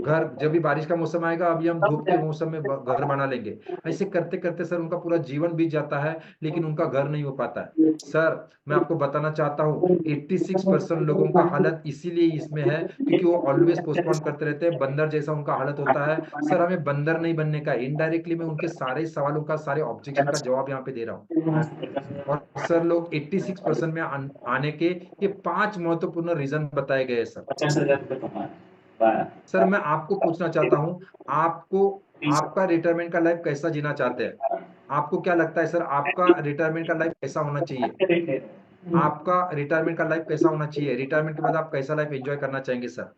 घर जब भी बारिश का मौसम आएगा अभी हम धूप के मौसम में घर बना लेंगे। ऐसे करते करते सर उनका पूरा जीवन बीत जाता है, लेकिन उनका घर नहीं हो पाता है। सर मैं आपको बताना चाहता हूँ 86% लोगों का हालत इसीलिए इसमें है क्योंकि वो ऑलवेज पोस्टपोन करते रहते हैं, बंदर जैसा उनका हालत होता है। सर हमें बंदर नहीं बनने का, इनडायरेक्टली मैं उनके सारे सवालों का, सारे ऑब्जेक्शन का जवाब यहाँ पे दे रहा हूँ। और सर लोग 86% में आने के ये 5 महत्वपूर्ण रीजन बताए गए सर। सर मैं आपको पूछना चाहता हूँ, आपका रिटायरमेंट का लाइफ कैसा जीना चाहते हैं? आपको क्या लगता है सर, आपका रिटायरमेंट का लाइफ कैसा होना चाहिए? आपका रिटायरमेंट का लाइफ कैसा होना चाहिए? रिटायरमेंट के बाद आप कैसा लाइफ एंजॉय करना चाहेंगे सर?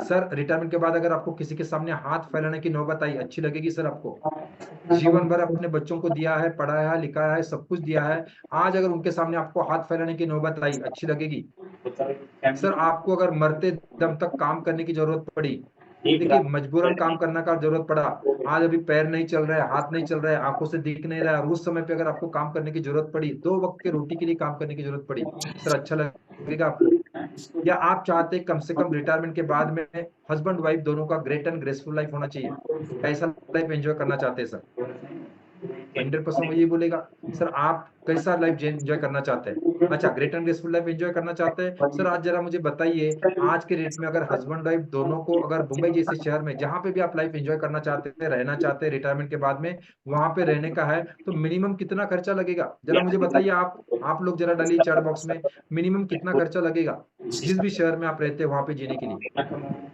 सर रिटायरमेंट के बाद अगर आपको किसी के सामने हाथ फैलाने की नौबत आई, अच्छी लगेगी सर आपको? जीवन भर अपने बच्चों को दिया है, पढ़ाया है, लिखाया है, सब कुछ दिया है, आज अगर उनके सामने आपको हाथ फैलाने की नौबत आई, अच्छी लगेगी? सर आपको अगर मरते दम तक काम करने की जरूरत पड़ी, देखिए मजबूरन काम करना का जरूरत पड़ा, आज अभी पैर नहीं चल रहा है, हाथ नहीं चल रहा है, आंखों से दिख नहीं रहा है, उस समय पे अगर आपको काम करने की जरूरत पड़ी, 2 वक्त के रोटी के लिए काम करने की जरूरत पड़ी, सर अच्छा लगेगा आपको? या आप चाहते कम से कम रिटायरमेंट के बाद में हस्बैंड वाइफ दोनों का ग्रेट एंड ग्रेसफुल लाइफ होना चाहिए, कैसा लाइफ एंजॉय करना चाहते हैं सर? 100% ये बोलेगा सर आप कैसा लाइफ एंजॉय करना चाहते हैं? अच्छा great and graceful life enjoy करना चाहते हैं। सर आज जरा मुझे बताइए, आज के रेट में अगर हस्बैंड वाइफ दोनों को, अगर मुंबई जैसे शहर में जहां पे भी आप लाइफ एंजॉय करना चाहते हैं, रहना चाहते हैं रिटायरमेंट के बाद में, वहां पे रहने का है तो मिनिमम कितना खर्चा लगेगा? जरा मुझे बताइए, आप लोग जरा डालिए चैट बॉक्स में, मिनिमम कितना खर्चा लगेगा जिस भी शहर में आप रहते हैं वहां पे जीने के लिए?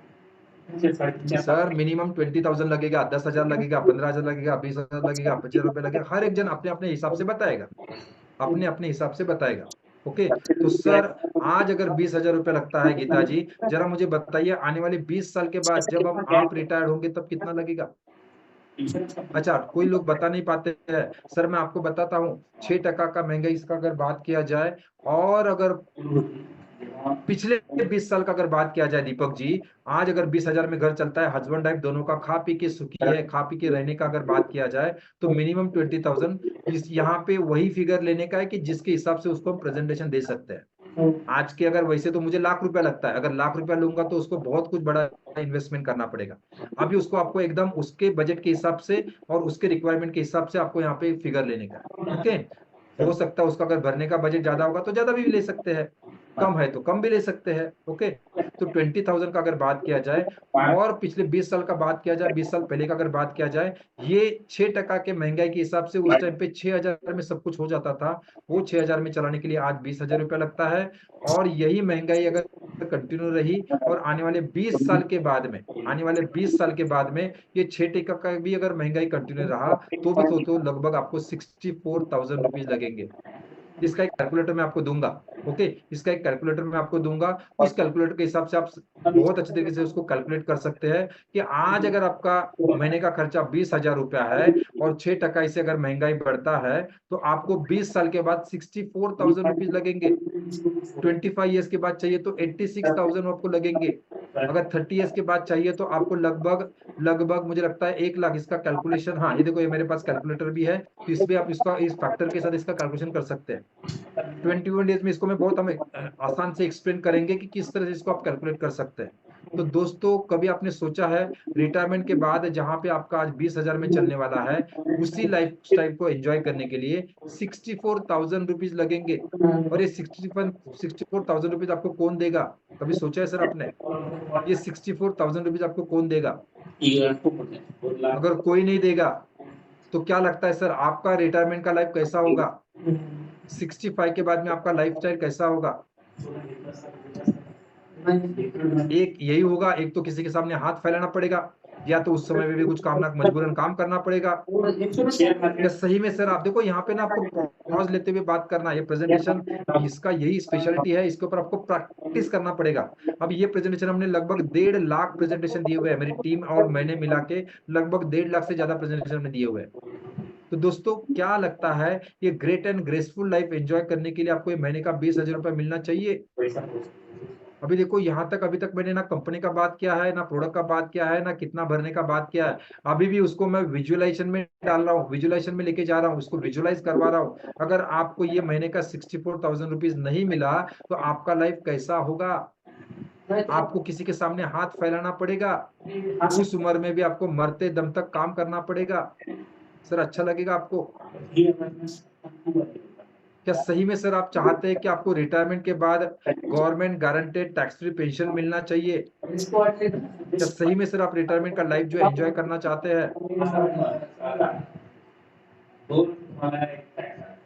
सर मिनिमम 20,000 लगेगा, 10,000 लगेगा, 15,000 लगेगा, 20,000 लगेगा, 25,000 रुपए लगेगा, हर एक जन अपने अपने हिसाब से बताएगा, अपने अपने हिसाब से बताएगा। ओके तो सर आज अगर 20,000 रुपए लगता है गीता जी, जरा मुझे बताइए आने वाले 20 साल के बाद जब आप रिटायर्ड होंगे तब कितना लगेगा? अच्छा कोई लोग बता नहीं पाते हैं, सर मैं आपको बताता हूँ 6% का महंगाई इसका अगर बात किया जाए, और अगर पिछले 20 साल का अगर बात किया जाए दीपक जी, आज अगर 20,000 में घर चलता है, हस्बैंड वाइफ दोनों का खा पी के सुखी है, खा पी के रहने का अगर बात किया जाए तो मिनिमम 20,000 इस यहाँ पे वही फिगर लेने का है कि जिसके हिसाब से उसको हम प्रेजेंटेशन दे सकते हैं। आज के अगर वैसे तो मुझे ₹1,00,000 लगता है, अगर ₹1,00,000 लूंगा तो उसको बहुत कुछ बड़ा इन्वेस्टमेंट करना पड़ेगा। अभी उसको आपको एकदम उसके बजट के हिसाब से और उसके रिक्वायरमेंट के हिसाब से आपको यहाँ पे फिगर लेने का है। ओके, हो सकता है उसका अगर भरने का बजट ज्यादा होगा तो ज्यादा भी ले सकते हैं, कम है तो कम भी ले सकते हैं। ओके, तो 20,000 का अगर बात किया जाए और पिछले 20 साल का बात किया जाए, 20 साल पहले का अगर बात किया जाए, ये 6% के महंगाई के हिसाब से उस टाइम पे 6,000 में सब कुछ हो जाता था। वो 6,000 में चलाने के लिए आज ₹20,000 लगता है। और यही महंगाई अगर कंटिन्यू रही और आने वाले 20 साल के बाद में, आने वाले 20 साल के बाद में ये 6% का भी अगर महंगाई कंटिन्यू रहा तो भी तो लगभग आपको ₹64,000 लगेंगे। इसका एक कैलकुलेटर मैं आपको दूंगा। ओके, इसका एक कैलकुलेटर मैं आपको दूंगा। उस कैलकुलेटर के हिसाब से आप बहुत अच्छे तरीके से उसको कैलकुलेट कर सकते हैं कि आज अगर आपका महीने का खर्चा ₹20,000 है और 6% इसे अगर महंगाई बढ़ता है तो आपको 20 साल के बाद ₹64,000 लगेंगे। 25 ईयर्स के बाद चाहिए तो 86,000 आपको लगेंगे। अगर 30 ईयर्स के बाद चाहिए तो आपको लगभग मुझे लगता है 1,00,000। इसका कैलकुलेशन, हाँ ये देखो, ये मेरे पास कैलकुलेटर भी है, तो इसमें आप इसका इस फैक्टर के साथ इसका कैलकुलेशन कर सकते हैं। 21 डेज में इसको मैं बहुत हमें आसान से एक्सप्लेन करेंगे कि किस तरह से इसको आप कैलकुलेट कर सकते हैं। तो दोस्तों, कभी आपने सोचा है रिटायरमेंट के बाद जहां पे आपका आज 20,000 में चलने वाला है, उसी लाइफ स्टाइल को एंजॉय करने के लिए ₹64,000 लगेंगे। और ये ₹64,000 आपको कौन देगा? कभी सोचा है सर आपने? ये ₹64,000 आपको कौन देगा? अगर कोई नहीं देगा तो क्या लगता है सर, आपका रिटायरमेंट का लाइफ कैसा होगा? 65 के बाद में आपका लाइफस्टाइल कैसा होगा? एक यही होगा, एक तो किसी के सामने हाथ फैलाना पड़ेगा, या तो उस समय में भी कुछ मजबूरन काम करना पड़ेगा। या सही में सर आप देखो, यहाँ पे ना आपको पॉज लेते हुए बात करना है। ये प्रेजेंटेशन, इसका यही स्पेशलिटी है, इसके ऊपर आपको प्रैक्टिस करना पड़ेगा। अब ये प्रेजेंटेशन हमने लगभग 1.5 लाख प्रेजेंटेशन दिए हुए हैं, मेरी टीम और मैंने मिला के लगभग 1.5 लाख से ज्यादा प्रेजेंटेशन हमने दिए हुए हैं। तो दोस्तों, क्या लगता है ये great and graceful life enjoy करने के लिए आपको ये महीने का ₹20,000 मिलना चाहिए? अभी देखो, यहाँ तक अभी तक मैंने ना कंपनी का बात किया है, ना प्रोडक्ट का बात किया है, ना कितना भरने का बात किया है। अभी भी उसको मैं विजुअलाइजेशन में डाल रहा हूँ, विजुअलाइजेशन में लेके जा रहा हूँ, उसको विजुअलाइज करवा रहा हूँ। अगर आपको ये महीने का ₹64,000 नहीं मिला तो आपका लाइफ कैसा होगा? आपको किसी के सामने हाथ फैलाना पड़ेगा, उस उम्र में भी आपको मरते दम तक काम करना पड़ेगा। सर अच्छा लगेगा आपको? क्या सही में सर आप चाहते हैं कि आपको रिटायरमेंट के बाद government guaranteed tax free pension मिलना चाहिए? क्या सही में सर आप रिटायरमेंट का लाइफ जो एंजॉय करना चाहते हैं?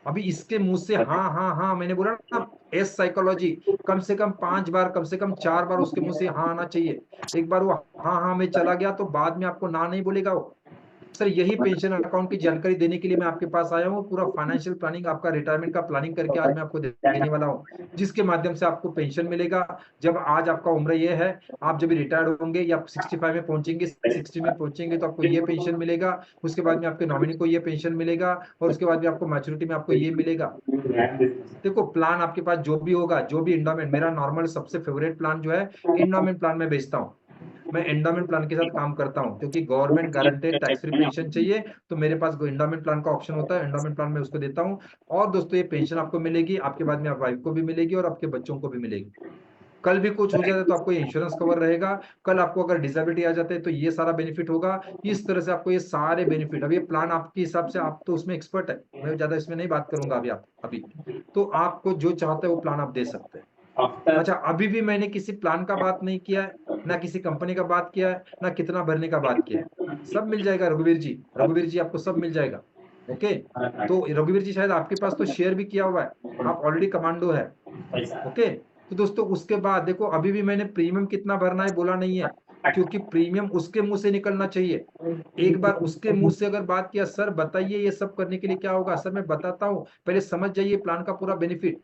अभी इसके मुंह से हाँ हाँ हाँ, मैंने बोला ना, एस साइकोलॉजी, कम से कम 5 बार, कम से कम 4 बार उसके मुंह से हाँ आना चाहिए। एक बार वो हाँ हाँ में चला गया तो बाद में आपको ना नहीं बोलेगा वो। सर यही पेंशन अकाउंट की जानकारी देने के लिए मैं आपके पास आया हूँ। पूरा फाइनेंशियल प्लानिंग, आपका रिटायरमेंट का प्लानिंग करके आज मैं आपको देने वाला हूँ, जिसके माध्यम से आपको पेंशन मिलेगा। जब आज आपका उम्र ये है, आप जब रिटायर्ड होंगे या 65 में पहुंचेंगे, 60 में पहुंचेंगे तो आपको ये पेंशन मिलेगा। उसके बाद में आपके नॉमिनी को ये पेंशन मिलेगा और उसके बाद में आपको मैच्योरिटी में आपको ये मिलेगा। देखो, प्लान आपके पास जो भी होगा, जो भी एंडोमेंट, मेरा नॉर्मल सबसे फेवरेट प्लान जो है एंडोमेंट प्लान में बेचता हूँ। मैं एंडोमेंट प्लान के साथ काम करता हूं, क्योंकि government guaranteed tax free pension चाहिए तो मेरे पास एंडोमेंट प्लान का ऑप्शन होता है। एंडोमेंट प्लान में उसको देता हूं। और दोस्तों, ये पेंशन आपको मिलेगी, आपके बाद में आप वाइफ को भी मिलेगी और आपके बच्चों को भी मिलेगी। कल भी कुछ हो जाता है तो आपको ये इंश्योरेंस कवर रहेगा। कल आपको अगर डिसेबिलिटी आ जाते है तो ये सारा बेनिफिट होगा। इस तरह से आपको ये सारे बेनिफिट, अब ये प्लान आपके हिसाब से, आप तो उसमें एक्सपर्ट है, मैं ज्यादा इसमें नहीं बात करूंगा अभी तो आपको जो चाहते हैं वो प्लान आप दे सकते हैं। अच्छा, अभी भी मैंने किसी प्लान का बात नहीं किया है, ना किसी कंपनी का बात किया है, ना कितना भरने का बात किया है। सब मिल जाएगा रघुवीर जी आपको सब मिल जाएगा। ओके, तो रघुवीर जी शायद आपके पास तो शेयर भी किया हुआ है, आप ऑलरेडी कमांडो है। ओके, तो दोस्तों उसके बाद देखो, अभी भी मैंने प्रीमियम कितना भरना है बोला नहीं है, क्योंकि प्रीमियम उसके मुंह से निकलना चाहिए। एक बार उसके मुंह से अगर बात किया, सर बताइए ये सब करने के लिए क्या होगा? सर मैं बताता हूँ, पहले समझ जाइए प्लान का पूरा बेनिफिट।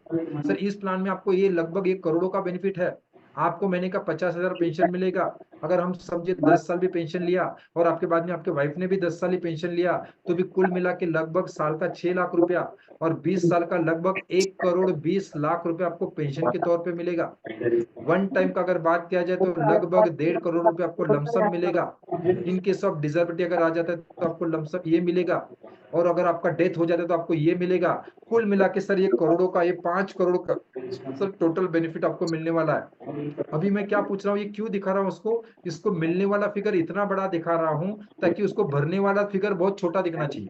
सर इस प्लान में आपको ये लगभग 1 करोड़ का बेनिफिट है। आपको महीने का 50,000 पेंशन मिलेगा। अगर हम समझे 10 साल भी पेंशन लिया और आपके बाद में आपके वाइफ ने भी 10 साल ही पेंशन लिया, तो भी कुल मिला के लगभग साल का 6 लाख रुपया और 20 साल का लगभग 1,20,00,000 रुपया आपको पेंशन के तौर पे मिलेगा। वन टाइम का अगर बात किया जाए तो लगभग 1.5 करोड़ रुपया आपको लमसम मिलेगा। इन केस ऑफ डिसेबिलिटी अगर आ जाता है तो आपको लमसम ये मिलेगा, और अगर आपका डेथ हो जाता है तो आपको ये मिलेगा। कुल मिला के सर ये करोड़ों का, ये 5 करोड़ का सर टोटल बेनिफिट आपको मिलने वाला है। अभी मैं क्या पूछ रहा हूँ, ये क्यों दिखा रहा हूँ उसको, इसको मिलने वाला फिगर इतना बड़ा दिखा रहा हूँ ताकि उसको भरने वाला फिगर बहुत छोटा दिखना चाहिए।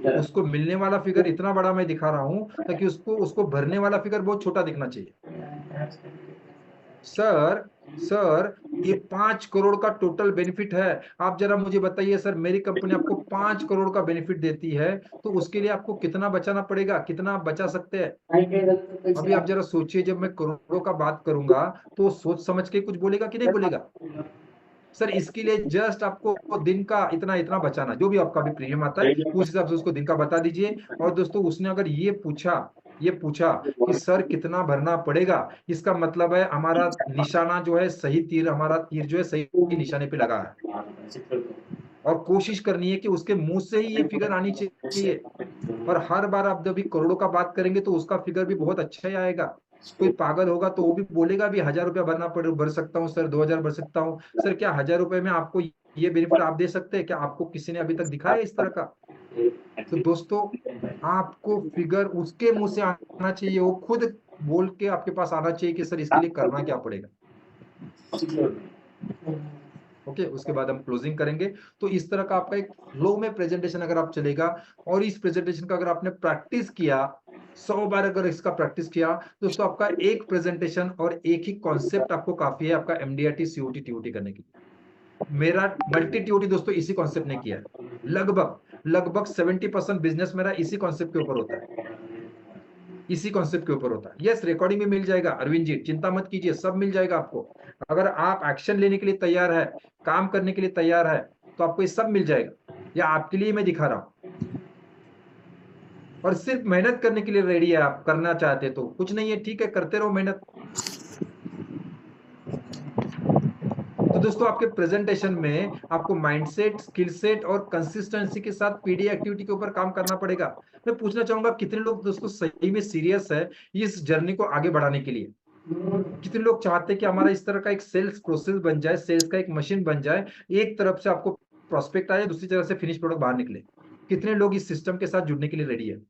उसको मिलने वाला फिगर इतना बड़ा मैं दिखा रहा हूँ ताकि उसको भरने वाला फिगर बहुत छोटा दिखना चाहिए। सर ये 5 करोड़ का टोटल बेनिफिट है। आप जरा मुझे बताइए सर, मेरी कंपनी आपको 5 करोड़ का बेनिफिट देती है तो उसके लिए आपको कितना बचाना पड़ेगा, कितना आप बचा सकते हैं? अभी आप जरा सोचिए, जब मैं करोड़ों का बात करूंगा तो सोच समझ के कुछ बोलेगा कि नहीं बोलेगा? सर इसके लिए जस्ट आपको दिन का इतना इतना बचाना, जो भी आपका भी प्रीमियम आता है उस हिसाब से उसको दिन का बता दीजिए। और दोस्तों उसने अगर ये पूछा कि सर कितना भरना पड़ेगा, इसका मतलब है हमारा निशाना जो है सही तीर, हमारा तीर जो है सही निशाने पे लगा है, और कोशिश करनी है कि उसके मुंह से ही ये फिगर आनी चाहिए। और हर बार आप जब भी करोड़ों का बात करेंगे तो उसका फिगर भी बहुत अच्छा ही आएगा। कोई पागल होगा तो वो भी बोलेगा भी 1,000 रुपया भर सकता हूँ सर, 2,000 भर सकता हूँ सर। क्या 1,000 रुपए में आपको ये बेनिफिट आप दे सकते हैं क्या? आपको किसी ने अभी तक दिखाया इस तरह का? तो दोस्तों आपको फिगर उसके मुंह से आना चाहिए, वो खुद बोल के आपके पास आना चाहिए कि सर इसके लिए करना क्या पड़ेगा। ओके, उसके बाद हम क्लोजिंग करेंगे। तो इस तरह का आपका एक फ्लो में प्रेजेंटेशन अगर आप चलेगा, और इस प्रेजेंटेशन का अगर आपने प्रैक्टिस किया 100 बार, अगर इसका प्रैक्टिस किया दोस्तों, आपका एक प्रेजेंटेशन और एक ही कॉन्सेप्ट आपको काफी है आपका MDRT COT TOT करने के लिए। मेरा मल्टी TOT दोस्तों इसी कॉन्सेप्ट ने किया है। लगभग 70% बिजनेस मेरा इसी कॉन्सेप्ट के ऊपर होता है, इसी कॉन्सेप्ट के ऊपर होता है। यस, रिकॉर्डिंग में मिल जाएगा अरविंद जी, चिंता मत कीजिए, सब मिल जाएगा आपको। अगर आप एक्शन लेने के लिए तैयार है, काम करने के लिए तैयार है, तो आपको ये सब मिल जाएगा। या आपके लिए मैं दिखा रहा हूं, और सिर्फ मेहनत करने के लिए रेडी है आप, करना चाहते तो कुछ नहीं है, ठीक है, करते रहो मेहनत। तो दोस्तों आपके प्रेजेंटेशन में आपको माइंडसेट, स्किल सेट और कंसिस्टेंसी के साथ PD एक्टिविटी के ऊपर काम करना पड़ेगा। मैं पूछना चाहूंगा कितने लोग दोस्तों सही में सीरियस है इस जर्नी को आगे बढ़ाने के लिए? कितने लोग चाहते हैं कि हमारा इस तरह का एक सेल्स प्रोसेस बन जाए, सेल्स का एक मशीन बन जाए, एक तरफ से आपको प्रोस्पेक्ट आए, दूसरी तरफ से फिनिश प्रोडक्ट बाहर निकले? कितने लोग इस सिस्टम के साथ जुड़ने के लिए रेडी है?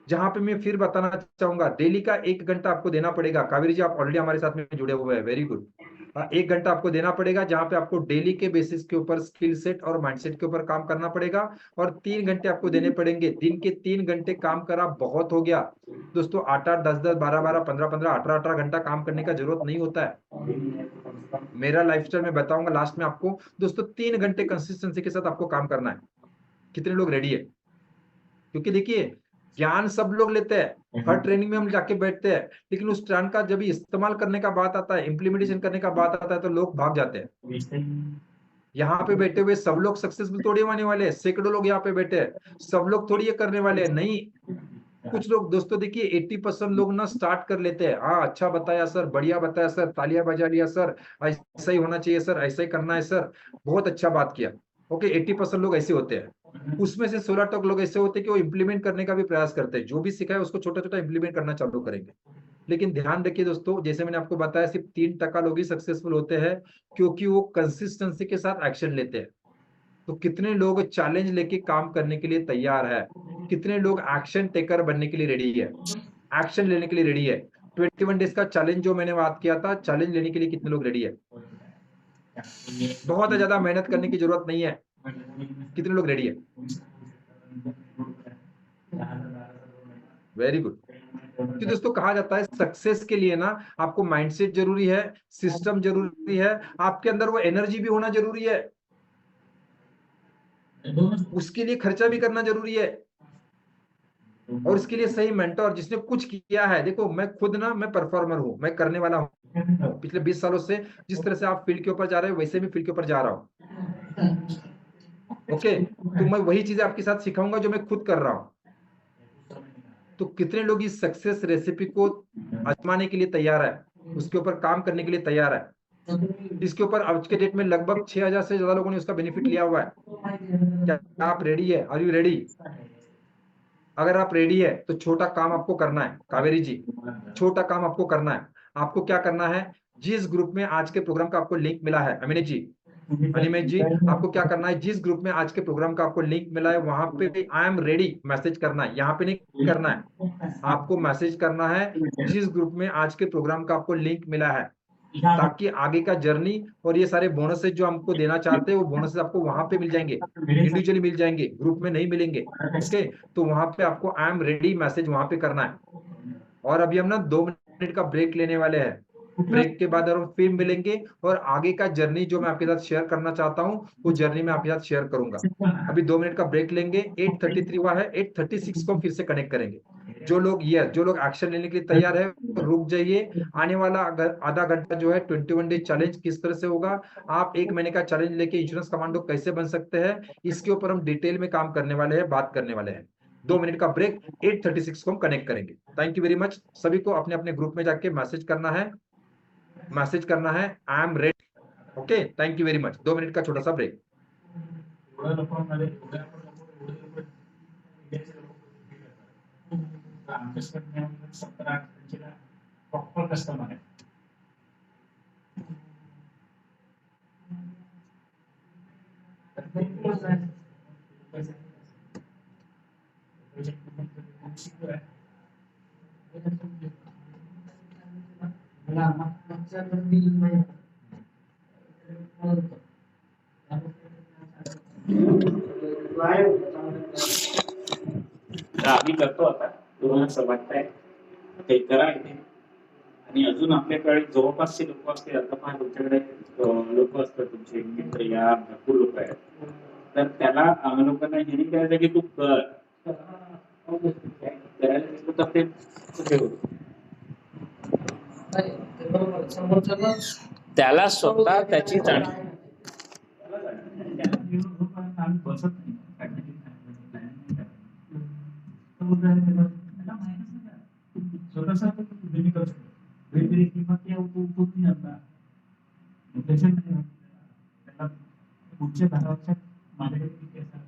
जहां पे मैं फिर बताना चाहूंगा, डेली का 1 घंटा आपको देना पड़ेगा। कावेरी जी आप ऑलरेडी हमारे साथ में जुड़े हुए हैं, वेरी गुड। 1 घंटा आपको देना पड़ेगा, जहां पे आपको डेली के बेसिस के ऊपर स्किल सेट और माइंडसेट के ऊपर काम करना पड़ेगा। और 3 घंटे आपको देने पड़ेंगे। दिन के 3 घंटे काम करा बहुत हो गया दोस्तों। 8-8, 10-10, 12-12, 15-15, 18-18 घंटा काम करने का जरूरत नहीं होता है। मेरा लाइफस्टाइल मैं बताऊंगा लास्ट में आपको दोस्तों। 3 घंटे कंसिस्टेंसी के साथ आपको काम करना है। कितने लोग रेडी है? क्योंकि देखिए ज्ञान सब लोग लेते हैं, हर ट्रेनिंग में हम जाके बैठते हैं, लेकिन उस ज्ञान का जब इस्तेमाल करने का बात आता है, इम्प्लीमेंटेशन करने का बात आता है, तो लोग भाग जाते हैं। यहाँ पे बैठे हुए सब लोग सक्सेसफुल थोड़ी होने वाले हैं। सैकड़ों लोग यहाँ पे बैठे हैं, सब लोग थोड़ी ये करने वाले हैं, नहीं। कुछ लोग दोस्तों देखिए 80% लोग ना स्टार्ट कर लेते हैं। हाँ अच्छा बताया सर, बढ़िया बताया सर, तालियां बजा लिया सर, ऐसा ही होना चाहिए सर, ऐसा ही करना है सर, बहुत अच्छा बात किया। ओके, 80% लोग ऐसे होते हैं। उसमें से 16% लोग ऐसे होते हैं कि वो इम्प्लीमेंट करने का भी प्रयास करते हैं। जो भी सीखा है उसको छोटा छोटा इम्प्लीमेंट करना चालू करेंगे। लेकिन ध्यान रखिए दोस्तों, जैसे मैंने आपको बताया, सिर्फ 3% लोग ही सक्सेसफुल होते हैं, क्योंकि वो कंसिस्टेंसी के साथ एक्शन लेते हैं। तो कितने लोग चैलेंज लेके काम करने के लिए तैयार है? कितने लोग एक्शन टेकर बनने के लिए रेडी है, एक्शन लेने के लिए रेडी है? 21 डेज का चैलेंज जो मैंने बात किया था, चैलेंज लेने के लिए कितने लोग रेडी है? बहुत ज्यादा मेहनत करने की जरूरत नहीं है। कितने लोग रेडी है? Very good. तो दोस्तों कहा जाता है सक्सेस के लिए ना आपको माइंडसेट जरूरी है, सिस्टम जरूरी है, आपके अंदर वो एनर्जी भी होना जरूरी है, उसके लिए खर्चा भी करना जरूरी है, और इसके लिए सही मेंटोर जिसने कुछ किया है। देखो मैं खुद ना, मैं परफॉर्मर हूं, मैं करने वाला हूं पिछले 20 सालों से। जिस तरह से आप फील्ड के ऊपर जा रहे हो वैसे भी फील्ड के ऊपर जा रहा हूं। ओके, तो मैं वही चीजें आपके साथ सिखाऊंगा जो मैं खुद कर रहा हूं। तो कितने लोग इस सक्सेस रेसिपी को आजमाने के लिए तैयार है? उसके ऊपर काम करने के लिए तैयार है। इसके ऊपर आज के डेट में लगभग 6000 से ज्यादा लोगों ने उसका बेनिफिट लिया हुआ है। क्या आप रेडी है? Are you ready? अगर आप रेडी है तो छोटा काम आपको करना है, कावेरी जी, छोटा काम आपको करना है। आपको क्या करना है, जिस ग्रुप में आज के प्रोग्राम का आपको लिंक मिला है, अमित जी, अनिमेश जी, आपको क्या करना है, जिस ग्रुप में आज के प्रोग्राम का आपको लिंक मिला है वहां पे आई एम रेडी मैसेज करना है। यहाँ पे नहीं करना है, आपको मैसेज करना है जिस ग्रुप में आज के प्रोग्राम का आपको लिंक मिला है, ताकि आगे का जर्नी और ये सारे बोनसेस जो हमको देना चाहते हैं वो बोनसेस आपको वहां पे मिल जाएंगे, इंडिविजुअली मिल जाएंगे, ग्रुप में नहीं मिलेंगे। ओके, तो वहां पे आपको आई एम रेडी मैसेज वहां पे करना है। और अभी हम ना 2 मिनट का ब्रेक लेने वाले हैं। ब्रेक के बाद हम फिर मिलेंगे और आगे का जर्नी जो मैं आपके साथ शेयर करना चाहता हूँ वो जर्नी मैं आपके साथ शेयर करूंगा। अभी 2 मिनट का ब्रेक लेंगे। 8:33 हुआ है, 8:36 को फिर से कनेक्ट करेंगे। जो लोग एक्शन लेने के लिए तैयार है रुक जाइए। आने वाला अगर आधा घंटा जो है 21 डे चैलेंज किस तरह से होगा, आप 1 महीने का चैलेंज लेके इंश्योरेंस कमांडो कैसे बन सकते हैं, इसके ऊपर हम डिटेल में काम करने वाले हैं, बात करने वाले हैं। 2 मिनट का ब्रेक, 8:36 को हम कनेक्ट करेंगे। Thank you very much. सभी को अपने अपने ग्रुप में जाके मैसेज करना है I am ready. Okay, thank you very much. 2 minute का छोटा सा ब्रेक। प्रॉपर कस्टमर है। आम्ही करतो आता, तुम्हाला समजताय ते करा इथे। आणि अजून आपल्याकडे जवळपासचे लोक असतील, आता पण तुमच्याकडे लोक असतात, तुमचे मित्र या भरपूर लोक आहेत, तर त्याला आम्ही लोकांना हे नाही करायचं की तू कर, करायला गेलो तर ते कुठे होत, त्याला स्वतः त्याची जाणीव बसत नाही स्वतःचा तुम्ही करू शकता। वेगवेगळी किंमत या उपभोग नाही आता त्याच्यामध्ये त्याला पुढच्या 10 वर्षात माझ्याकडे किती असणार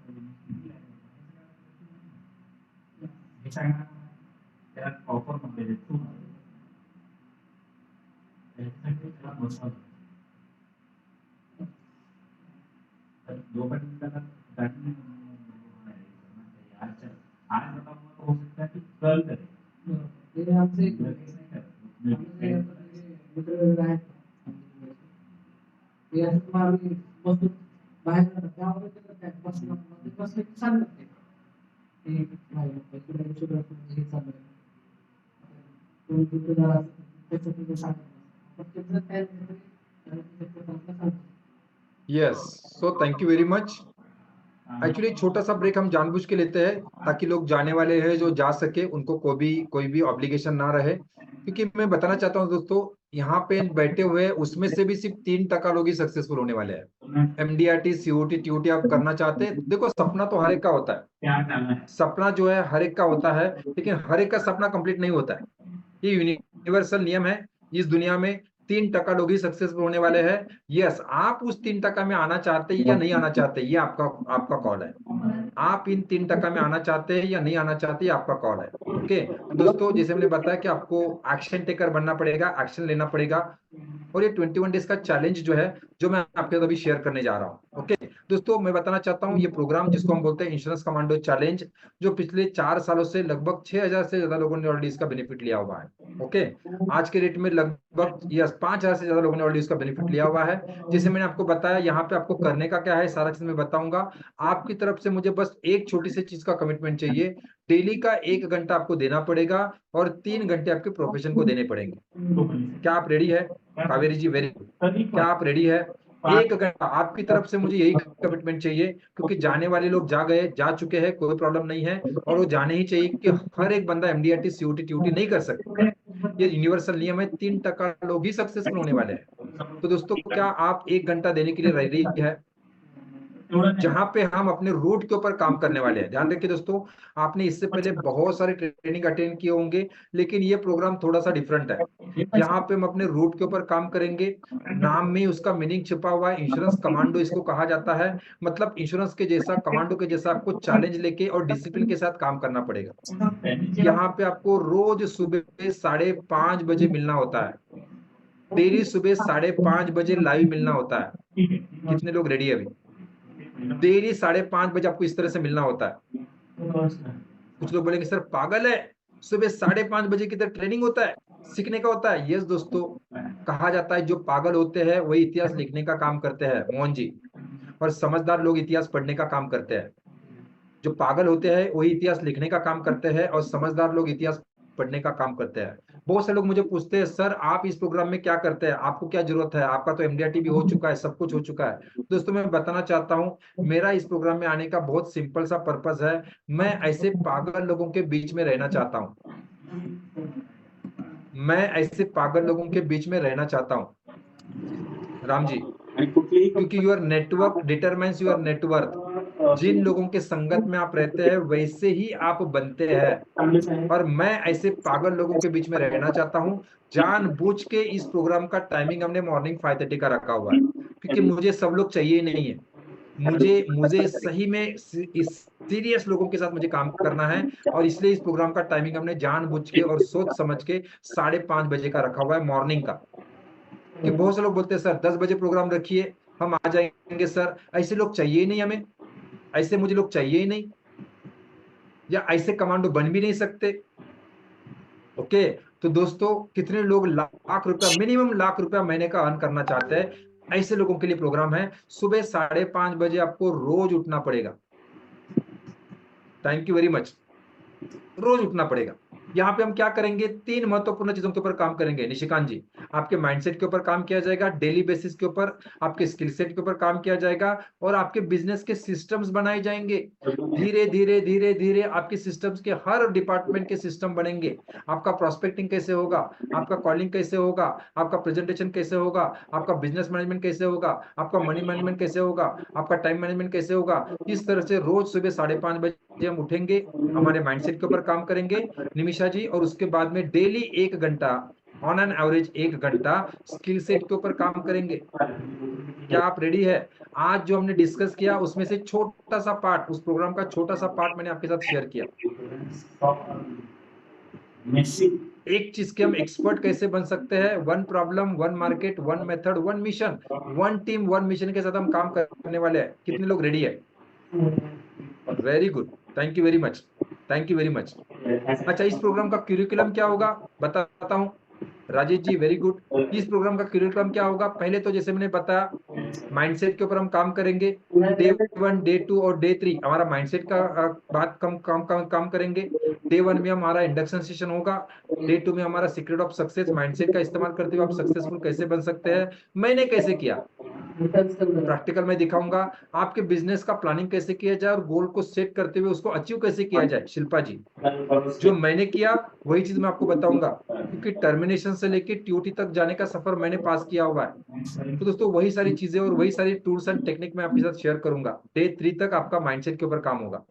हे सांगणार, त्याला ऑफर मध्ये देतो त्याला बसवतो दोघांनी त्याला जाणून आज हो सकता है कि कल करें, ये हमसे लगेज नहीं करते ये हमारी वस्तु बाहर गांव में करते हैं, बस बस एक साल लगते हैं एक भाई पैसे में जो रखते हैं साल में तो जो जरा पैसे के साथ पर कितना time yes, so thank you very much. Actually छोटा सा ब्रेक हम जानबूझ के लेते हैं ताकि लोग जाने वाले हैं जो जा सके उनको कोई भी ऑब्लिगेशन ना रहे, क्योंकि मैं बताना चाहता हूँ दोस्तों, यहाँ पे बैठे हुए उसमें से भी सिर्फ 3% लोग ही सक्सेसफुल होने वाले हैं। MDRT COT TOT आप करना चाहते हैं, देखो सपना तो हर एक का होता है, सपना जो है हर एक का होता है, लेकिन हर एक का सपना कंप्लीट नहीं होता है। ये यूनिवर्सल नियम है इस दुनिया में, 3% लोग ही सक्सेसफुल होने वाले हैं। यस, आप उस 3% में आना चाहते हैं या नहीं आना चाहते, ये आपका कॉल है। आप इन 3% में आना चाहते हैं या नहीं आना चाहते, ये आपका कॉल है। ओके दोस्तों, जैसे मैंने बताया कि आपको एक्शन टेकर बनना पड़ेगा, एक्शन लेना पड़ेगा, और ये 21 डेज का चैलेंज जो है जो मैं आपके साथ अभी शेयर करने जा रहा हूँ। ओके दोस्तों, मैं बताना चाहता हूँ ये प्रोग्राम जिसको हम बोलते हैं इंश्योरेंस कमांडो चैलेंज, जो पिछले 4 सालों से लगभग 6000 से ज्यादा लोगों ने ऑलरेडी इसका बेनिफिट लिया हुआ है। ओके, आज के रेट में लगभग 5000 से ज्यादा लोगों ने ऑलरेडी इसका बेनिफिट लिया हुआ है। जैसे मैंने आपको बताया, यहाँ पे आपको करने का क्या है सारा चीज मैं बताऊंगा। आपकी तरफ से मुझे बस एक छोटी सी चीज का कमिटमेंट चाहिए, डेली का 1 घंटा आपको देना पड़ेगा और 3 घंटे आपके प्रोफेशन को देने पड़ेंगे। क्या आप रेडी है? कावेरी जी वेरी गुड। क्या आप रेडी है? 1 घंटा आपकी तरफ से मुझे यही कमिटमेंट चाहिए, क्योंकि जाने वाले लोग जा चुके हैं, कोई प्रॉब्लम नहीं है, और वो जाने ही चाहिए कि हर एक बंदा MDRT COT TOT नहीं कर सकता। ये यूनिवर्सल नियम है, 3% लोग ही सक्सेसफुल होने वाले हैं। तो दोस्तों, क्या आप 1 घंटा देने के लिए रेडी है? जहां पे हम अपने रूट के ऊपर काम करने वाले हैं। ध्यान रखिए दोस्तों, आपने इससे पहले बहुत सारे ट्रेनिंग अटेंड किए होंगे, लेकिन ये प्रोग्राम थोड़ा सा डिफरेंट है। यहाँ पे हम अपने रूट के ऊपर काम करेंगे। नाम में उसका मीनिंग छिपा हुआ है, इंश्योरेंस कमांडो इसको कहा जाता है। मतलब इंश्योरेंस के जैसा, कमांडो के जैसा आपको चैलेंज लेके और डिसिप्लिन के साथ काम करना पड़ेगा। यहाँ पे आपको रोज सुबह 5:30 बजे मिलना होता है। डेली सुबह 5:30 बजे लाइव मिलना होता है। कितने लोग रेडी है अभी? डेली 5:30 बजे आपको इस तरह से मिलना होता है। कुछ लोग बोलेंगे सर पागल है, सुबह 5:30 बजे की तरह ट्रेनिंग होता है, सीखने का होता है। यस दोस्तों, कहा जाता है जो पागल होते हैं वही इतिहास लिखने का काम करते हैं, मोहन जी, और समझदार लोग इतिहास पढ़ने का काम करते हैं। जो पागल होते हैं वही इतिहास लिखने का काम करते हैं और समझदार लोग इतिहास पढ़ने का काम करते हैं। बहुत से लोग मुझे पूछते हैं सर आप इस प्रोग्राम में क्या करते हैं, आपको क्या जरूरत है, आपका तो MDRT भी हो चुका है, सब कुछ हो चुका है। दोस्तों मैं बताना चाहता हूं, मेरा इस प्रोग्राम में आने का बहुत सिंपल सा पर्पस है। मैं ऐसे पागल लोगों के बीच में रहना चाहता हूं। मैं ऐसे पागल लोगों के बीच में रहना चाहता हूं राम जी, क्योंकि your network determines your network. जिन लोगों के संगत में आप रहते हैं वैसे ही आप बनते हैं, और मैं ऐसे पागल लोगों के बीच में रहना चाहता हूं। जानबूझ के इस प्रोग्राम का टाइमिंग हमने मॉर्निंग 5:30 का रखा हुआ है, क्योंकि मुझे सब लोग चाहिए नहीं है। मुझे सही में इस सीरियस लोगों के साथ मुझे काम करना है, और इसलिए इस प्रोग्राम का टाइमिंग हमने जानबूझ के और सोच समझ के 5:30 बजे का रखा हुआ है, मॉर्निंग का। कि बहुत से लोग बोलते हैं सर 10 बजे प्रोग्राम रखिए, हम आ जाएंगे। सर ऐसे लोग चाहिए ही नहीं हमें, ऐसे मुझे लोग चाहिए ही नहीं, या ऐसे कमांडो बन भी नहीं सकते। ओके, तो दोस्तों कितने लोग लाख रुपया, मिनिमम लाख रुपया महीने का अर्न करना चाहते हैं, ऐसे लोगों के लिए प्रोग्राम है। सुबह 5:30 बजे आपको रोज उठना पड़ेगा। Thank you very much. रोज उठना पड़ेगा। यहाँ पे हम क्या करेंगे, 3 महत्वपूर्ण चीजों के ऊपर काम करेंगे निशिकांत जी। आपके माइंडसेट के ऊपर काम किया जाएगा, डेली बेसिस के ऊपर आपके स्किल सेट के ऊपर काम किया जाएगा, और आपके बिजनेस के सिस्टम्स बनाए जाएंगे। धीरे धीरे धीरे धीरे आपके सिस्टम्स के हर डिपार्टमेंट के सिस्टम बनेंगे। आपका प्रोस्पेक्टिंग कैसे होगा, आपका कॉलिंग कैसे होगा, आपका प्रेजेंटेशन कैसे होगा, आपका बिजनेस मैनेजमेंट कैसे होगा, आपका मनी मैनेजमेंट कैसे होगा, आपका टाइम मैनेजमेंट कैसे होगा। इस तरह से रोज सुबह 5:30 बजे हम उठेंगे, हमारे माइंडसेट के ऊपर काम करेंगे निमिषा जी, और उसके बाद में डेली 1 घंटा, ऑन एन एवरेज 1 घंटा स्किल सेट के ऊपर काम करेंगे। क्या आप रेडी है? आज जो हमने डिस्कस किया उसमें से छोटा सा पार्ट, उस प्रोग्राम का छोटा सा पार्ट मैंने आपके साथ शेयर किया। एक चीज के हम एक्सपर्ट कैसे बन सकते हैं, 1 problem 1 market 1 method 1 mission 1 team 1 mission के साथ हम काम करने वाले हैं। कितने लोग रेडी है? Very good, thank you very much, thank you very much. अच्छा, इस प्रोग्राम का क्यूरिकुलम क्या होगा बताता हूँ। Rajesh ji very good. इस प्रोग्राम का क्यूरिकुलम क्या होगा, पहले तो जैसे मैंने बताया माइंडसेट के ऊपर हम काम करेंगे। डे 1 डे 2 और डे 3 हमारा माइंडसेट का बात काम करेंगे। डे 1 में हमारा इंडक्शन सेशन होगा। डे 2 में हमारा सीक्रेट ऑफ सक्सेस, माइंडसेट का इस्तेमाल करते हुए आप सक्सेसफुल कैसे बन सकते हैं, मैंने कैसे किया प्रैक्टिकल में दिखाऊंगा। आपके बिजनेस का प्लानिंग कैसे किया जाए और गोल को सेट करते हुए उसको अचीव कैसे किया जाए। शिल्पा जी, जो मैंने किया वही चीज मैं आपको बताऊंगा, क्योंकि टर्मिनेशन से लेके TOT तक जाने का सफर मैंने पास किया हुआ है। तो दोस्तों वही सारी चीजें और वही सारी टूल्स एंड टेक्निक मैं आपके साथ शेयर करूंगा। डे 3 तक आपका माइंडसेट के ऊपर काम होगा।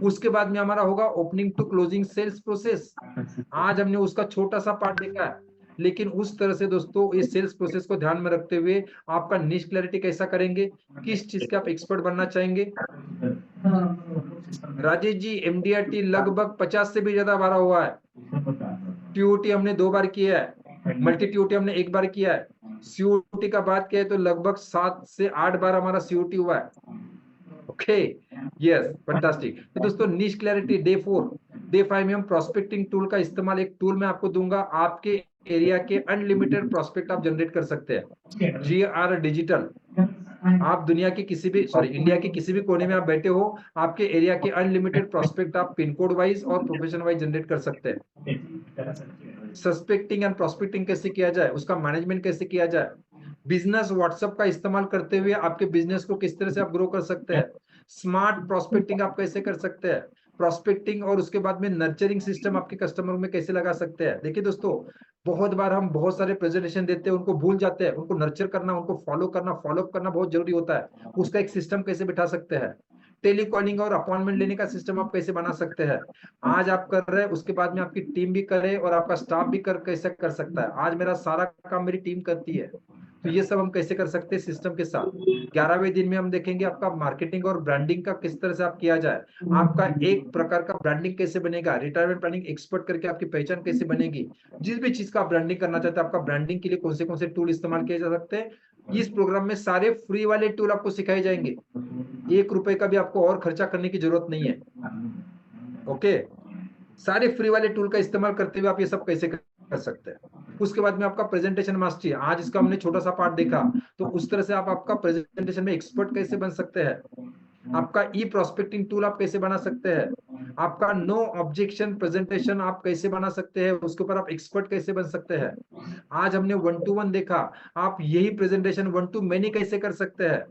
उसके बाद में हमारा होगा opening to closing sales process. आज हमने उसका छोटा सा पार्ट देखा है, लेकिन उस तरह से दोस्तों इस सेल्स प्रोसेस को ध्यान में रखते हुए आपका निश क्लैरिटी कैसा करेंगे, किस चीज के आप एक्सपर्ट बनना चाहेंगे। राजेश जी, MDRT लगभग 50 से भी ज्यादा बार हुआ है। TOT हमने 2 बार किया है, मल्टी TOT हमने 1 बार किया है। COT का बात किया तो लगभग 7 से 8 बार हमारा COT हुआ है। Okay, yes, fantastic. तो दोस्तों निश क्लैरिटी डे 4 डे 5 में हम प्रोस्पेक्टिंग टूल का इस्तेमाल, एक टूल मैं आपको दूंगा, आपके एरिया के अनलिमिटेड प्रोस्पेक्ट आप जनरेट कर सकते हैं। GR डिजिटल, आप दुनिया के किसी भी इंडिया के किसी भी कोने में आप बैठे हो, आपके एरिया के अनलिमिटेड प्रोस्पेक्ट आप पिन कोड वाइज और प्रोफेशन वाइज जनरेट कर सकते हैं। सस्पेक्टिंग एंड प्रोस्पेक्टिंग कैसे किया जाए, उसका मैनेजमेंट कैसे किया जाए, बिजनेस व्हाट्सएप का इस्तेमाल करते हुए आपके बिजनेस को किस तरह से आप ग्रो कर सकते हैं, स्मार्ट प्रोस्पेक्टिंग आप कैसे कर सकते हैं, प्रोस्पेक्टिंग और उसके बाद में नर्चरिंग सिस्टम आपके कस्टमर में कैसे लगा सकते हैं। देखिए दोस्तों, बहुत बार हम बहुत सारे प्रेजेंटेशन देते हैं, उनको भूल जाते हैं। उनको नर्चर करना, उनको फॉलो करना, फॉलोअप करना बहुत जरूरी होता है। उसका एक सिस्टम कैसे बिठा सकते हैं, टेलीकॉलिंग और अपॉइंटमेंट लेने का सिस्टम आप कैसे बना सकते हैं। आज आप कर रहे हैं, उसके बाद में आपकी टीम भी करे और आपका स्टाफ भी कैसे कर सकता है। आज मेरा सारा काम मेरी टीम करती है, तो ये सब हम कैसे कर सकते हैं सिस्टम के साथ। 11वें दिन में हम देखेंगे आपका मार्केटिंग और ब्रांडिंग का किस तरह से आप किया जाए, आपका एक प्रकार का ब्रांडिंग कैसे बनेगा, रिटायरमेंट प्लानिंग एक्सपर्ट करके आपकी पहचान कैसे बनेगी। जिस भी चीज का आप ब्रांडिंग करना चाहते हैं, आपका ब्रांडिंग के लिए कौन से टूल इस्तेमाल किए जा सकते हैं, इस प्रोग्राम में सारे फ्री वाले टूल आपको सिखाए जाएंगे। 1 रुपए का भी आपको और खर्चा करने की जरूरत नहीं है। ओके, सारे फ्री वाले टूल का इस्तेमाल करते हुए आप ये सब कैसे कर सकते हैं। उसके बाद में आपका प्रेजेंटेशन मास्टरी, आज इसका हमने छोटा सा पार्ट देखा, तो उस तरह से आप आपका प्रेजेंटेशन में एक्सपर्ट कैसे बन सकते हैं। आपका ई प्रोस्पेक्टिंग टूल आप कैसे बना सकते हैं, आपका नो ऑब्जेक्शन प्रेजेंटेशन आप कैसे बना सकते हैं, उसके ऊपर आप एक्सपर्ट कैसे बन सकते हैं। आज हमने 1 to 1 देखा, आप यही प्रेजेंटेशन 1 to many कैसे कर सकते हैं।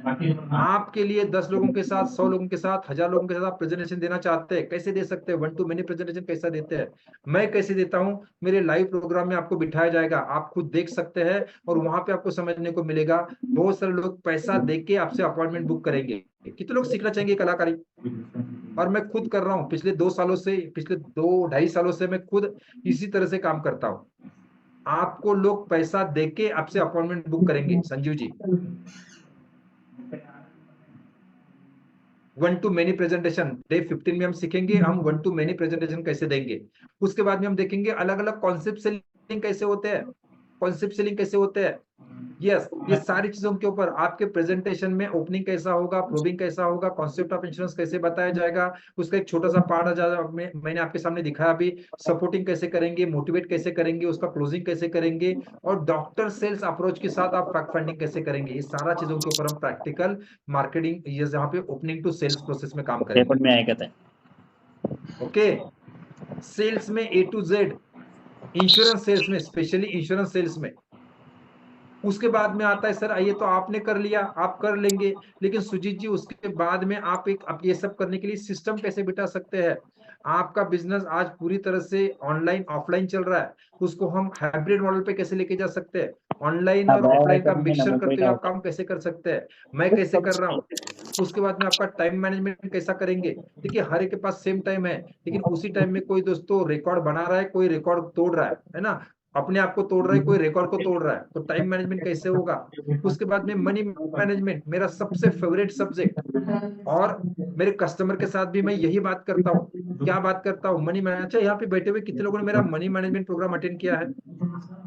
आपके लिए 10 लोगों के साथ, 100 लोगों के साथ, 1000 लोगों के साथ आप प्रेजेंटेशन देना चाहते हैं, कैसे दे सकते हैं। 1 to many प्रेजेंटेशन कैसा देते हैं, मैं कैसे देता हूं, मेरे लाइव प्रोग्राम में आपको बिठाया जाएगा, आप खुद देख सकते हैं और वहां पे आपको समझने को मिलेगा। बहुत सारे लोग पैसा देके आपसे अपॉइंटमेंट बुक करेंगे। कितने लोग सीखना चाहेंगे कलाकारी, और मैं खुद कर रहा हूँ पिछले 2 सालों से, पिछले 2-2.5 सालों से मैं खुद इसी तरह से काम करता हूँ। आपको लोग पैसा देके आपसे अपॉइंटमेंट बुक करेंगे। Sanjeev ji, 1 to many presentation day 15 में हम सीखेंगे, हम 1 to many प्रेजेंटेशन कैसे देंगे। उसके बाद में हम देखेंगे अलग अलग कॉन्सेप्ट सेलिंग कैसे होते हैं, कॉन्सेप्ट सेलिंग कैसे होते हैं। यस, ये सारी चीजों के ऊपर आपके प्रेजेंटेशन में ओपनिंग कैसा होगा, प्रोबिंग कैसा होगा, कॉन्सेप्ट ऑफ इंश्योरेंस कैसे बताया जाएगा, उसका एक छोटा सा पार्ट आ जाएगा। मैंने आपके सामने दिखाया अभी, सपोर्टिंग कैसे करेंगे, मोटिवेट कैसे करेंगे, उसका क्लोजिंग कैसे करेंगे, और डॉक्टर सेल्स अप्रोच के साथ आप फैक्ट फाइंडिंग कैसे करेंगे। ये सारा चीजों के ऊपर हम प्रैक्टिकल मार्केटिंग, ये जहाँ पे ओपनिंग टू सेल्स प्रोसेस में काम करेंगे। में आया कहते हैं। ओके, सेल्स में A to Z, insurance sales में, स्पेशली इंश्योरेंस सेल्स में। उसके बाद में आता है सर, ये तो आपने कर लिया, आप कर लेंगे, लेकिन सुजीत जी उसके बाद में आप ये सब करने के लिए सिस्टम कैसे बिठा सकते हैं। आपका बिजनेस आज पूरी तरह से ऑनलाइन ऑफलाइन चल रहा है, उसको हम हाइब्रिड मॉडल पे कैसे लेके जा सकते हैं, ऑनलाइन और ऑफलाइन का मिक्सचर करते हुए आप काम कैसे कर सकते हैं, मैं कैसे कर रहा हूँ। उसके बाद में आपका टाइम मैनेजमेंट कैसा करेंगे। देखिए हर एक के पास सेम टाइम है, लेकिन उसी टाइम में कोई दोस्तों रिकॉर्ड बना रहा है, कोई रिकॉर्ड तोड़ रहा है ना, अपने आप को तोड़ रहा है, कोई रिकॉर्ड को तोड़ रहा है, तो टाइम मैनेजमेंट कैसे होगा। उसके बाद में मनी मैनेजमेंट, मेरा सबसे फेवरेट सब्जेक्ट, और मेरे कस्टमर के साथ भी मैं यही बात करता हूँ। क्या बात करता हूँ, मनी मैनेजमेंट। अच्छा, यहाँ पे बैठे हुए कितने लोगों ने मेरा मनी मैनेजमेंट प्रोग्राम अटेंड किया है,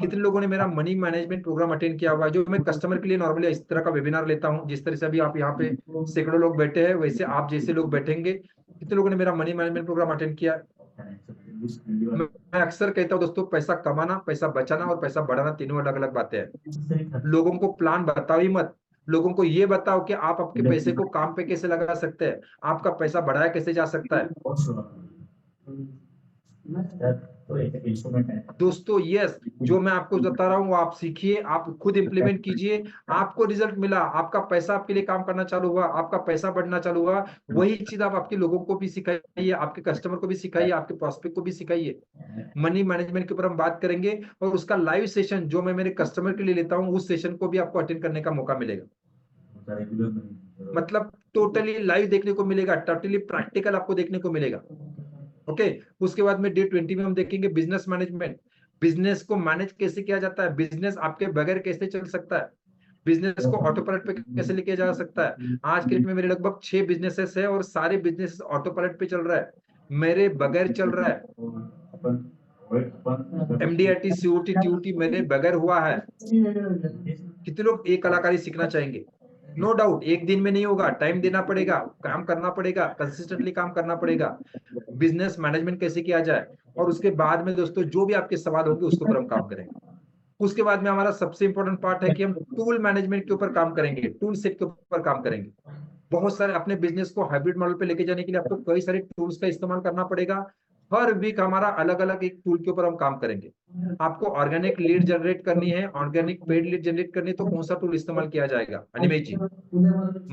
कितने लोगों ने मेरा मनी मैनेजमेंट प्रोग्राम अटेंड किया हुआ है। जो मैं कस्टमर के लिए नॉर्मली इस तरह का वेबिनार लेता हूँ, जिस तरह से अभी आप यहाँ पे सैकड़ों लोग बैठे हैं, वैसे आप जैसे लोग बैठेंगे। कितने लोगों ने मेरा मनी मैनेजमेंट प्रोग्राम अटेंड किया है। मैं अक्सर कहता हूँ दोस्तों, पैसा कमाना, पैसा बचाना और पैसा बढ़ाना तीनों अलग अलग बातें हैं। लोगों को प्लान बताओ ही मत, लोगों को ये बताओ कि आप आपके पैसे को काम पे कैसे लगा सकते हैं, आपका पैसा बढ़ाया कैसे जा सकता है। दोस्तों यस, जो मैं आपको बता रहा हूँ वो आप सीखिए, आप खुद इंप्लीमेंट कीजिए, आपको रिजल्ट मिला, आपका पैसा आपके लिए काम करना चालू हुआ, आपका पैसा बढ़ना चालू हुआ। वही चीज आप आपके लोगों को भी सिखाइए, आपके कस्टमर को भी सिखाइए, आपके प्रोस्पेक्ट को भी सिखाइए। मनी मैनेजमेंट के ऊपर हम बात करेंगे, और उसका लाइव सेशन जो मैं मेरे कस्टमर के लिए लेता हूँ, उस सेशन को भी आपको अटेंड करने का मौका मिलेगा। मतलब टोटली लाइव देखने को मिलेगा, टोटली प्रैक्टिकल आपको देखने को मिलेगा। ओके, उसके बाद में डे 20 में हम देखेंगे बिजनेस मैनेजमेंट, बिजनेस को मैनेज कैसे किया जाता है, बिजनेस आपके बगैर कैसे चल सकता है, बिजनेस को ऑटो पायलट पे कैसे लेके जा सकता है। आज के डेट में मेरे लगभग 6 बिजनेसेस है, और सारे बिजनेस ऑटो पायलट पे चल रहा है, मेरे बगैर चल रहा है। MDRT COT TOT मेरे बगैर हुआ है। कितने लोग एक कलाकारी सीखना चाहेंगे। नो डाउट, एक दिन में नहीं होगा, टाइम देना पड़ेगा, काम करना पड़ेगा, कंसिस्टेंटली काम करना पड़ेगा। बिजनेस मैनेजमेंट कैसे किया जाए, और उसके बाद में दोस्तों जो भी आपके सवाल होंगे उसके ऊपर हम काम करेंगे। उसके बाद में हमारा सबसे इंपॉर्टेंट पार्ट है कि हम टूल मैनेजमेंट के ऊपर काम करेंगे, टूल सेट के ऊपर काम करेंगे। बहुत सारे अपने बिजनेस को हाइब्रिड मॉडल पे लेके जाने के लिए आपको कई सारे टूल्स का इस्तेमाल करना पड़ेगा। हर वीक हमारा अलग अलग एक टूल के ऊपर हम काम करेंगे। आपको ऑर्गेनिक लीड जनरेट करनी है, ऑर्गेनिक पेड लीड जनरेट करनी है, तो कौन सा टूल इस्तेमाल किया जाएगा अनिमेश जी?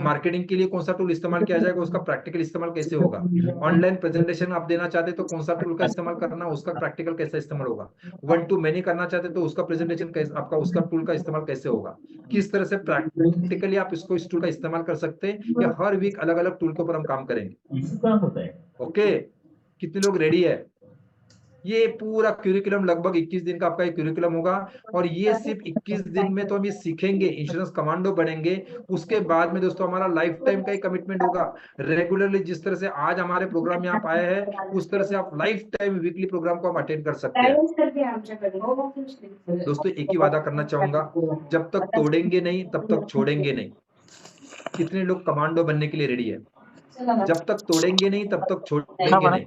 मार्केटिंग के लिए कौन सा टूल इस्तेमाल किया जाएगा, उसका प्रैक्टिकल इस्तेमाल कैसे होगा? ऑनलाइन प्रेजेंटेशन आप देना चाहते तो कौन सा टूल का इस्तेमाल करना, उसका प्रैक्टिकल कैसा इस्तेमाल होगा? 1 to many करना चाहते तो उसका प्रेजेंटेशन कैसे, आपका उसका टूल का इस्तेमाल कैसे होगा? किस तरह से प्रैक्टिकली आप इसको इस टूल का इस्तेमाल कर सकते हैं, या हर वीक अलग अलग टूल के ऊपर हम काम करेंगे। ओके, कितने लोग रेडी है? ये पूरा क्यूरिकुलम लगभग 21 दिन का आपका एक क्यूरिकुलम होगा, और ये सिर्फ 21 दिन में तो हम ये सीखेंगे, इंश्योरेंस कमांडो बनेंगे। उसके बाद में दोस्तों हमारा लाइफ टाइम का ही कमिटमेंट होगा। रेगुलरली जिस तरह से आज हमारे प्रोग्राम में आप आए हैं, उस तरह से आप लाइफ टाइम वीकली प्रोग्राम को हम अटेंड कर सकते हैं। दोस्तों एक ही वादा करना चाहूंगा, जब तक तोड़ेंगे नहीं तब तक छोड़ेंगे नहीं। कितने लोग कमांडो बनने के लिए रेडी है? जब तक तोड़ेंगे नहीं तब तक छोड़ेंगे नहीं।